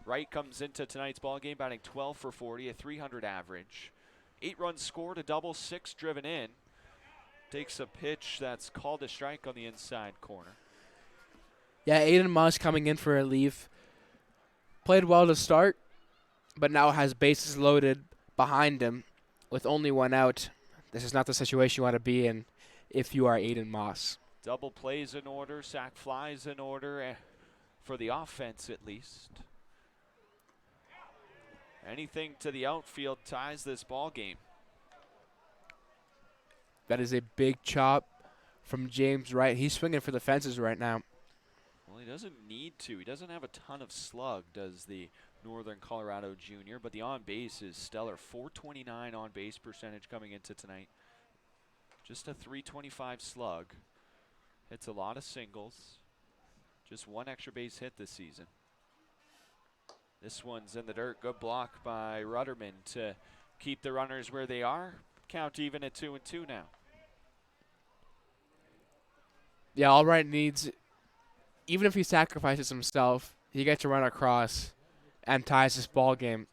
Wright comes into tonight's ball game batting 12 for 40, a 300 average. 8 runs scored, a double, 6 driven in. Takes a pitch that's called a strike on the inside corner. Yeah, Aiden Moss coming in for a relief. Played well to start, but now has bases loaded behind him with only 1 out. This is not the situation you want to be in if you are Aiden Moss. Double plays in order, sac flies in order, for the offense at least. Anything to the outfield ties this ball game. That is a big chop from James Wright. He's swinging for the fences right now. Well, he doesn't need to. He doesn't have a ton of slug, does the Northern Colorado junior, but the on-base is stellar. 429 on-base percentage coming into tonight. Just a 325 slug. Hits a lot of singles. Just 1 extra base hit this season. This one's in the dirt. Good block by Rudderman to keep the runners where they are. Count even at 2-2 now. Yeah, all Wright needs, even if he sacrifices himself, he gets to run across and ties this ball game.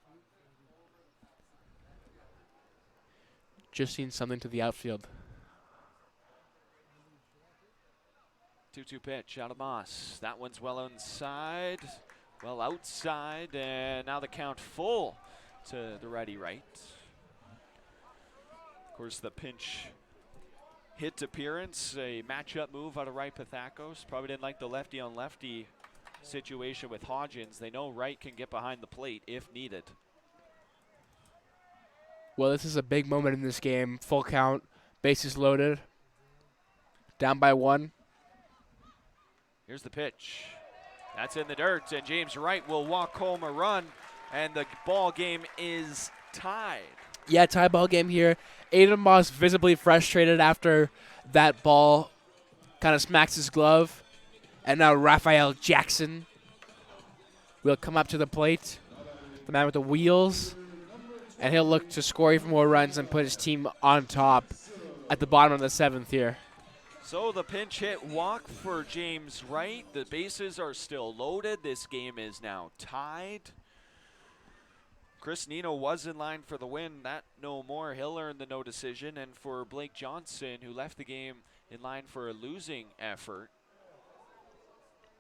Just seen something to the outfield. 2-2 pitch out of Moss. That one's well inside, well outside, and now the count full to the righty Wright. Of course, the pinch hit appearance, a matchup move out of Wright Pathakos. Probably didn't like the lefty on lefty situation with Hodgins. They know Wright can get behind the plate if needed. Well, this is a big moment in this game. Full count, bases loaded, down by 1. Here's the pitch. That's in the dirt, and James Wright will walk home a run, and the ball game is tied. Yeah, tie ball game here. Aiden Moss visibly frustrated after that ball kind of smacks his glove. And now Raphael Jackson will come up to the plate. The man with the wheels. And he'll look to score even more runs and put his team on top at the bottom of the 7th here. So the pinch hit walk for James Wright. The bases are still loaded. This game is now tied. Chris Nino was in line for the win. That no more. He'll earn the no decision. And for Blake Johnson, who left the game in line for a losing effort,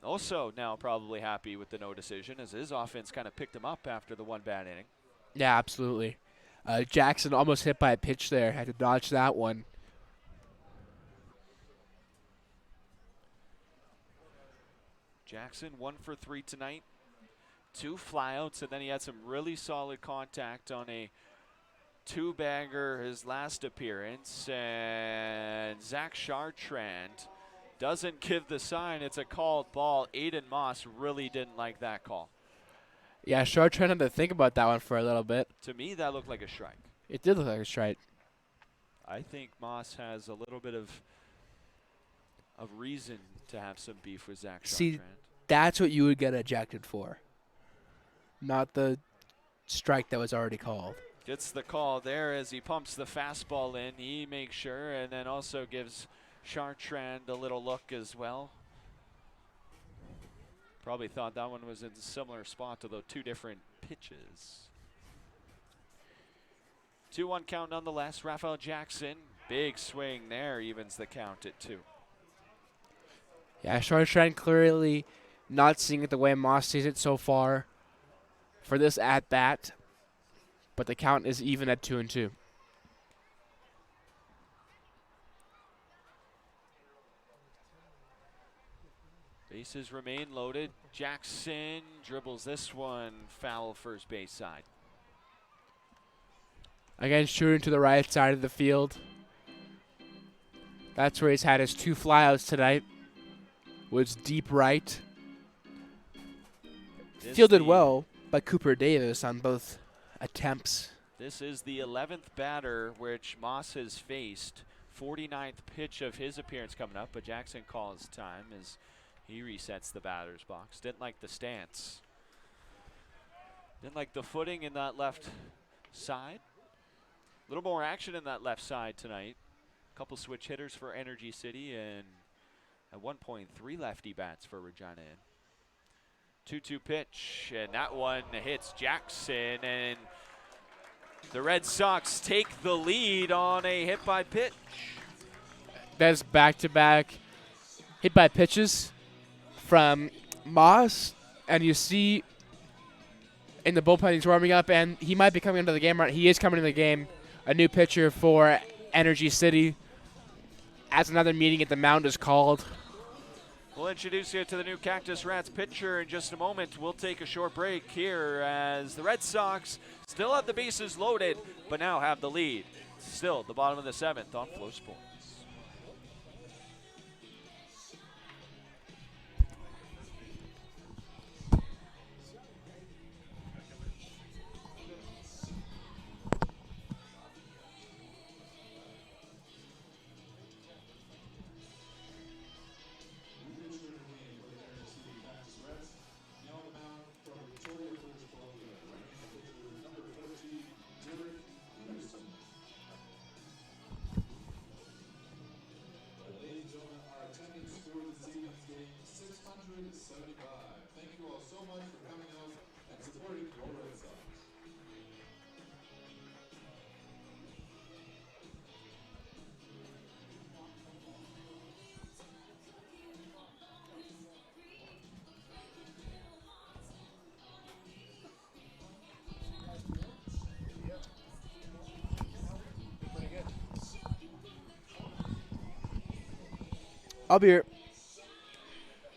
also now probably happy with the no decision as his offense kind of picked him up after the 1 bad inning. Yeah, absolutely. Jackson almost hit by a pitch there. Had to dodge that one. Jackson 1 for 3 tonight. 2 flyouts, and then he had some really solid contact on a two-bagger his last appearance, and Zach Chartrand doesn't give the sign. It's a called ball. Aiden Moss really didn't like that call. Yeah, Chartrand had to think about that one for a little bit. To me, that looked like a strike. It did look like a strike. I think Moss has a little bit of reason to have some beef with Zach See, Chartrand. that's what you would get ejected for, not the strike that was already called. Gets the call there as he pumps the fastball in. He makes sure, and then also gives Chartrand a little look as well. Probably thought that one was in a similar spot to the two different pitches. 2-1 count nonetheless. Raphael Jackson, big swing there, evens the count at 2. Yeah, Chartrand clearly not seeing it the way Moss sees it so far for this at-bat, but the count is even at 2-2. Bases remain loaded. Jackson dribbles this one foul first base side. Again, shooting to the right side of the field. That's where he's had his 2 flyouts tonight. Was deep right. Fielded well by Cooper Davis on both attempts. This is the 11th batter which Moss has faced. 49th pitch of his appearance coming up, but Jackson calls time as he resets the batter's box. Didn't like the stance. Didn't like the footing in that left side. A little more action in that left side tonight. A couple switch hitters for Energy City, and at one point 3 lefty bats for Regina. 2-2 pitch, and that one hits Jackson, and the Red Sox take the lead on a hit by pitch. That's back-to-back hit by pitches from Moss, and you see in the bullpen he's warming up, and he might be coming into the game. He is coming into the game. A new pitcher for Energy City, as another meeting at the mound is called. We'll introduce you to the new Cactus Rats pitcher in just a moment. We'll take a short break here as the Red Sox still have the bases loaded, but now have the lead. Still at the bottom of the 7th on Flow Sports. Thank you all so much for coming out and supporting your Red Sox. I'll be here.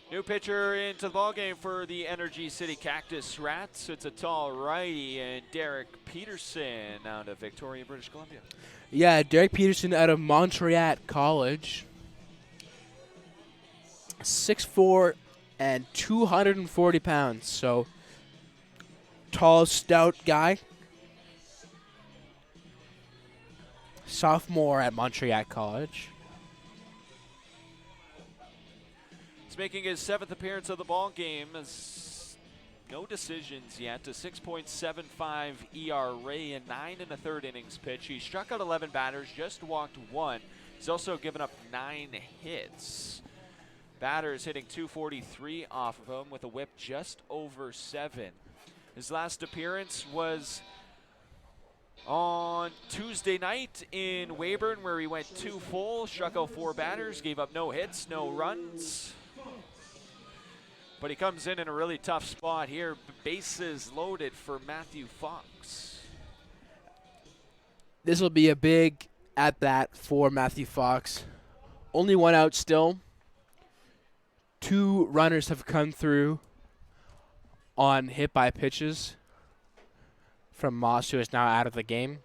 New pitcher into the ballgame for the Energy City Cactus Rats. It's a tall righty, and Derek Peterson out of Victoria, British Columbia. Yeah, Derek Peterson out of Montreal College. 6'4" and 240 pounds. So, tall, stout guy. Sophomore at Montreal College. Making his 7th appearance of the ball game. No decisions yet. A 6.75 ERA in 9 1/3 innings pitch. He struck out 11 batters, just walked 1. He's also given up 9 hits. Batters hitting 243 off of him with a whip just over 7. His last appearance was on Tuesday night in Weyburn, where he went 2 full, struck out 4 batters, gave up no hits, no runs. But he comes in a really tough spot here. Bases loaded for Matthew Fox. This will be a big at-bat for Matthew Fox. Only 1 out still. 2 runners have come through on hit by pitches from Moss, who is now out of the game.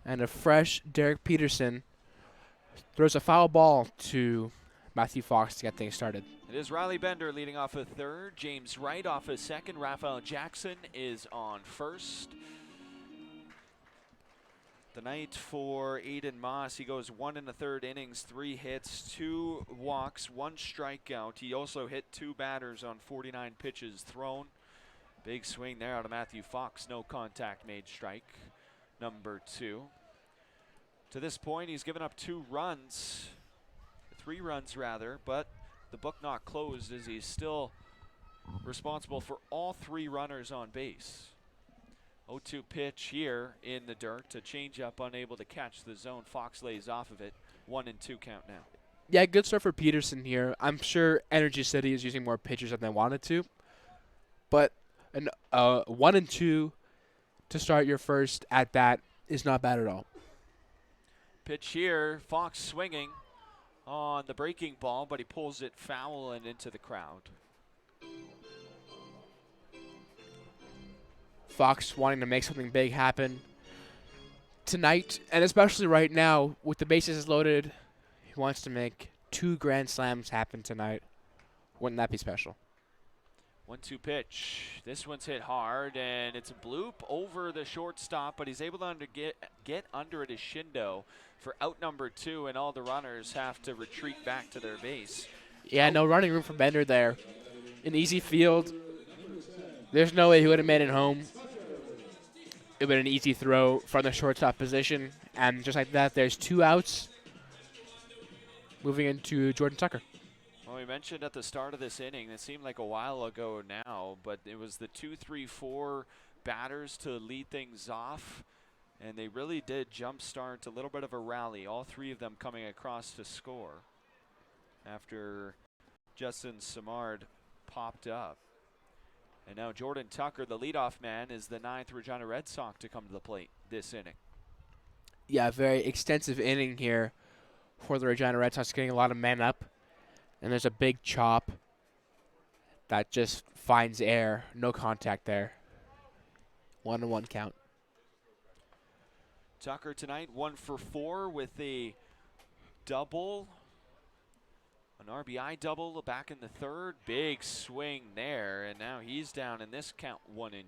And a fresh Derek Peterson throws a foul ball to Matthew Fox to get things started. It is Riley Bender leading off a third. James Wright off a second. Raphael Jackson is on first. The night for Aiden Moss, he goes 1 1/3 innings, 3 hits, 2 walks, 1 strikeout. He also hit 2 batters on 49 pitches thrown. Big swing there out of Matthew Fox. No contact made, strike number 2. To this point, he's given up 2 runs, 3 runs rather, but the book not closed as he's still responsible for all 3 runners on base. 0-2 pitch here in the dirt. A changeup unable to catch the zone. Fox lays off of it. 1-2 count now. Yeah, good start for Peterson here. I'm sure Energy City is using more pitchers than they wanted to, but 1-2 to start your first at bat is not bad at all. Pitch here. Fox swinging on the breaking ball, but he pulls it foul and into the crowd. Fox wanting to make something big happen tonight, and especially right now with the bases loaded. He wants to make 2 grand slams happen tonight. Wouldn't that be special? 1-2 pitch. This one's hit hard, and it's a bloop over the shortstop, but he's able to get under it as Shindo for out number 2, and all the runners have to retreat back to their base. Yeah, no running room for Bender there. An easy field. There's no way he would have made it home. It would have been an easy throw from the shortstop position, and just like that, there's 2 outs. Moving into Jordan Tucker. Well, we mentioned at the start of this inning, it seemed like a while ago now, but it was the 2, 3, 4 batters to lead things off, and they really did jumpstart a little bit of a rally, all 3 of them coming across to score after Justin Samard popped up. And now Jordan Tucker, the leadoff man, is the 9th Regina Red Sox to come to the plate this inning. Yeah, very extensive inning here for the Regina Red Sox, getting a lot of men up. And there's a big chop that just finds air. No contact there. 1-1 count. Tucker tonight 1 for 4 with a double. An RBI double back in the 3rd. Big swing there, and now he's down in this count 1-2.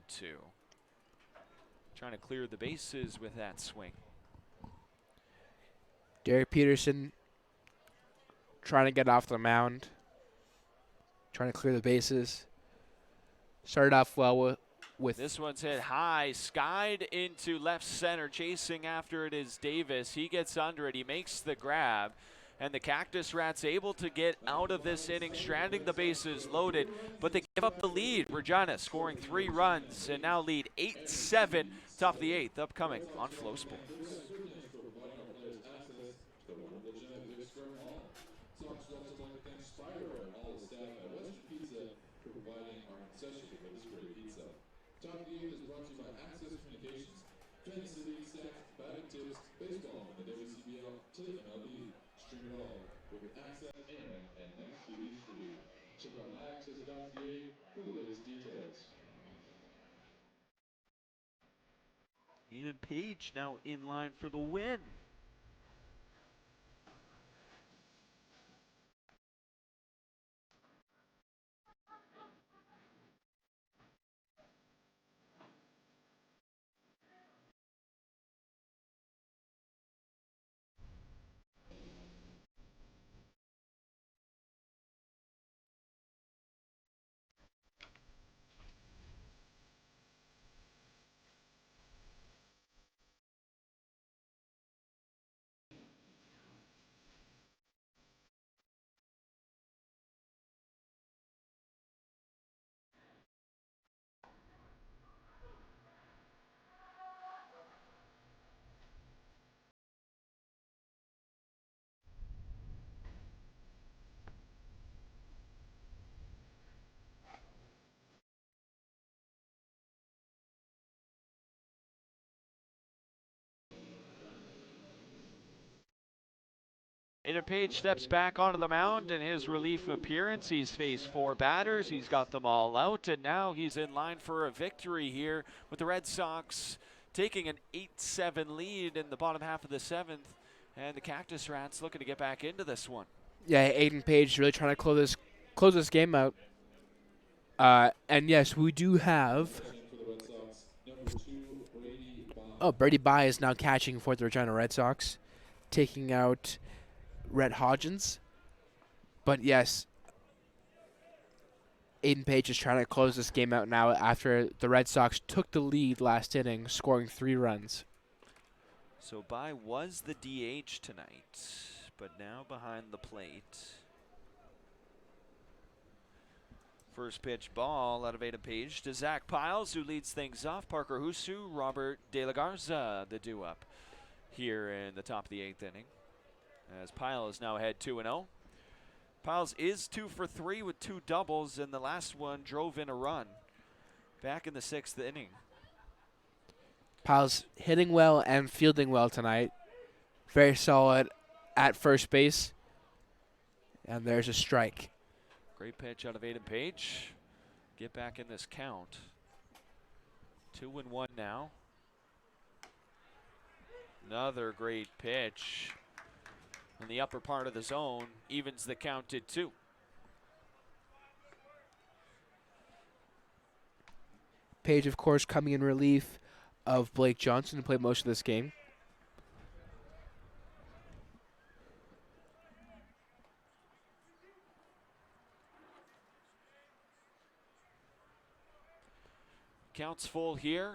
Trying to clear the bases with that swing. Derek Peterson trying to get off the mound. Trying to clear the bases. Started off well with This one's hit high, skied into left center. Chasing after it is Davis. He gets under it. He makes the grab. And the Cactus Rats able to get out of this inning, stranding the bases loaded, but they give up the lead. Regina scoring 3 runs and now lead 8-7, top of the 8th, upcoming on Flow Sports. Top of the 8th is brought to you by Access Communications, Fantasy League stats, batting tips, baseball from the WCBL to the MLB. Stream it all with Access AM and Next TV free. Check out access.ca for the latest details. Ian Page now in line for the win. Aiden Page steps back onto the mound in his relief appearance. He's faced 4 batters. He's got them all out, and now he's in line for a victory here with the Red Sox taking an 8-7 lead in the bottom half of the 7th, and the Cactus Rats looking to get back into this one. Yeah, Aiden Page really trying to close this game out. And yes, we do have. For the Red Sox, number 2, Brady Bond. Oh, Brady Bye is now catching for the Regina Red Sox, taking out Rhett Hodgins. But yes, Aiden Page is trying to close this game out now after the Red Sox took the lead last inning, scoring 3 runs. So Bai was the DH tonight, but now behind the plate. First pitch ball out of Aiden Page to Zach Piles, who leads things off. Parker Husu, Robert De La Garza, the do-up here in the top of the 8th inning. As Piles now ahead 2-0. Piles is 2 for 3 with 2 doubles, and the last one drove in a run back in the 6th inning. Piles hitting well and fielding well tonight. Very solid at first base. And there's a strike. Great pitch out of Aiden Page. Get back in this count. 2-1 now. Another great pitch in the upper part of the zone. Evens the count at 2. Page, of course, coming in relief of Blake Johnson, who played most of this game. Counts full here.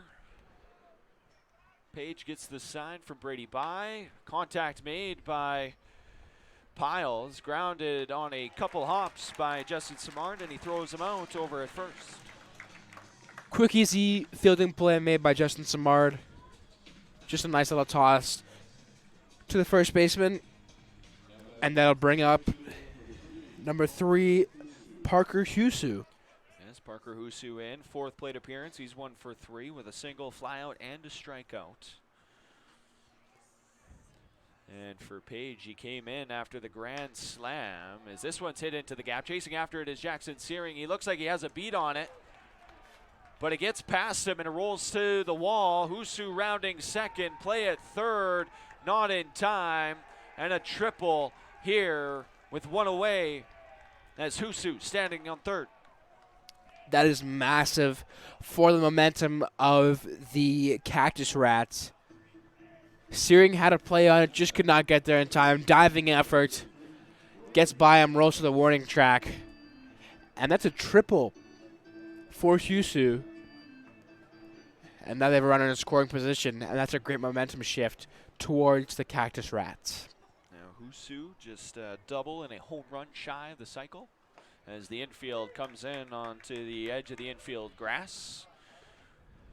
Page gets the sign from Brady Bye. Contact made by Piles. Grounded on a couple hops by Justin Simard, and he throws him out over at first. Quick, easy fielding play made by Justin Simard. Just a nice little toss to the first baseman. And that'll bring up number 3, Parker Husu. Yes, Parker Husu in. 4th plate appearance. He's 1 for 3 with a single, flyout, and a strikeout. And for Page, he came in after the grand slam. As this one's hit into the gap. Chasing after it is Jackson Searing. He looks like he has a beat on it, but it gets past him and it rolls to the wall. Husu rounding second, play at third, not in time, and a triple here with 1 away as Husu standing on third. That is massive for the momentum of the Cactus Rats. Searing had a play on it, just could not get there in time. Diving effort. Gets by him, rolls to the warning track. And that's a triple for Husu. And now they have a runner in scoring position, and that's a great momentum shift towards the Cactus Rats. Now Husu just double and a home run shy of the cycle as the infield comes in onto the edge of the infield grass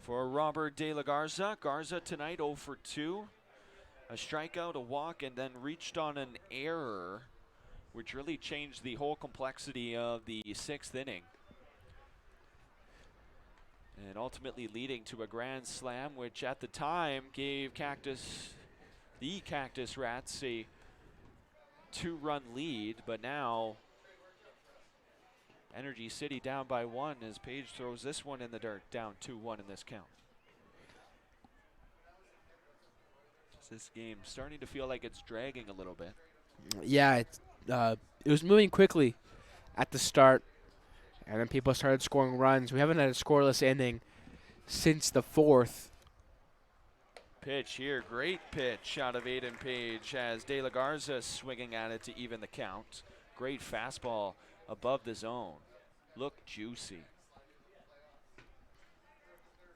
for Robert De La Garza. Garza tonight 0 for 2. A strikeout, a walk, and then reached on an error, which really changed the whole complexity of the 6th inning. And ultimately leading to a grand slam, which at the time gave the Cactus Rats a 2-run lead, but now Energy City down by 1 as Page throws this one in the dirt, down 2-1 in this count. This game starting to feel like it's dragging a little bit. Yeah, it was moving quickly at the start, and then people started scoring runs. We haven't had a scoreless inning since the 4th. Pitch here, great pitch out of Aiden Page as De La Garza swinging at it to even the count. Great fastball above the zone. Looked juicy.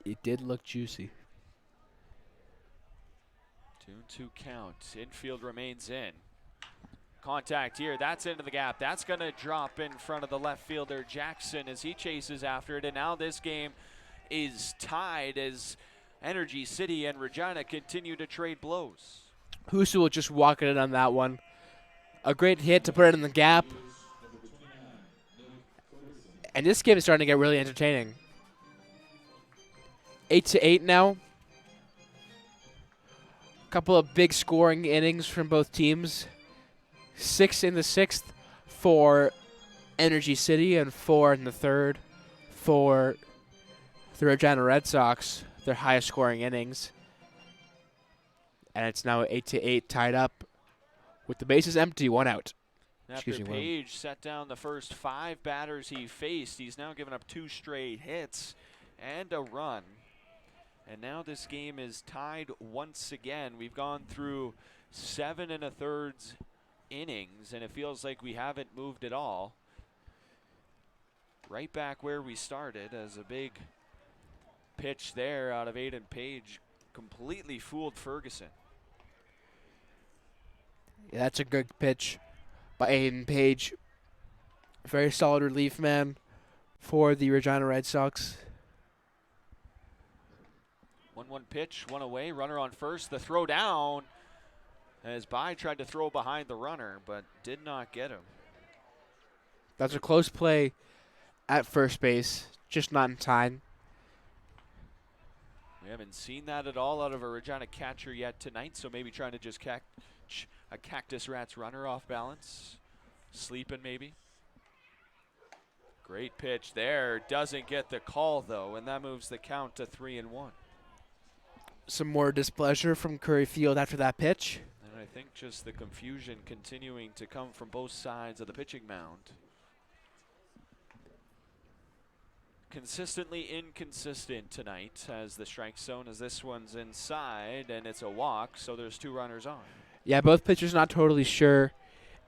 It did look juicy. 2-2 count. Infield remains in. Contact here. That's into the gap. That's going to drop in front of the left fielder Jackson as he chases after it. And now this game is tied as Energy City and Regina continue to trade blows. Husu will just walk it in on that one. A great hit to put it in the gap. And this game is starting to get really entertaining. 8-8 now. Couple of big scoring innings from both teams. 6 in the 6th for Energy City and 4 in the 3rd for the Regina Red Sox, their highest scoring innings. And it's now 8-8, tied up with the bases empty, 1 out. After Excuse me, Page set down the first 5 batters he faced, he's now given up 2 straight hits and a run. And now this game is tied once again. We've gone through 7 1/3 innings, and it feels like we haven't moved at all. Right back where we started, as a big pitch there out of Aiden Page completely fooled Ferguson. Yeah, that's a good pitch by Aiden Page. Very solid relief man for the Regina Red Sox. 1-1 pitch, 1 away, runner on first. The throw down as Bai tried to throw behind the runner, but did not get him. That's a close play at first base, just not in time. We haven't seen that at all out of a Regina catcher yet tonight, so maybe trying to just catch a Cactus Rats runner off balance. Sleeping maybe. Great pitch there. Doesn't get the call though, and that moves the count to 3-1. Some more displeasure from Curry Field after that pitch. And I think just the confusion continuing to come from both sides of the pitching mound. Consistently inconsistent tonight as the strike zone, as this one's inside and it's a walk, so there's 2 runners on. Yeah, both pitchers not totally sure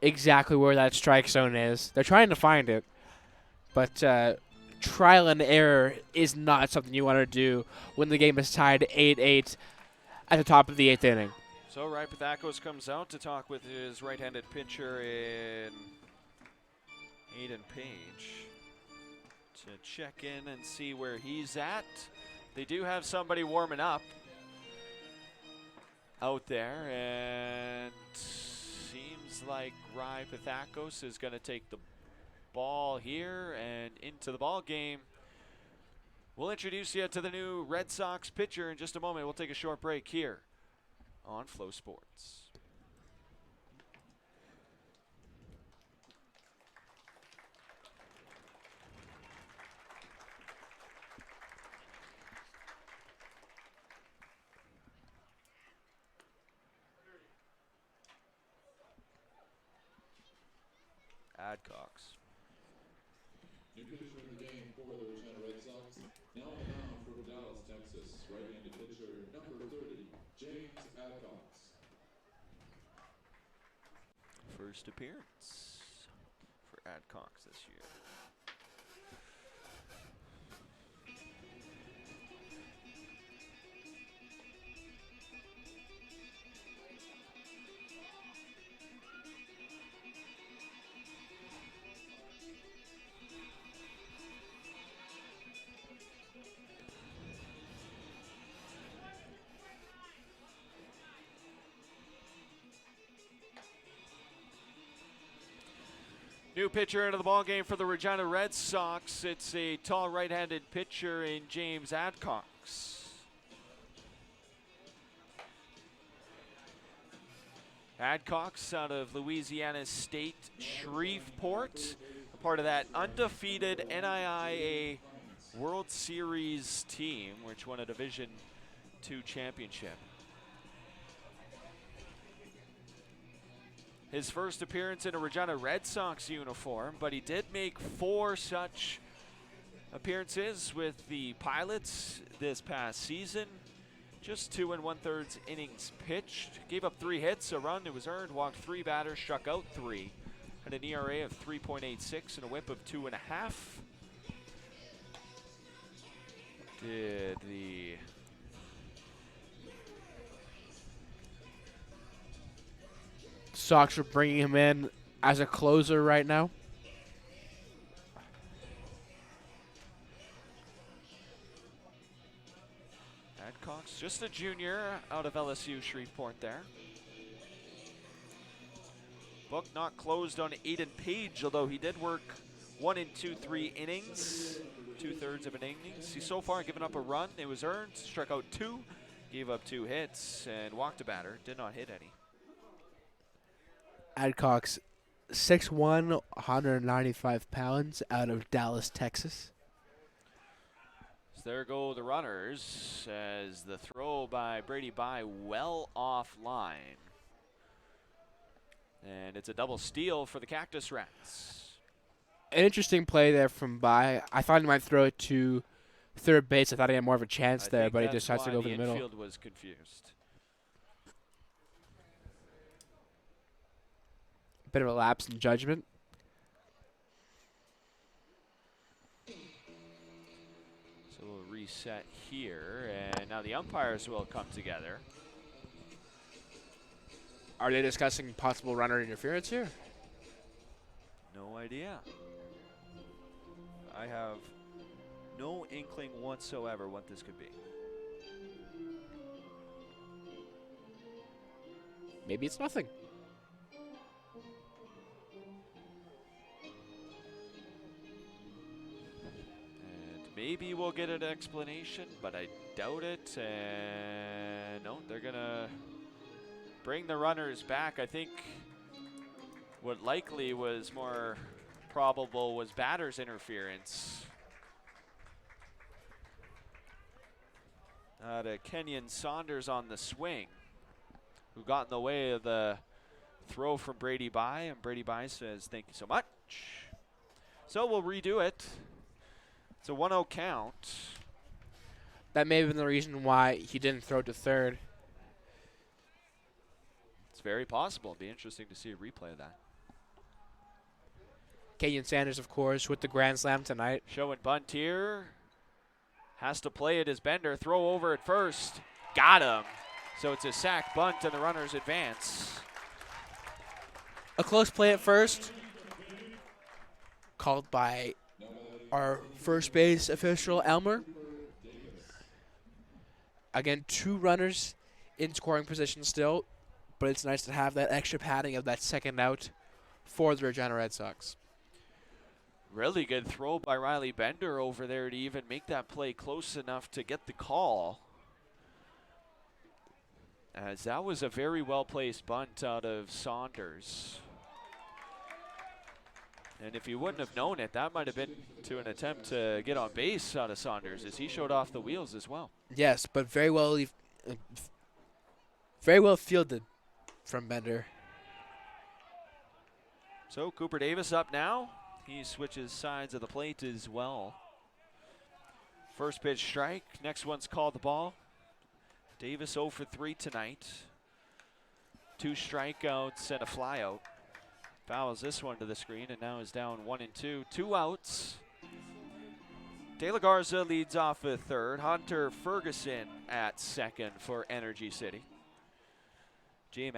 exactly where that strike zone is. They're trying to find it, but trial and error is not something you want to do when the game is tied 8-8 at the top of the 8th inning. So Rypathakos comes out to talk with his right-handed pitcher in Aiden Page to check in and see where he's at. They do have somebody warming up out there, and seems like Rypathakos is going to take the ball here and into the ball game. We'll introduce you to the new Red Sox pitcher in just a moment. We'll take a short break here on Flow Sports. Adcox. New pitcher in the game for the Regina Red Sox. Now on the mound for Dallas, Texas, right-handed pitcher number 30, James Adcox. First appearance for Adcox this year. New pitcher into the ballgame for the Regina Red Sox. It's a tall right-handed pitcher in James Adcox. Adcox out of Louisiana State Shreveport, a part of that undefeated NIIA World Series team, which won a Division II championship. His first appearance in a Regina Red Sox uniform, but he did make 4 such appearances with the Pilots this past season. Just 2 1/3 innings pitched. Gave up 3 hits, a run, it was earned, walked 3 batters, struck out 3. Had an ERA of 3.86 and a whip of 2.5. Did the Sox are bringing him in as a closer right now. Adcox, just a junior out of LSU Shreveport there. Book not closed on Aiden Page, although he did work 1 2/3 innings, 2/3 of an innings. He's so far given up a run. It was earned, struck out 2, gave up 2 hits, and walked a batter. Did not hit any. Adcox, 6'1", 195 pounds, out of Dallas, Texas. So there go the runners as the throw by Brady By well offline. And it's a double steal for the Cactus Rats. An interesting play there from By. I thought he might throw it to third base. I thought he had more of a chance I there, think but he that's decides to why go over the middle. infield was confused. Bit of a lapse in judgment. So we'll reset here, and now the umpires will come together. Are they discussing possible runner interference here? No idea. I have no inkling whatsoever what this could be. Maybe it's nothing. And maybe we'll get an explanation, but I doubt it. And no, they're going to bring the runners back. I think what likely was more probable was batter's interference. To Kenyon Saunders on the swing, who got in the way of the throw from Brady By, and Brady By says, "Thank you so much." So we'll redo it. It's a 1-0 count. That may have been the reason why he didn't throw to third. It's very possible. It'd be interesting to see a replay of that. Kenyon Sanders, of course, with the grand slam tonight. Show and bunt here. Has to play it as Bender. Throw over at first. Got him. So it's a sack bunt and the runners advance. A close play at first, called by our first base official, Elmer. Again, 2 runners in scoring position still, but it's nice to have that extra padding of that second out for the Regina Red Sox. Really good throw by Riley Bender over there to even make that play close enough to get the call. As that was a very well-placed bunt out of Saunders. And if you wouldn't have known it, that might have been to an attempt to get on base out of Saunders, as he showed off the wheels as well. Yes, but very well fielded from Bender. So Cooper Davis up now. He switches sides of the plate as well. First pitch strike. Next one's called the ball. Davis 0 for 3 tonight. 2 strikeouts and a flyout. Fouls this one to the screen and now is down 1-2. 2 outs. De La Garza leads off at third. Hunter Ferguson at second for Energy City. James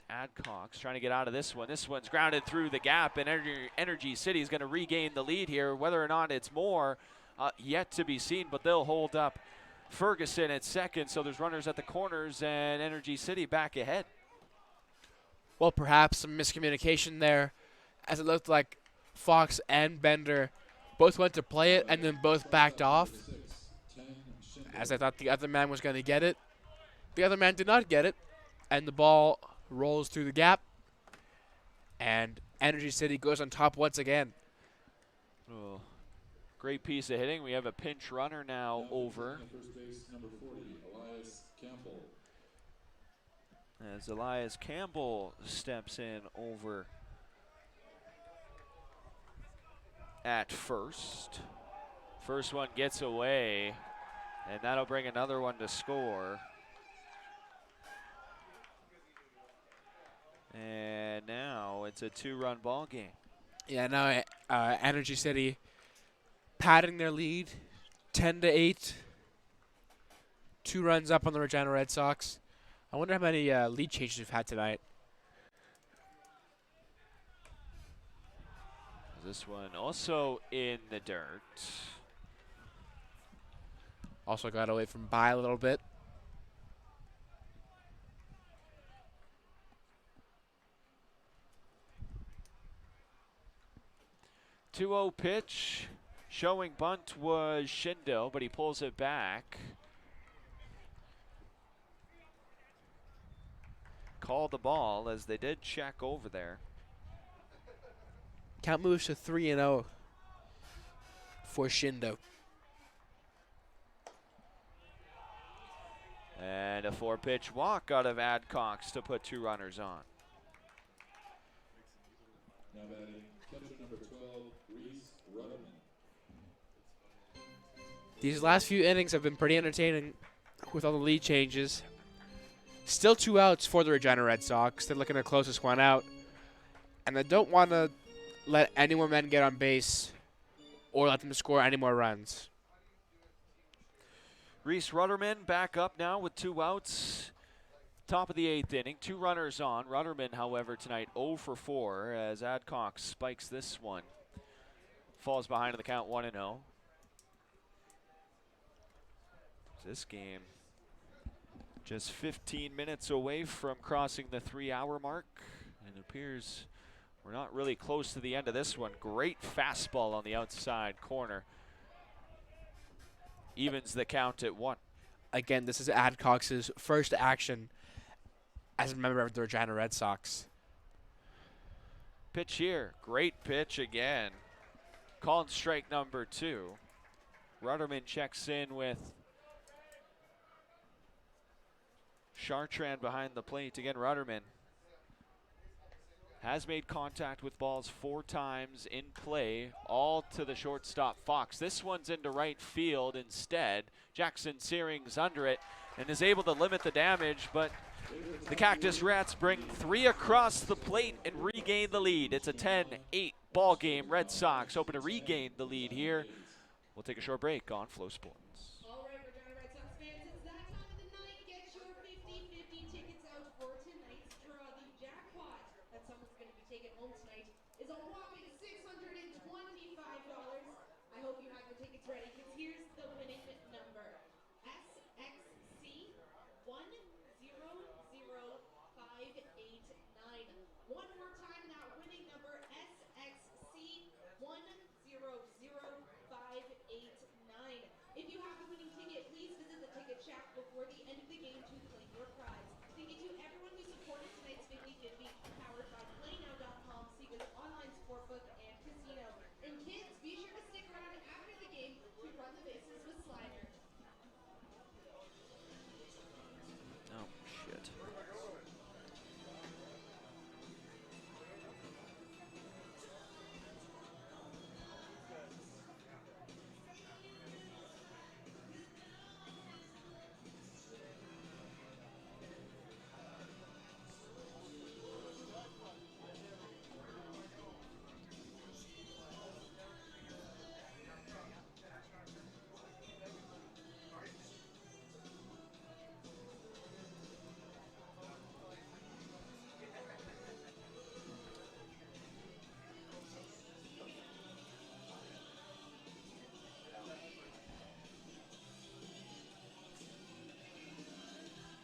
Adcock's trying to get out of this one. This one's grounded through the gap, and Energy City is going to regain the lead here. Whether or not it's more, yet to be seen, but they'll hold up Ferguson at second, so there's runners at the corners, and Energy City back ahead. Well, perhaps some miscommunication there, as it looked like Fox and Bender both went to play it and then both backed off, as I thought the other man was going to get it. The other man did not get it, and the ball rolls through the gap, and Energy City goes on top once again. Oh, great piece of hitting. We have a pinch runner now over. First base, number 40, Elias Campbell. As Elias Campbell steps in over at first. First one gets away, and that'll bring another one to score. And now it's a 2-run ball game. Yeah, now Energy City padding their lead, 10-8. 2 runs up on the Regina Red Sox. I wonder how many lead changes we've had tonight. This one also in the dirt. Also got away from By a little bit. Two-0 pitch. Showing bunt was Shindo, but he pulls it back. Called the ball as they did check over there. Count moves to 3-0 for Shindo. And a 4-pitch walk out of Adcox to put 2 runners on. Now batting, catcher number 12, Reese Rudderman. These last few innings have been pretty entertaining with all the lead changes. Still 2 outs for the Regina Red Sox. They're looking to close this one out. And they don't want to let any more men get on base or let them score any more runs. Reese Rudderman back up now with 2 outs. Top of the 8th inning, 2 runners on. Rudderman, however, tonight 0 for 4 as Adcox spikes this one. Falls behind in the count 1-0. This game just 15 minutes away from crossing the 3-hour mark. And it appears we're not really close to the end of this one. Great fastball on the outside corner. Evens the count at 1. Again, this is Adcox's first action as a member of the Regina Red Sox. Pitch here. Great pitch again. Calling strike number 2. Rudderman checks in with Chartrand behind the plate. Again, Rudderman has made contact with balls 4 times in play, all to the shortstop Fox. This one's into right field instead. Jackson Searing's under it and is able to limit the damage, but the Cactus Rats bring 3 across the plate and regain the lead. It's a 10-8 ball game. Red Sox hoping to regain the lead here. We'll take a short break on Flow Sports. All right, Regina Red Sox fans, it's that time of the night. Get your 50-50 tickets out for tonight's draw. The jackpot that someone's going to be taking home tonight is a whopping $625. I hope you have your tickets ready because here's the winning number. SXC 100589. One more time, that winning number SXC 100589. If you have a winning ticket, please visit the ticket shack before the end of the game to claim your prize. Thank you to everyone who supported tonight's 50-50, powered by PlayNow.com, Sega's online sportbook and casino. And kids, be sure to stick around after the game to run the bases with Slider. Oh, shit.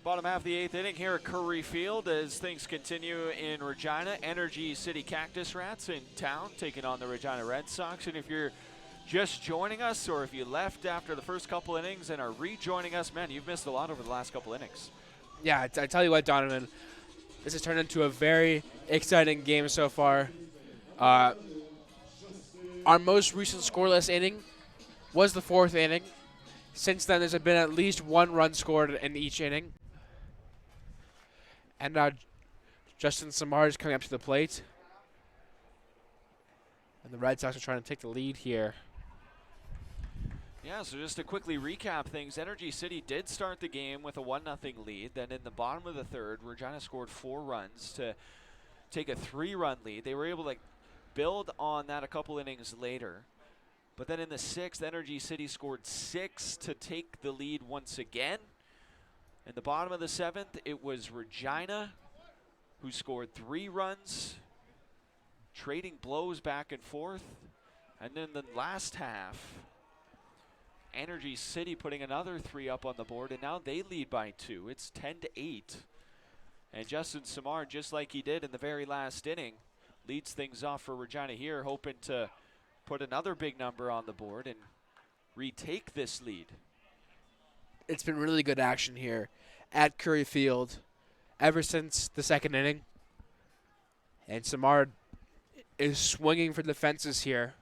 Bottom half of the 8th inning here at Curry Field as things continue in Regina. Energy City Cactus Rats in town taking on the Regina Red Sox. And if you're just joining us or if you left after the first couple innings and are rejoining us, man, you've missed a lot over the last couple innings. Yeah, I tell you what, Donovan, this has turned into a very exciting game so far. Our most recent scoreless inning was the 4th inning. Since then, there's been at least 1 run scored in each inning. And Justin Samar is coming up to the plate. And the Red Sox are trying to take the lead here. Yeah, so just to quickly recap things, Energy City did start the game with a 1-0 lead. Then in the bottom of the 3rd, Regina scored 4 runs to take a 3-run lead. They were able to build on that a couple innings later. But then in the 6th, Energy City scored 6 to take the lead once again. In the bottom of the 7th, it was Regina who scored 3 runs, trading blows back and forth. And then the last half, Energy City putting another 3 up on the board, and now they lead by 2. It's 10-8. And Justin Samar, just like he did in the very last inning, leads things off for Regina here, hoping to put another big number on the board and retake this lead. It's been really good action here at Curry Field ever since the 2nd inning. And Samar is swinging for the fences here.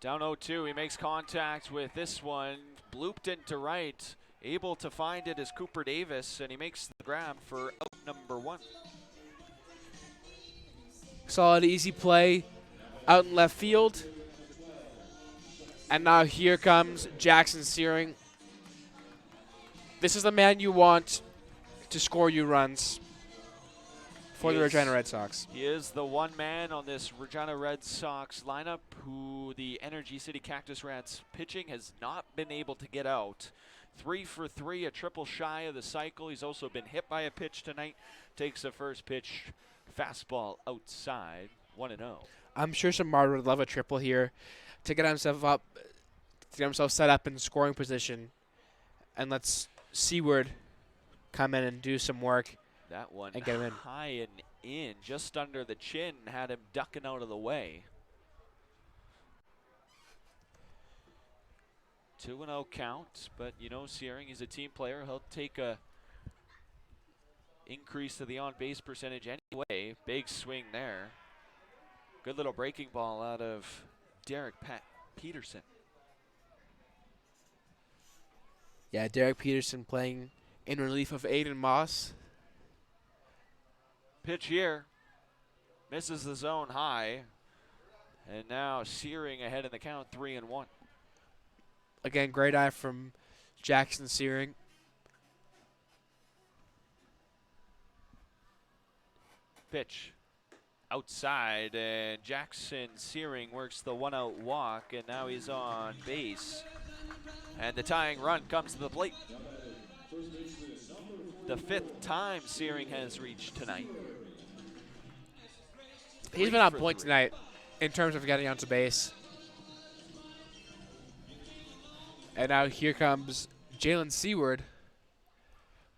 Down 0-2, he makes contact with this one, blooped into right. Able to find it is Cooper Davis, and he makes the grab for out number 1. Solid, easy play out in left field. And now here comes Jackson Searing. This is the man you want to score you runs for the Regina Red Sox. He is the one man on this Regina Red Sox lineup who the Energy City Cactus Rats pitching has not been able to get out. 3 for 3, a triple shy of the cycle. He's also been hit by a pitch tonight. Takes the first pitch, fastball outside, 1-0. I'm sure Samard would love a triple here to get himself up, to get himself set up in scoring position. And let's Seward come in and do some work. That one and get him in. high and in, just under the chin, had him ducking out of the way. 2-0 count, but you know Searing, he's a team player. He'll take a increase to the on-base percentage anyway. Big swing there. Good little breaking ball out of Derek Peterson. Yeah, Derek Peterson playing in relief of Aiden Moss. Pitch here. Misses the zone high. And now Searing ahead in the count, 3-1. Again, great eye from Jackson Searing. Pitch outside, and Jackson Searing works the 1-out walk, and now he's on base. And the tying run comes to the plate. The 5th time Searing has reached tonight. He's been on point tonight in terms of getting onto base. And now here comes Jalen Seward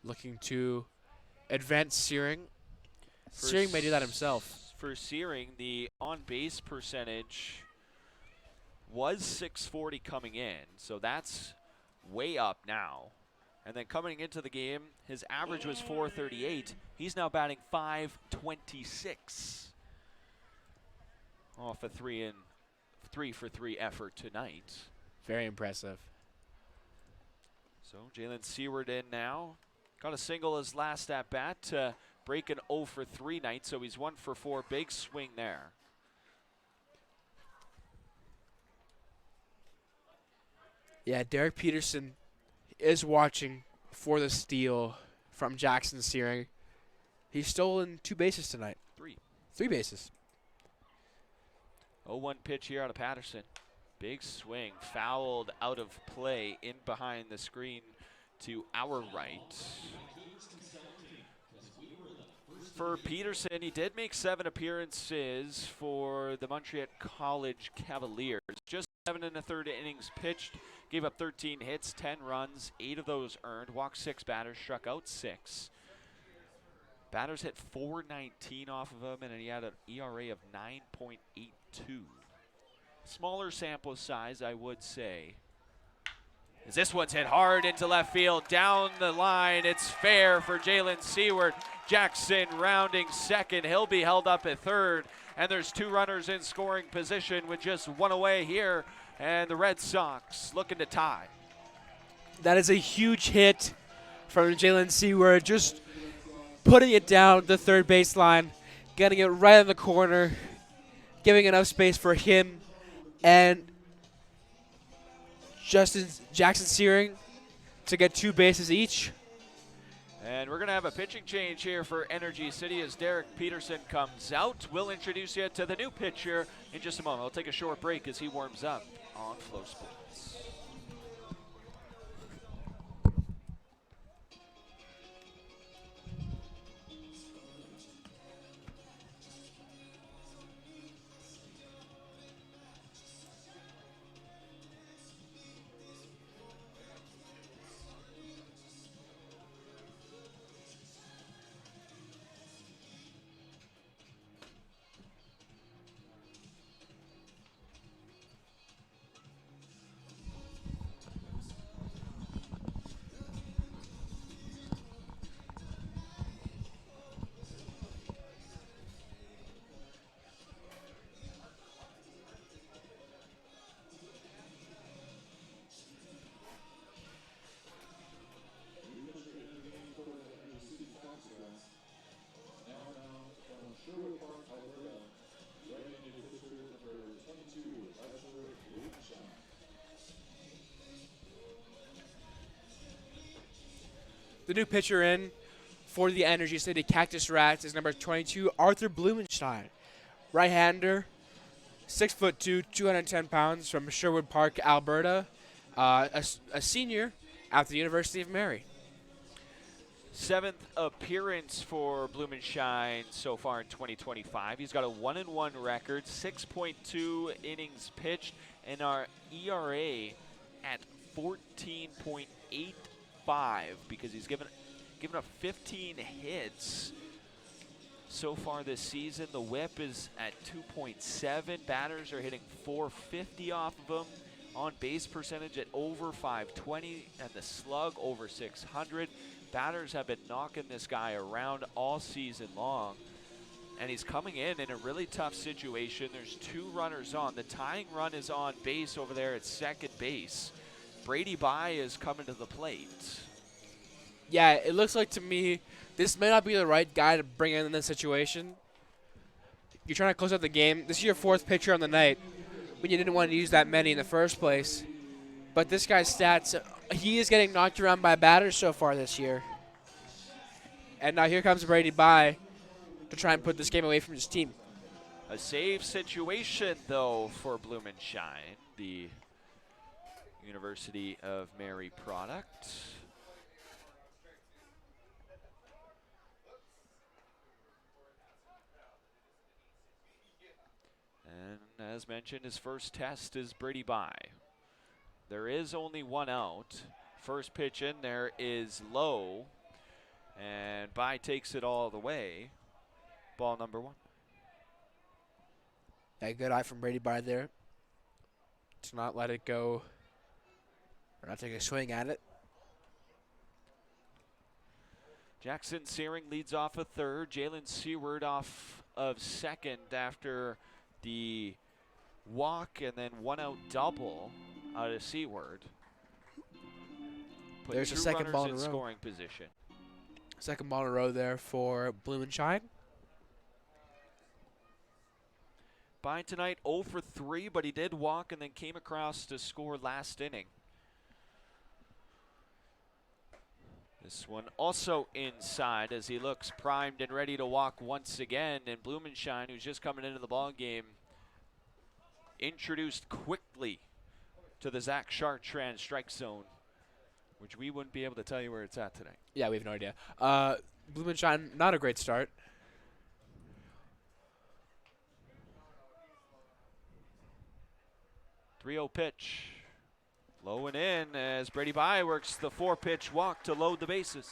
looking to advance Searing. Searing may do that himself. For Searing, the on-base percentage was 640 coming in, so that's way up now. And then coming into the game, his average was 438. He's now batting 526 off a 3 for 3 effort tonight. Very impressive. So Jalen Seward in now. Got a single his last at bat to break an 0 for 3 night, so he's 1 for 4. Big swing there. Yeah, Derek Peterson is watching for the steal from Jackson Searing. He's stolen 2 bases tonight. 3 bases. 0-1 pitch here out of Patterson. Big swing, fouled out of play in behind the screen to our right. For Peterson, he did make 7 appearances for the Montreal College Cavaliers. Just 7 1/3 innings pitched, gave up 13 hits, 10 runs, 8 of those earned, walked 6 batters, struck out 6. Batters hit .419 off of him, and he had an ERA of 9.82. Smaller sample size, I would say. As this one's hit hard into left field, down the line, it's fair for Jalen Seward. Jackson rounding second, he'll be held up at third, and there's 2 runners in scoring position with just 1 away here, and the Red Sox looking to tie. That is a huge hit from Jalen Seward, just putting it down the third baseline, getting it right in the corner, giving enough space for him and Jackson Searing to get 2 bases each. And we're going to have a pitching change here for Energy City as Derek Peterson comes out. We'll introduce you to the new pitcher in just a moment. I'll take a short break as he warms up on Flow Sports. The new pitcher in for the Energy City Cactus Rats is number 22, Arthur Blumenstein. Right-hander, 6'2", 210 pounds from Sherwood Park, Alberta. A senior at the University of Mary. 7th appearance for Blumenstein so far in 2025. He's got a 1-1 record, 6.2 innings pitched, and our ERA at 14.85 because he's given up 15 hits so far this season. The whip is at 2.7. Batters are hitting 450 off of him. On base percentage at over 520, and the slug over 600. Batters have been knocking this guy around all season long, and he's coming in a really tough situation. There's 2 runners on. The tying run is on base over there at second base. Brady Bai is coming to the plate. Yeah, it looks like to me this may not be the right guy to bring in this situation. You're trying to close out the game. This is your 4th pitcher on the night when you didn't want to use that many in the first place. But this guy's stats, he is getting knocked around by batters so far this year. And now here comes Brady Bai to try and put this game away from his team. A save situation, though, for Blumenstein, the University of Mary product. And as mentioned, his first test is Brady Bai. There is only 1 out. First pitch in there is low, and Bai takes it all the way. Ball number 1. Yeah, good eye from Brady Bai there to not let it go or not take a swing at it. Jackson Searing leads off a third. Jalen Seward off of second after the walk and then 1 out double out of Seward. Put There's a 2 second ball in runners a in row. scoring position. Second ball in a row there for Blumenstein. Bai tonight 0 for 3, but he did walk and then came across to score last inning. This one also inside as he looks primed and ready to walk once again. And Blumenstein, who's just coming into the ball game, introduced quickly to the Zach Chartrand strike zone, which we wouldn't be able to tell you where it's at today. Yeah, we have no idea. Blumenstein, not a great start. Three-0 pitch. Low and in as Brady Bai works the 4-pitch walk to load the bases.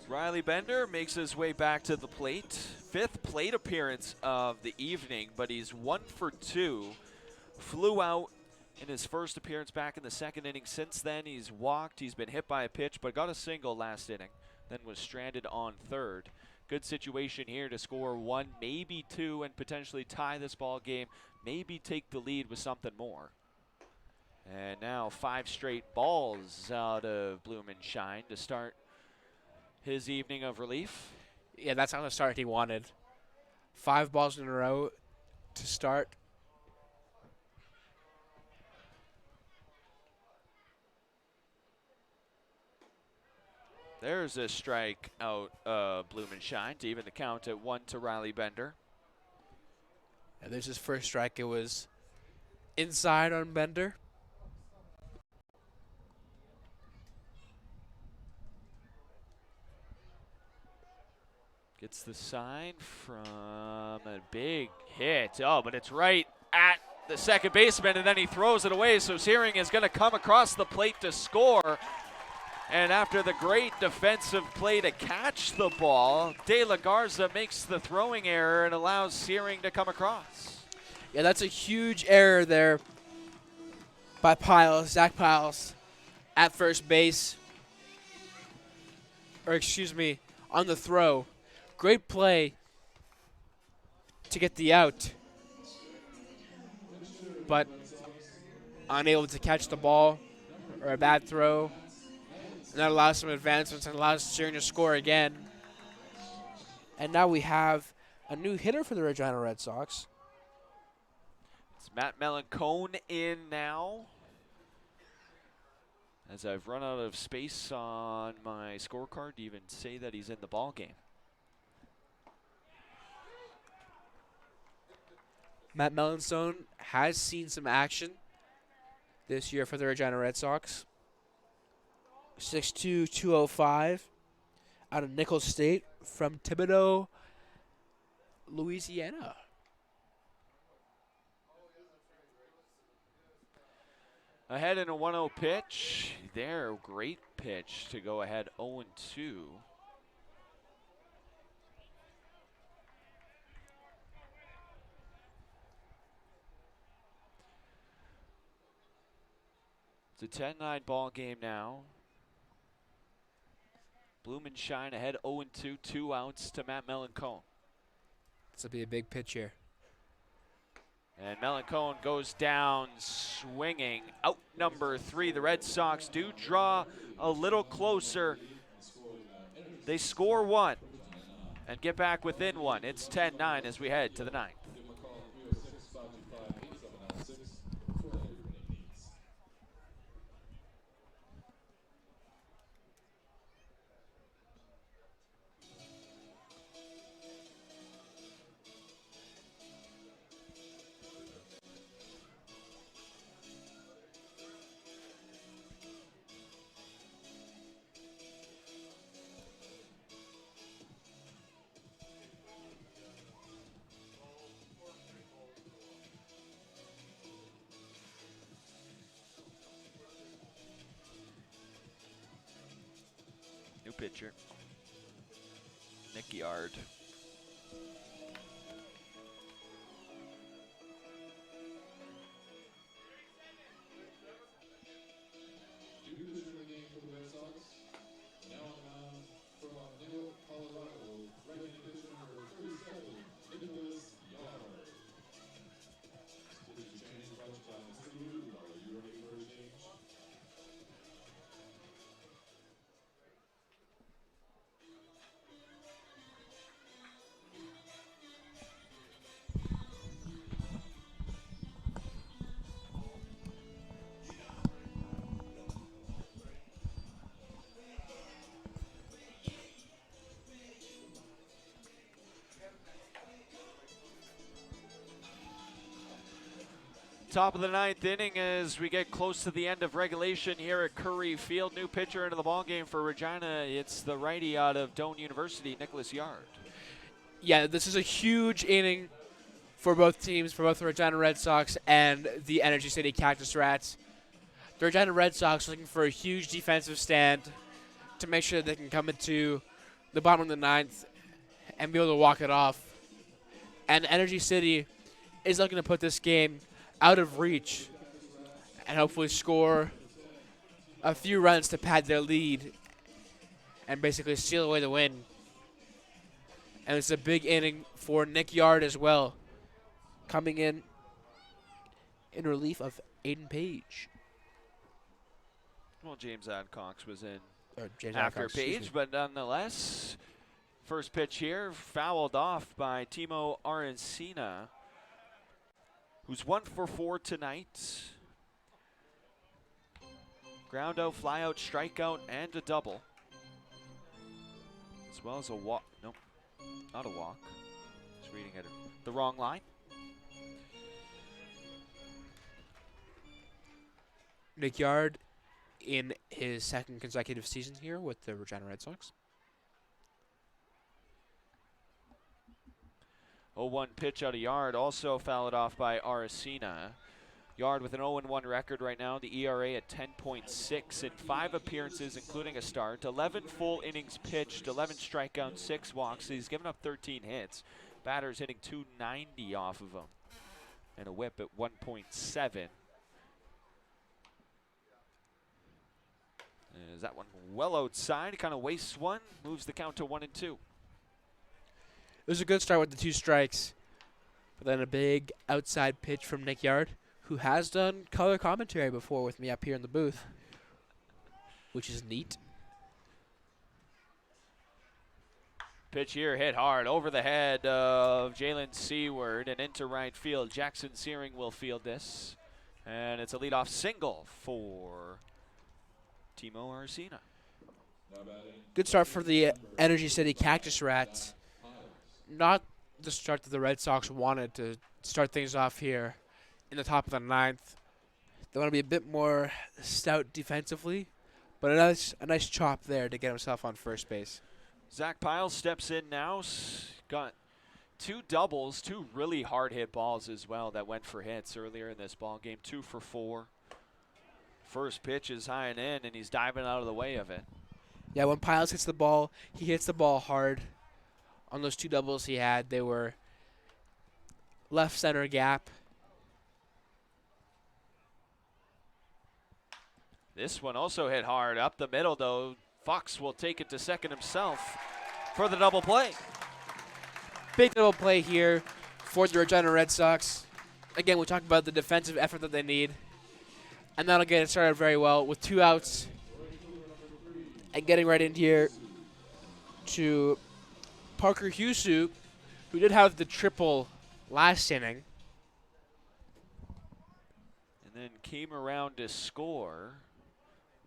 Riley Bender makes his way back to the plate. 5th plate appearance of the evening, but he's 1 for 2. Flew out in his first appearance back in the 2nd inning. Since then, he's walked. He's been hit by a pitch, but got a single last inning, then was stranded on third. Good situation here to score 1, maybe 2, and potentially tie this ball game, maybe take the lead with something more. And now 5 straight balls out of Blumenstein to start his evening of relief. Yeah, that's not the start he wanted. 5 balls in a row to start. There's a strike out Blumenstein to even the count at 1 to Riley Bender. Yeah, there's his first strike. It was inside on Bender. Gets the sign from a big hit. Oh, but it's right at the second baseman, and then he throws it away. So Searing is going to come across the plate to score. And after the great defensive play to catch the ball, De La Garza makes the throwing error and allows Searing to come across. Yeah, that's a huge error there by Piles, Zach Piles, at first base. Or excuse me, on the throw. Great play to get the out, but unable to catch the ball, or a bad throw. And that allows some advancements and allows Searing to score again. And now we have a new hitter for the Regina Red Sox. It's Matt Melancone in now. As I've run out of space on my scorecard to even say that he's in the ball game. Matt Melanson has seen some action this year for the Regina Red Sox. 6'2", 205, out of Nicholls State from Thibodaux, Louisiana. Ahead in a 1-0 pitch. There, great pitch to go ahead 0-2. It's a 10-9 ball game now. Bloom and Shine ahead 0-2, 2 outs to Matt Melancone. This will be a big pitch here. And Melancone goes down swinging. Out number 3. The Red Sox do draw a little closer. They score 1 and get back within 1. It's 10-9 as we head to the 9th. New pitcher, Nick Yard. New pitcher in the game for the Red Sox. Now on the mound from Nichols, Colorado, right-handed pitcher number 37, Nicholas Yard. Pitcher change by Thomas. Are you ready for a change? Top of the 9th inning as we get close to the end of regulation here at Curry Field. New pitcher into the ballgame for Regina. It's the righty out of Doane University, Nicholas Yard. Yeah, this is a huge inning for both teams, for both the Regina Red Sox and the Energy City Cactus Rats. The Regina Red Sox looking for a huge defensive stand to make sure they can come into the bottom of the 9th and be able to walk it off. And Energy City is looking to put this game out of reach and hopefully score a few runs to pad their lead and basically steal away the win. And it's a big inning for Nick Yard as well, coming in relief of Aiden Page. Well, James Adcox was in James after Adcox, excuse me. Page, but nonetheless, first pitch here fouled off by Timo Arancina, who's 1 for 4 tonight. Ground out, fly out, strikeout, and a double. As well as a walk. Nope, not a walk. Just reading it the wrong line. Nick Yard in his 2nd consecutive season here with the Regina Red Sox. 0-1 pitch out of Yard, also fouled off by Aracena. Yard with an 0-1 record right now, the ERA at 10.6 in 5 appearances, including a start. 11 full innings pitched, 11 strikeouts, 6 walks. He's given up 13 hits. Batters hitting .290 off of him, and a whip at 1.7. Is that one well outside? Kind of wastes one, moves the count to 1-2. It was a good start with the 2 strikes, but then a big outside pitch from Nick Yard, who has done color commentary before with me up here in the booth, which is neat. Pitch here hit hard over the head of Jalen Seward and into right field. Jackson Searing will field this. And it's a leadoff single for Timo Arcina. Good start for the Energy City Cactus Rats. Not the start that the Red Sox wanted to start things off here in the top of the ninth. They want to be a bit more stout defensively, but a nice chop there to get himself on first base. Zach Piles steps in now. Got 2 doubles, 2 really hard hit balls as well that went for hits earlier in this ball game. 2 for 4. First pitch is high and in, and he's diving out of the way of it. Yeah, when Piles hits the ball, he hits the ball hard. On those 2 doubles he had, they were left center gap. This one also hit hard up the middle, though. Fox will take it to second himself for the double play. Big double play here for the Regina Red Sox. Again, we talked about the defensive effort that they need, and that'll get it started very well with 2 outs and getting right in here to Parker Husu, who did have the triple last inning. And then came around to score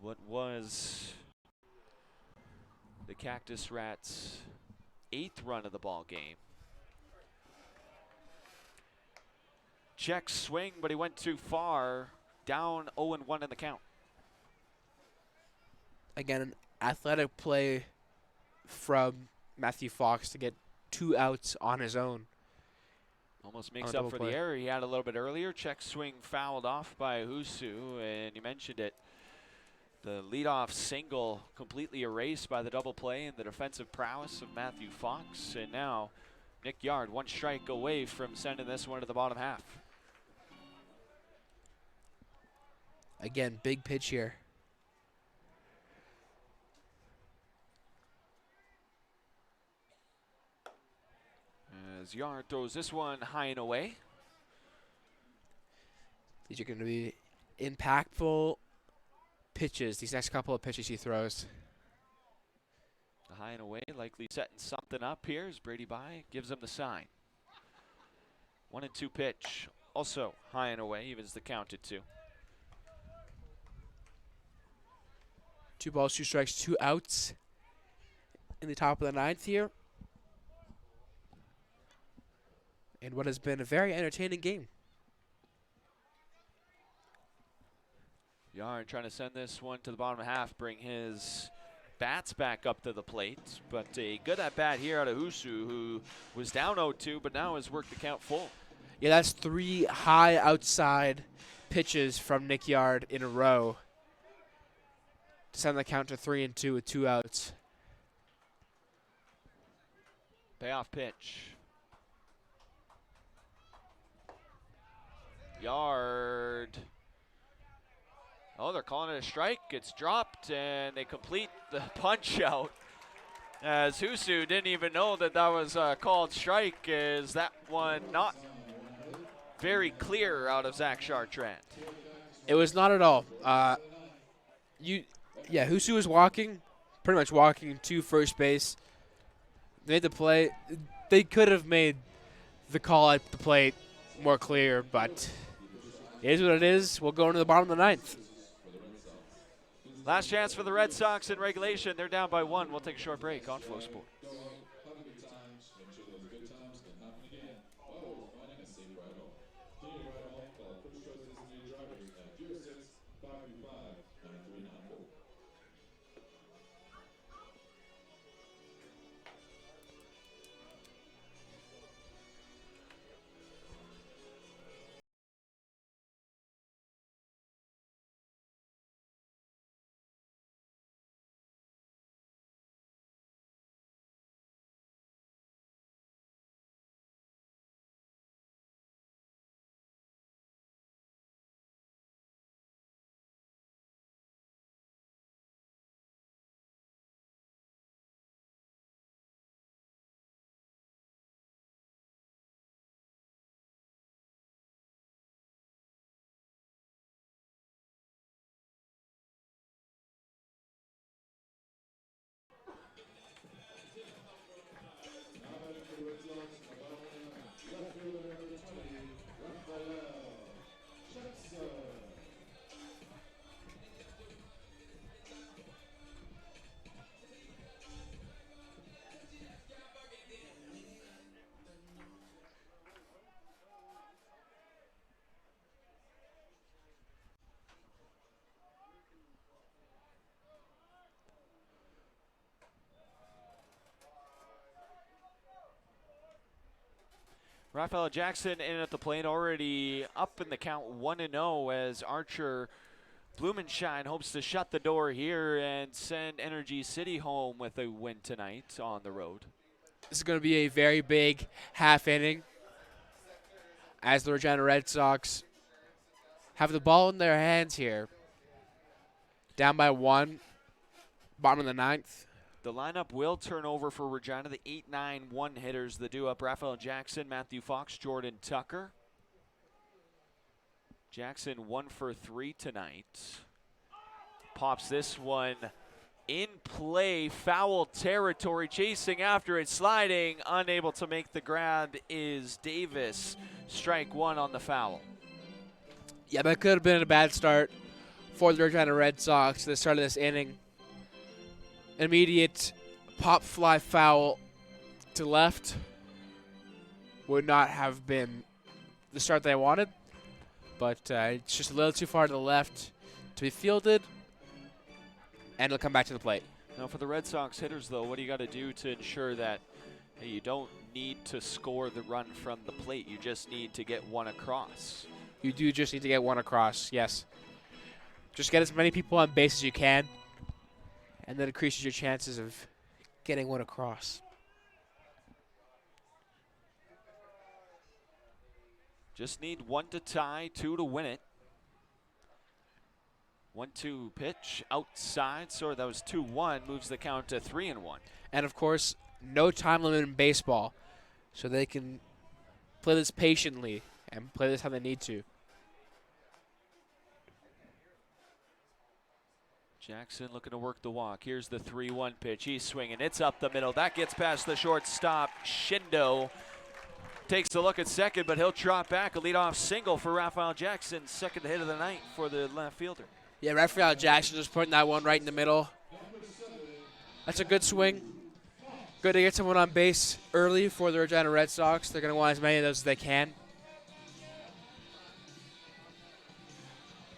what was the Cactus Rats' 8th run of the ball game. Check swing, but he went too far. Down 0-1 in the count. Again, an athletic play from Matthew Fox to get 2 outs on his own. Almost makes up for the error he had a little bit earlier. Check swing fouled off by Husu, and you mentioned it. The leadoff single completely erased by the double play and the defensive prowess of Matthew Fox. And now Nick Yard, 1 strike away from sending this one to the bottom half. Again, big pitch here. As Yard throws this one high and away. These are going to be impactful pitches, these next couple of pitches he throws. The high and away, likely setting something up here as Brady By gives him the sign. 1-2 pitch, also high and away, evens the count at 2. 2 balls, 2 strikes, 2 outs in the top of the ninth here. And what has been a very entertaining game. Yard trying to send this one to the bottom half, bring his bats back up to the plate. But a good at-bat here out of Husu, who was down 0-2, but now has worked the count full. Yeah, that's 3 high outside pitches from Nick Yard in a row to send the count to 3-2 with 2 outs. Payoff pitch. Yard. Oh, they're calling it a strike. It's dropped, and they complete the punch out. As Husu didn't even know that that was a called strike. Is that one not very clear out of Zach Chartrand? It was not at all. Husu was walking, pretty much walking to first base. They made the play. They could have made the call at the plate more clear, but it is what it is. We'll go into the bottom of the ninth. Last chance for the Red Sox in regulation. They're down by 1. We'll take a short break on Flow Sport. Raphael Jackson in at the plate, already up in the count 1-0 as Archer Blumenshine hopes to shut the door here and send Energy City home with a win tonight on the road. This is going to be a very big half inning as the Regina Red Sox have the ball in their hands here. Down by 1, bottom of the 9th. The lineup will turn over for Regina. The 8-9-1 hitters, the do-up, Raphael Jackson, Matthew Fox, Jordan Tucker. Jackson 1 for 3 tonight. Pops this one in play, foul territory, chasing after it, sliding, unable to make the grab is Davis. Strike 1 on the foul. Yeah, that could have been a bad start for the Regina Red Sox at the start of this inning. Immediate pop fly foul to left would not have been the start they wanted, but it's just a little too far to the left to be fielded, and it'll come back to the plate. Now for the Red Sox hitters, though, what do you got to do to ensure that hey, you don't need to score the run from the plate? You just need to get one across. You do just need to get one across, yes. Just get as many people on base as you can, and that increases your chances of getting one across. Just need 1 to tie, 2 to win it. 1-2 pitch outside, so that was 2-1, moves the count to 3-1. And of course, no time limit in baseball, so they can play this patiently and play this how they need to. Jackson looking to work the walk. Here's the 3-1 pitch. He's swinging. It's up the middle. That gets past the shortstop. Shindo takes a look at second, but he'll trot back. A leadoff single for Raphael Jackson. Second hit of the night for the left fielder. Yeah, Raphael Jackson just putting that one right in the middle. That's a good swing. Good to get someone on base early for the Regina Red Sox. They're going to want as many of those as they can.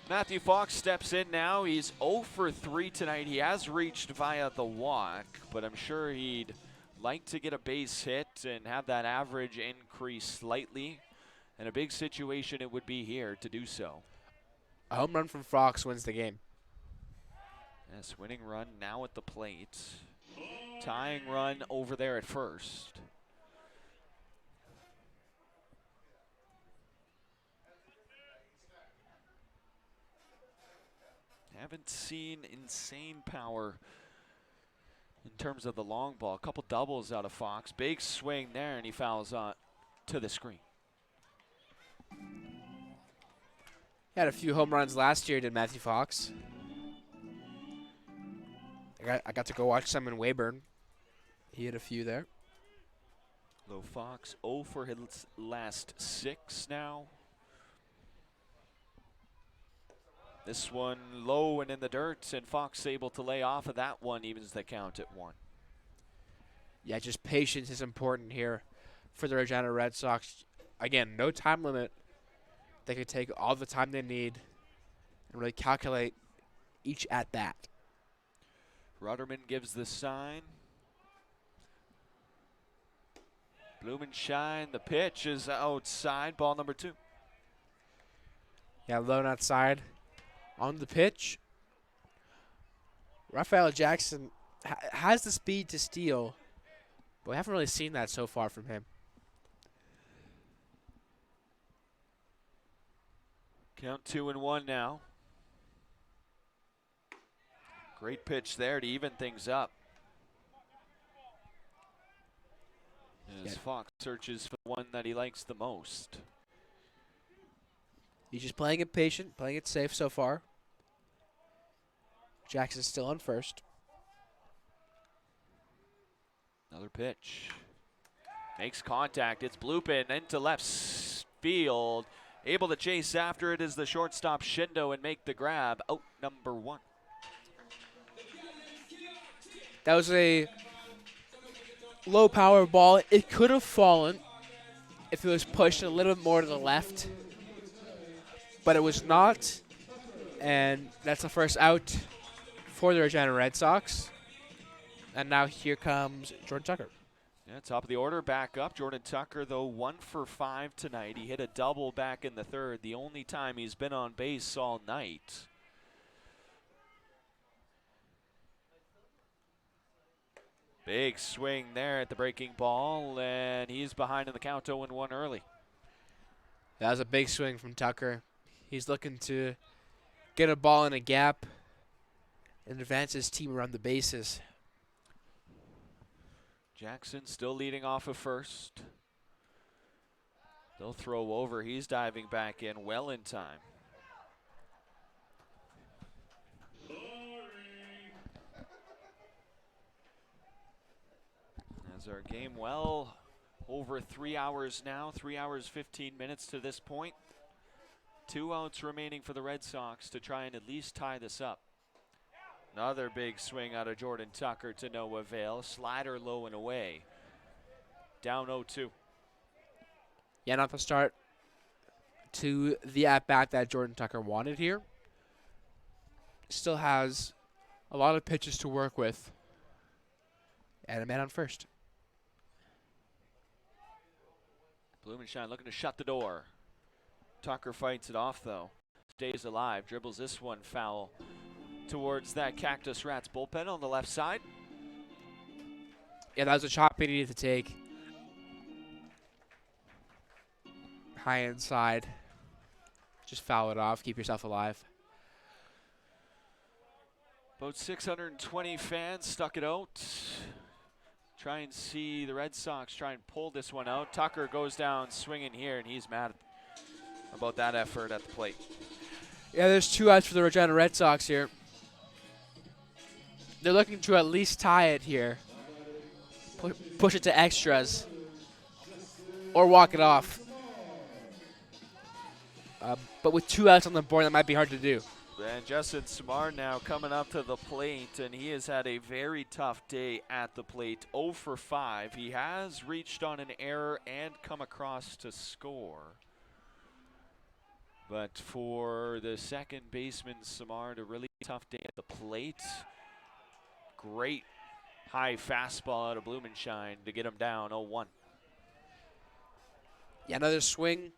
Matthew Fox steps in now. He's 0 for 3 tonight. He has reached via the walk, but I'm sure he'd like to get a base hit and have that average increase slightly. And a big situation it would be here to do so. A home run from Fox wins the game. Yes, winning run now at the plate. Tying run over there at first. Haven't seen insane power in terms of the long ball. A couple doubles out of Fox. Big swing there, and he fouls on to the screen. He had a few home runs last year, did Matthew Fox. I got to go watch some in Weyburn. He had a few there. Low Fox 0 for his last 6 now. This one low and in the dirt, and Fox able to lay off of that one, evens the count at 1. Yeah, just patience is important here for the Regina Red Sox. Again, no time limit. They can take all the time they need and really calculate each at-bat. Rudderman gives the sign. Blumenshine, the pitch is outside, ball number 2. Yeah, low and outside. On the pitch, Raphael Jackson has the speed to steal, but we haven't really seen that so far from him. Count 2-1 now. Great pitch there to even things up. As Fox searches for the one that he likes the most. He's just playing it patient, playing it safe so far. Jackson's still on first. Another pitch. Makes contact. It's Blupin into left field. Able to chase after it is the shortstop Shindo and make the grab. Out number 1. That was a low power ball. It could have fallen if it was pushed a little bit more to the left, but it was not. And that's the first out for the Regina Red Sox. And now here comes Jordan Tucker. Yeah, top of the order, back up. Jordan Tucker, though, 1 for 5 tonight. He hit a double back in the third, the only time he's been on base all night. Big swing there at the breaking ball, and he's behind in the count 0-1 early. That was a big swing from Tucker. He's looking to get a ball in a gap and advance his team around the bases. Jackson still leading off of first. They'll throw over. He's diving back in well in time. As our game well over 3 hours now, 3 hours 15 minutes to this point. 2 outs remaining for the Red Sox to try and at least tie this up. Another big swing out of Jordan Tucker to no avail. Slider low and away. Down 0-2. Yeah, not the start to the at-bat that Jordan Tucker wanted here. Still has a lot of pitches to work with. And a man on first. Blumenshine looking to shut the door. Tucker fights it off, though. Stays alive, dribbles this one foul towards that Cactus Rats bullpen on the left side. Yeah, that was a chop he needed to take. High inside. Just foul it off. Keep yourself alive. About 620 fans stuck it out. Try and see the Red Sox try and pull this one out. Tucker goes down swinging here, and he's mad about that effort at the plate. Yeah, there's 2 outs for the Regina Red Sox here. They're looking to at least tie it here. Push it to extras. Or walk it off. But with 2 outs on the board, that might be hard to do. And Justin Samard now coming up to the plate, and he has had a very tough day at the plate. 0 for 5. He has reached on an error and come across to score. But for the second baseman, Samard, a really tough day at the plate. Great high fastball out of Blumenshine to get him down 0-1. Yeah, another swing.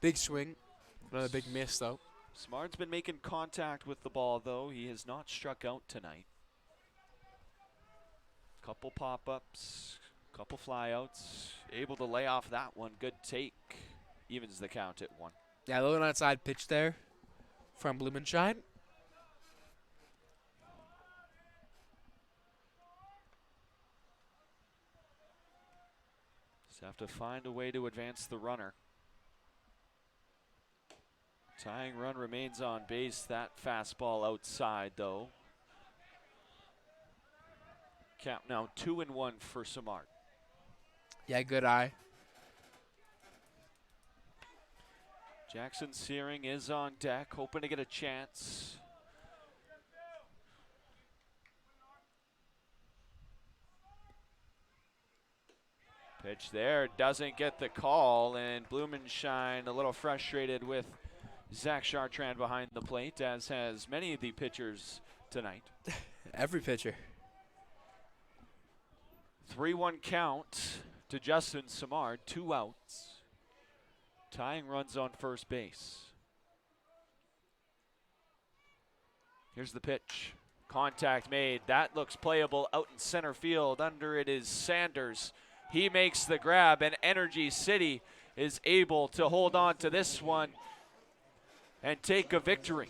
Big swing. Another big miss, though. Smart's been making contact with the ball, though. He has not struck out tonight. Couple pop-ups, couple flyouts. Able to lay off that one. Good take. Evens the count at 1. Yeah, a little outside pitch there from Blumenshine. Just have to find a way to advance the runner. Tying run remains on base. That fastball outside, though. Count now 2-1 for Samard. Yeah, good eye. Jackson Searing is on deck, hoping to get a chance. Pitch there, doesn't get the call, and Blumenshine a little frustrated with Zach Chartrand behind the plate, as has many of the pitchers tonight. Every pitcher. 3-1 count to Justin Samard, 2 outs. Tying runs on first base. Here's the pitch. Contact made. That looks playable out in center field. Under it is Sanders. He makes the grab, and Energy City is able to hold on to this one and take a victory.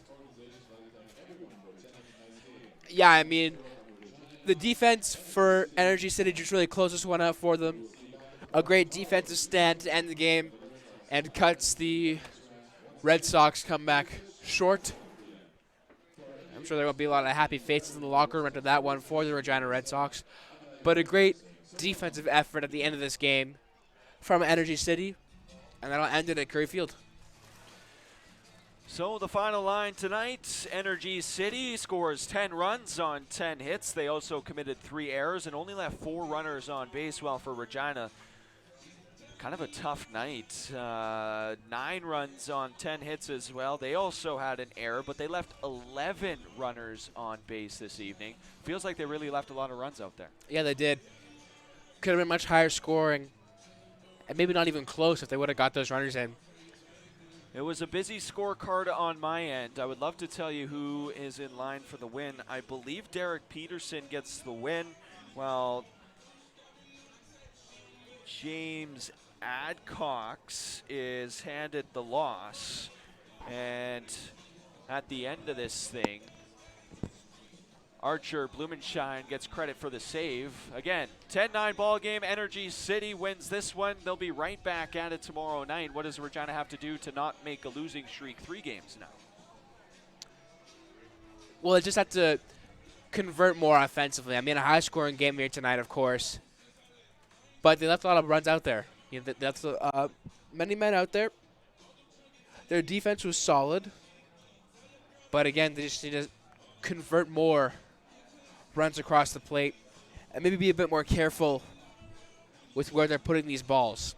Yeah, I mean, the defense for Energy City just really closed this one out for them. A great defensive stand to end the game and cuts the Red Sox comeback short. I'm sure there will be a lot of happy faces in the locker room after that one for the Regina Red Sox. But a great defensive effort at the end of this game from Energy City, and that'll end it at Curry Field. So the final line tonight, Energy City scores 10 runs on 10 hits. They also committed 3 errors and only left 4 runners on base, while for Regina, kind of a tough night. 9 runs on 10 hits as well. They also had an error, but they left 11 runners on base this evening. Feels like they really left a lot of runs out there. Yeah, they did. Could have been much higher scoring, and maybe not even close if they would have got those runners in. It was a busy scorecard on my end. I would love to tell you who is in line for the win. I believe Derek Peterson gets the win, while James Adcox is handed the loss. And at the end of this thing, Archer Blumenshine gets credit for the save. Again, 10-9 ball game. Energy City wins this one. They'll be right back at it tomorrow night. What does Regina have to do to not make a losing streak 3 games now? Well, they just have to convert more offensively. I mean, a high-scoring game here tonight, of course. But they left a lot of runs out there. You know, that's many men out there. Their defense was solid. But again, they just need to convert more runs across the plate and maybe be a bit more careful with where they're putting these balls.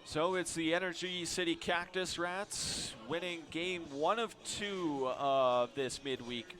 So it's the Energy City Cactus Rats winning game 1 of 2 of this midweek